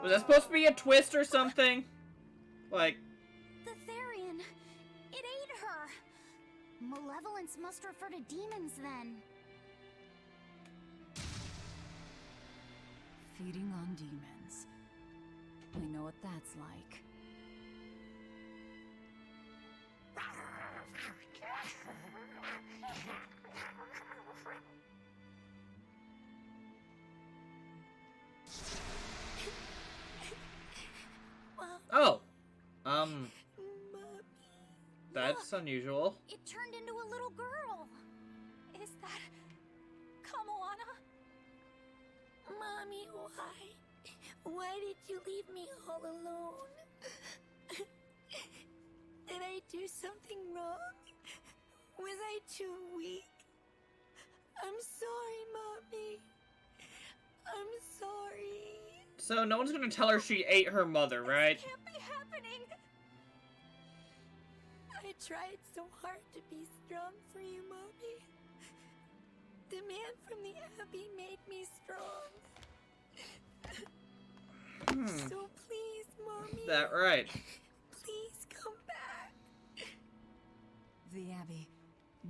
S1: Was that supposed to be a twist or something? Like,
S7: The Therian. It ate her. Malevolence must refer to demons then.
S13: Feeding on demons. We know what that's like.
S1: oh, that's unusual.
S7: It turned into a little girl.
S6: Is that Kamoana?
S5: Mommy, why? Why did you leave me all alone? Did I do something wrong? Was I too weak? I'm sorry, Mommy. I'm sorry.
S1: So no one's gonna tell her she ate her mother, right?
S6: This can't be happening!
S5: I tried so hard to be strong for you, Mommy. The man from the Abbey made me strong. So please, Mommy.
S1: That right.
S5: Please come back.
S13: The Abbey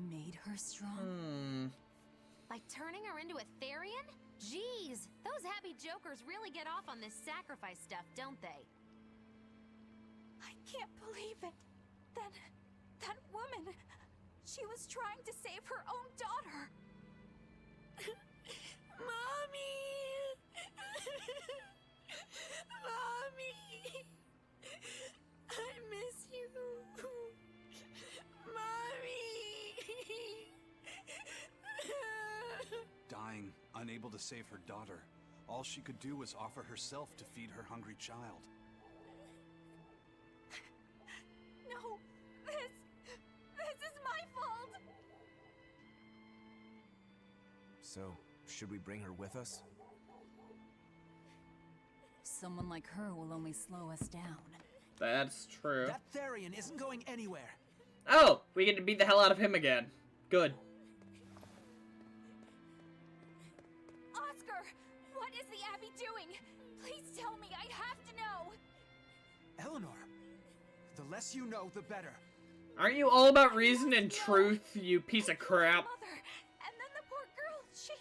S13: made her strong?
S17: By turning her into a Therian? Jeez, those happy jokers really get off on this sacrifice stuff, don't they?
S6: I can't believe it. That woman, she was trying to save her own daughter.
S5: Mommy! Mommy! I miss you. Mommy!
S2: Dying, unable to save her daughter, all she could do was offer herself to feed her hungry child.
S6: No, this is my fault.
S12: So, should we bring her with us?
S13: Someone like her will only slow us down.
S1: That's true.
S9: That Therian isn't going anywhere.
S1: Oh, we get to beat the hell out of him again. Good.
S6: Oscar, what is the Abbey doing? Please tell me, I have to know.
S9: Eleanor, the less you know, the better.
S1: Aren't you all about reason and truth, you piece of crap?
S6: Mother, and then the poor girl, she...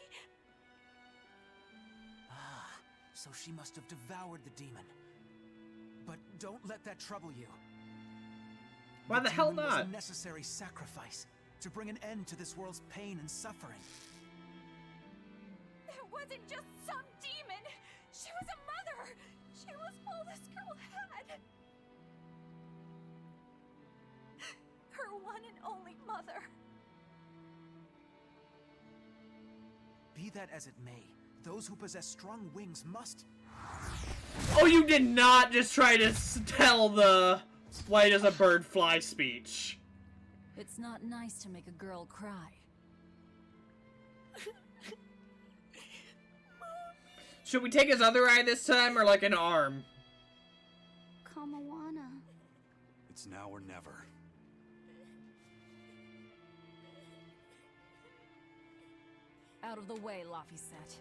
S9: Ah, so she must have devoured the demon. But don't let that trouble you.
S1: Why the hell
S9: demon was
S1: not?
S9: a necessary sacrifice to bring an end to this world's pain and suffering.
S6: It wasn't just some demon. She was a mother. She was all this girl had. Her one and only mother.
S9: Be that as it may, those who possess strong wings must...
S1: Oh, you did not just try to tell the why does a bird fly speech.
S13: It's not nice to make a girl cry.
S1: Should we take his other eye this time, or like an arm?
S7: Kamawana.
S2: It's now or never.
S13: Out of the way, Laphicet.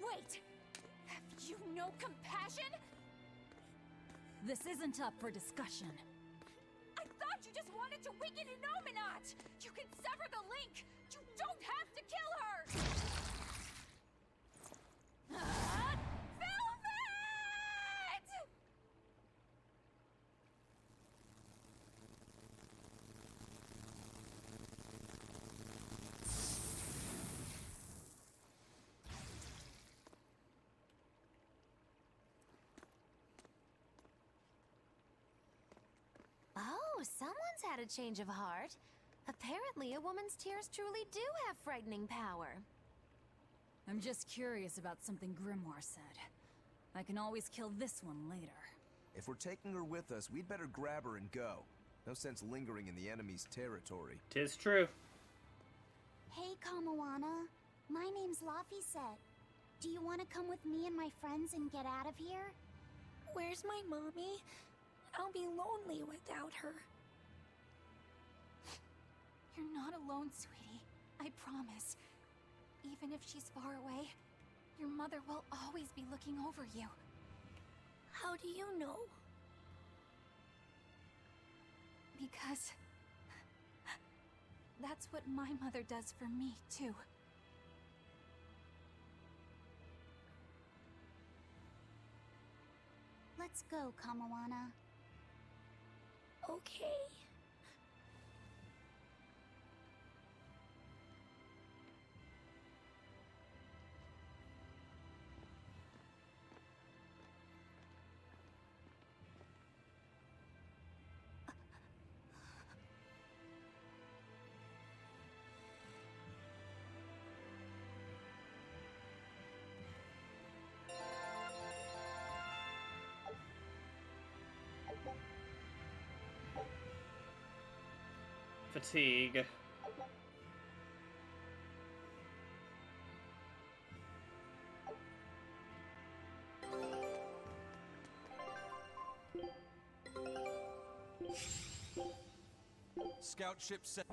S6: Wait! Have you no compassion?
S13: This isn't up for discussion.
S6: I thought you just wanted to weaken Innominat! You can sever the link! You don't have to kill her! Velvet!
S17: someone's had a change of heart. Apparently, a woman's tears truly do have frightening power.
S13: I'm just curious about something Grimoire said. I can always kill this one later.
S12: If we're taking her with us, we'd better grab her and go. No sense lingering in the enemy's territory.
S1: 'Tis true.
S7: Hey, Kamawana. My name's Laphicet. Do you want to come with me and my friends and get out of here?
S5: Where's my mommy? I'll be lonely without her.
S6: You're not alone, sweetie. I promise. Even if she's far away, your mother will always be looking over you.
S5: How do you know?
S6: Because that's what my mother does for me, too.
S7: Let's go, Kamawana.
S5: Okay.
S1: Fatigue.
S16: Scout ship set.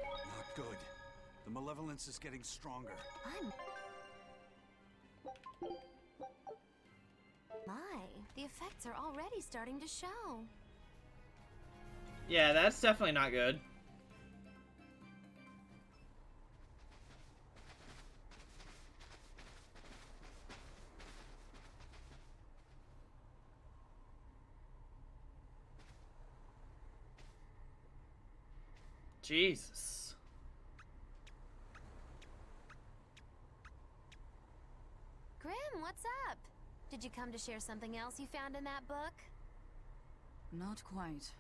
S2: Not good. The malevolence is getting stronger.
S17: My, the effects are already starting to show.
S1: Yeah, that's definitely not good. Jesus.
S17: Grim, what's up? Did you come to share something else you found in that book?
S13: Not quite.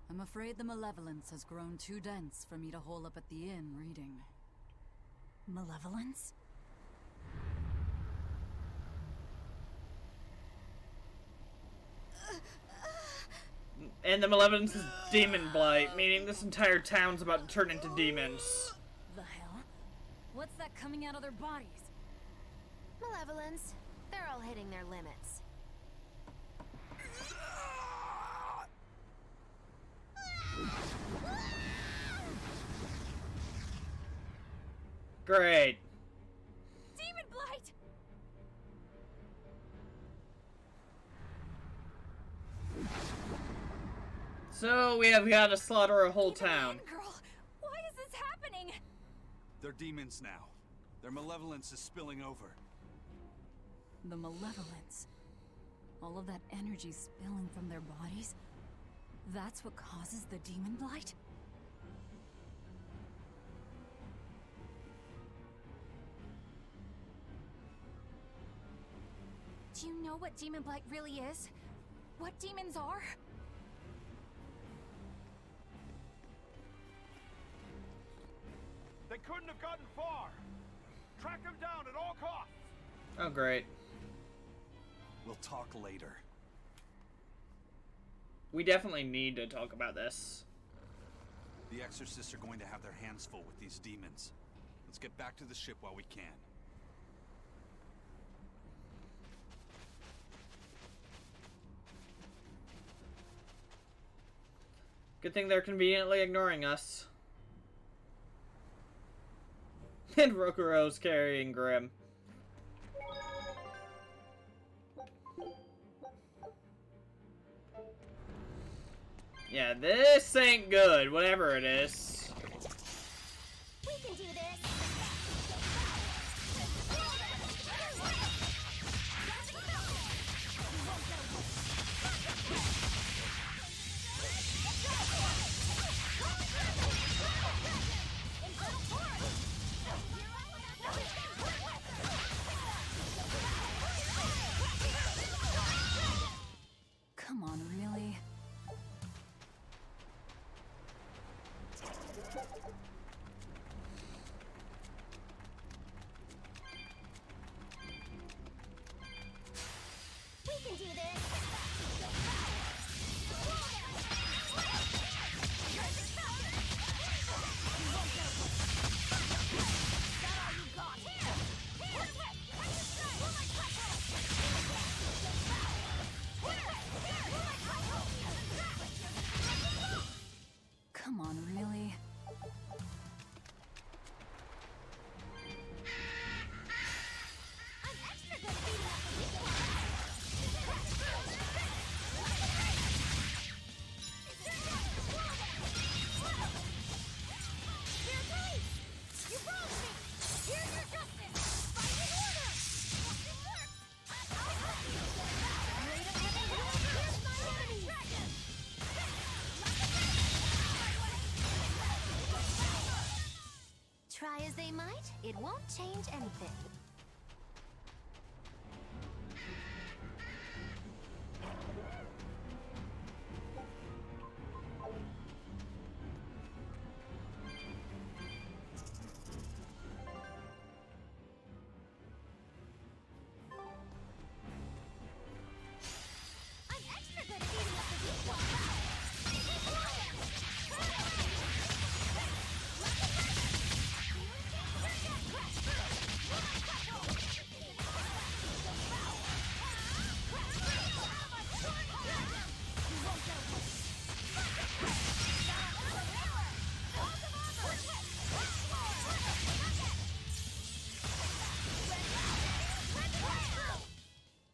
S13: I'm afraid the malevolence has grown too dense for me to hole up at the inn reading.
S6: Malevolence?
S1: And the malevolence is demon blight, meaning this entire town's about to turn into demons.
S13: The hell? What's that coming out of their bodies?
S17: Malevolence. They're all hitting their limits.
S1: Great.
S6: Demon blight!
S1: So we have got to slaughter a whole town.
S6: Girl, why is this happening?
S2: They're demons now. Their malevolence is spilling over.
S13: The malevolence. All of that energy spilling from their bodies? That's what causes the demon blight?
S6: Do you know what demon blight really is? What demons are?
S14: They couldn't have gotten far. Track them down at all costs.
S1: Oh, great.
S2: We'll talk later.
S1: We definitely need to talk about this.
S2: The exorcists are going to have their hands full with these demons. Let's get back to the ship while we can.
S1: Good thing they're conveniently ignoring us. And Rokuro's carrying Grim. Yeah, this ain't good, whatever it is.
S7: We can do this.
S17: won't change anything. I'm extra good at beating up the weak ones.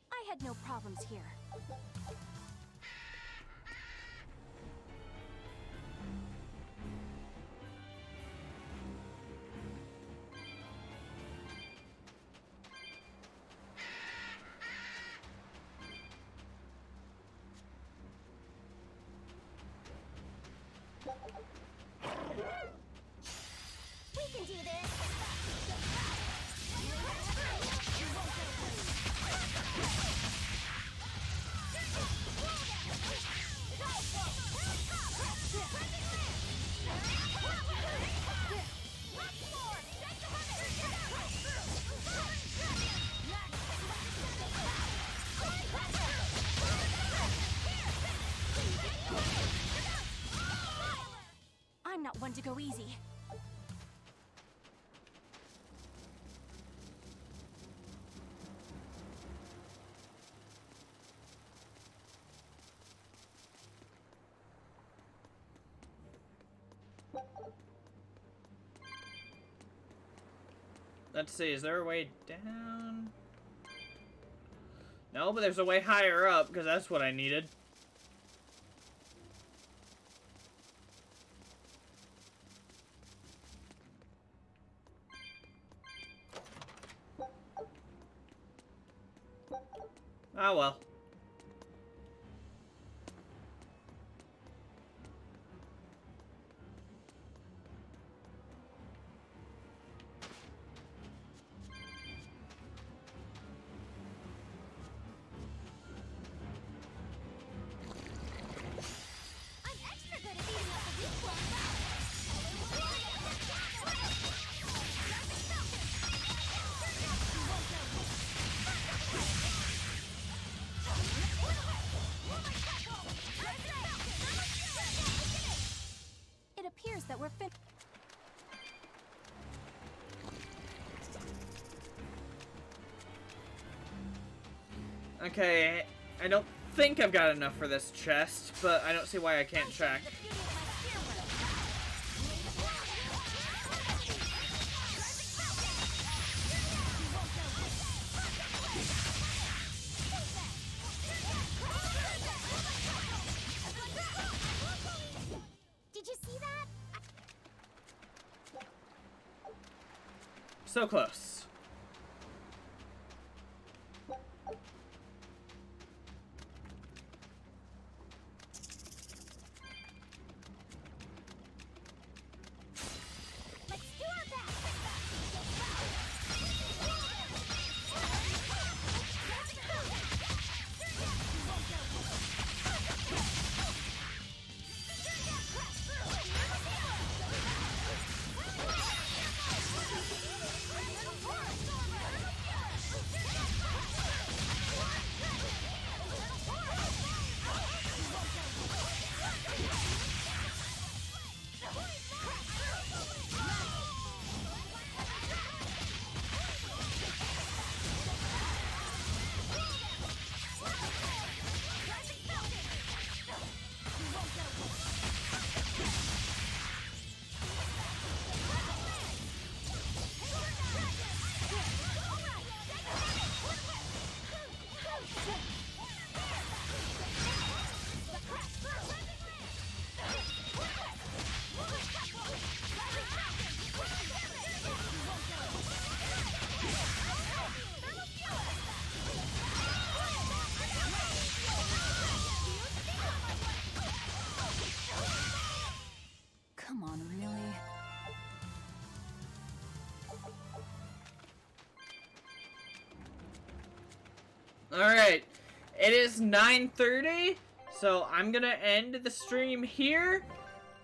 S17: I had no problems here. We can do this! I'm not one to go easy.
S1: Let's see, is there a way down? No, but there's a way higher up, because that's what I needed. Oh well.
S5: I'm extra good at beating up the weak ones.
S17: It appears that we're fin-
S1: Okay, I don't think I've got enough for this chest, but I don't see why I can't check.
S7: Did you see that?
S1: So close.
S5: Let's do our best!
S1: Alright, it is 9:30, so I'm gonna end the stream here.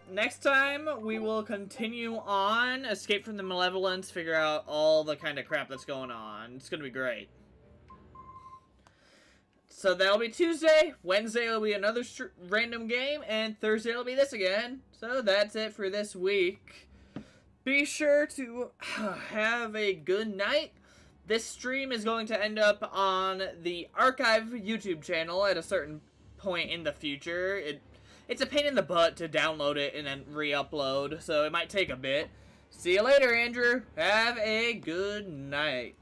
S1: Next time, we will continue on, escape from the Malevolence, figure out all the kind of crap that's going on. It's gonna be great. So that'll be Tuesday, Wednesday will be another random game, and Thursday will be this again. So that's it for this week. Be sure to have a good night. This stream is going to end up on the Archive YouTube channel at a certain point in the future. It's a pain in the butt to download it and then re-upload, so it might take a bit. See you later, Andrew. Have a good night.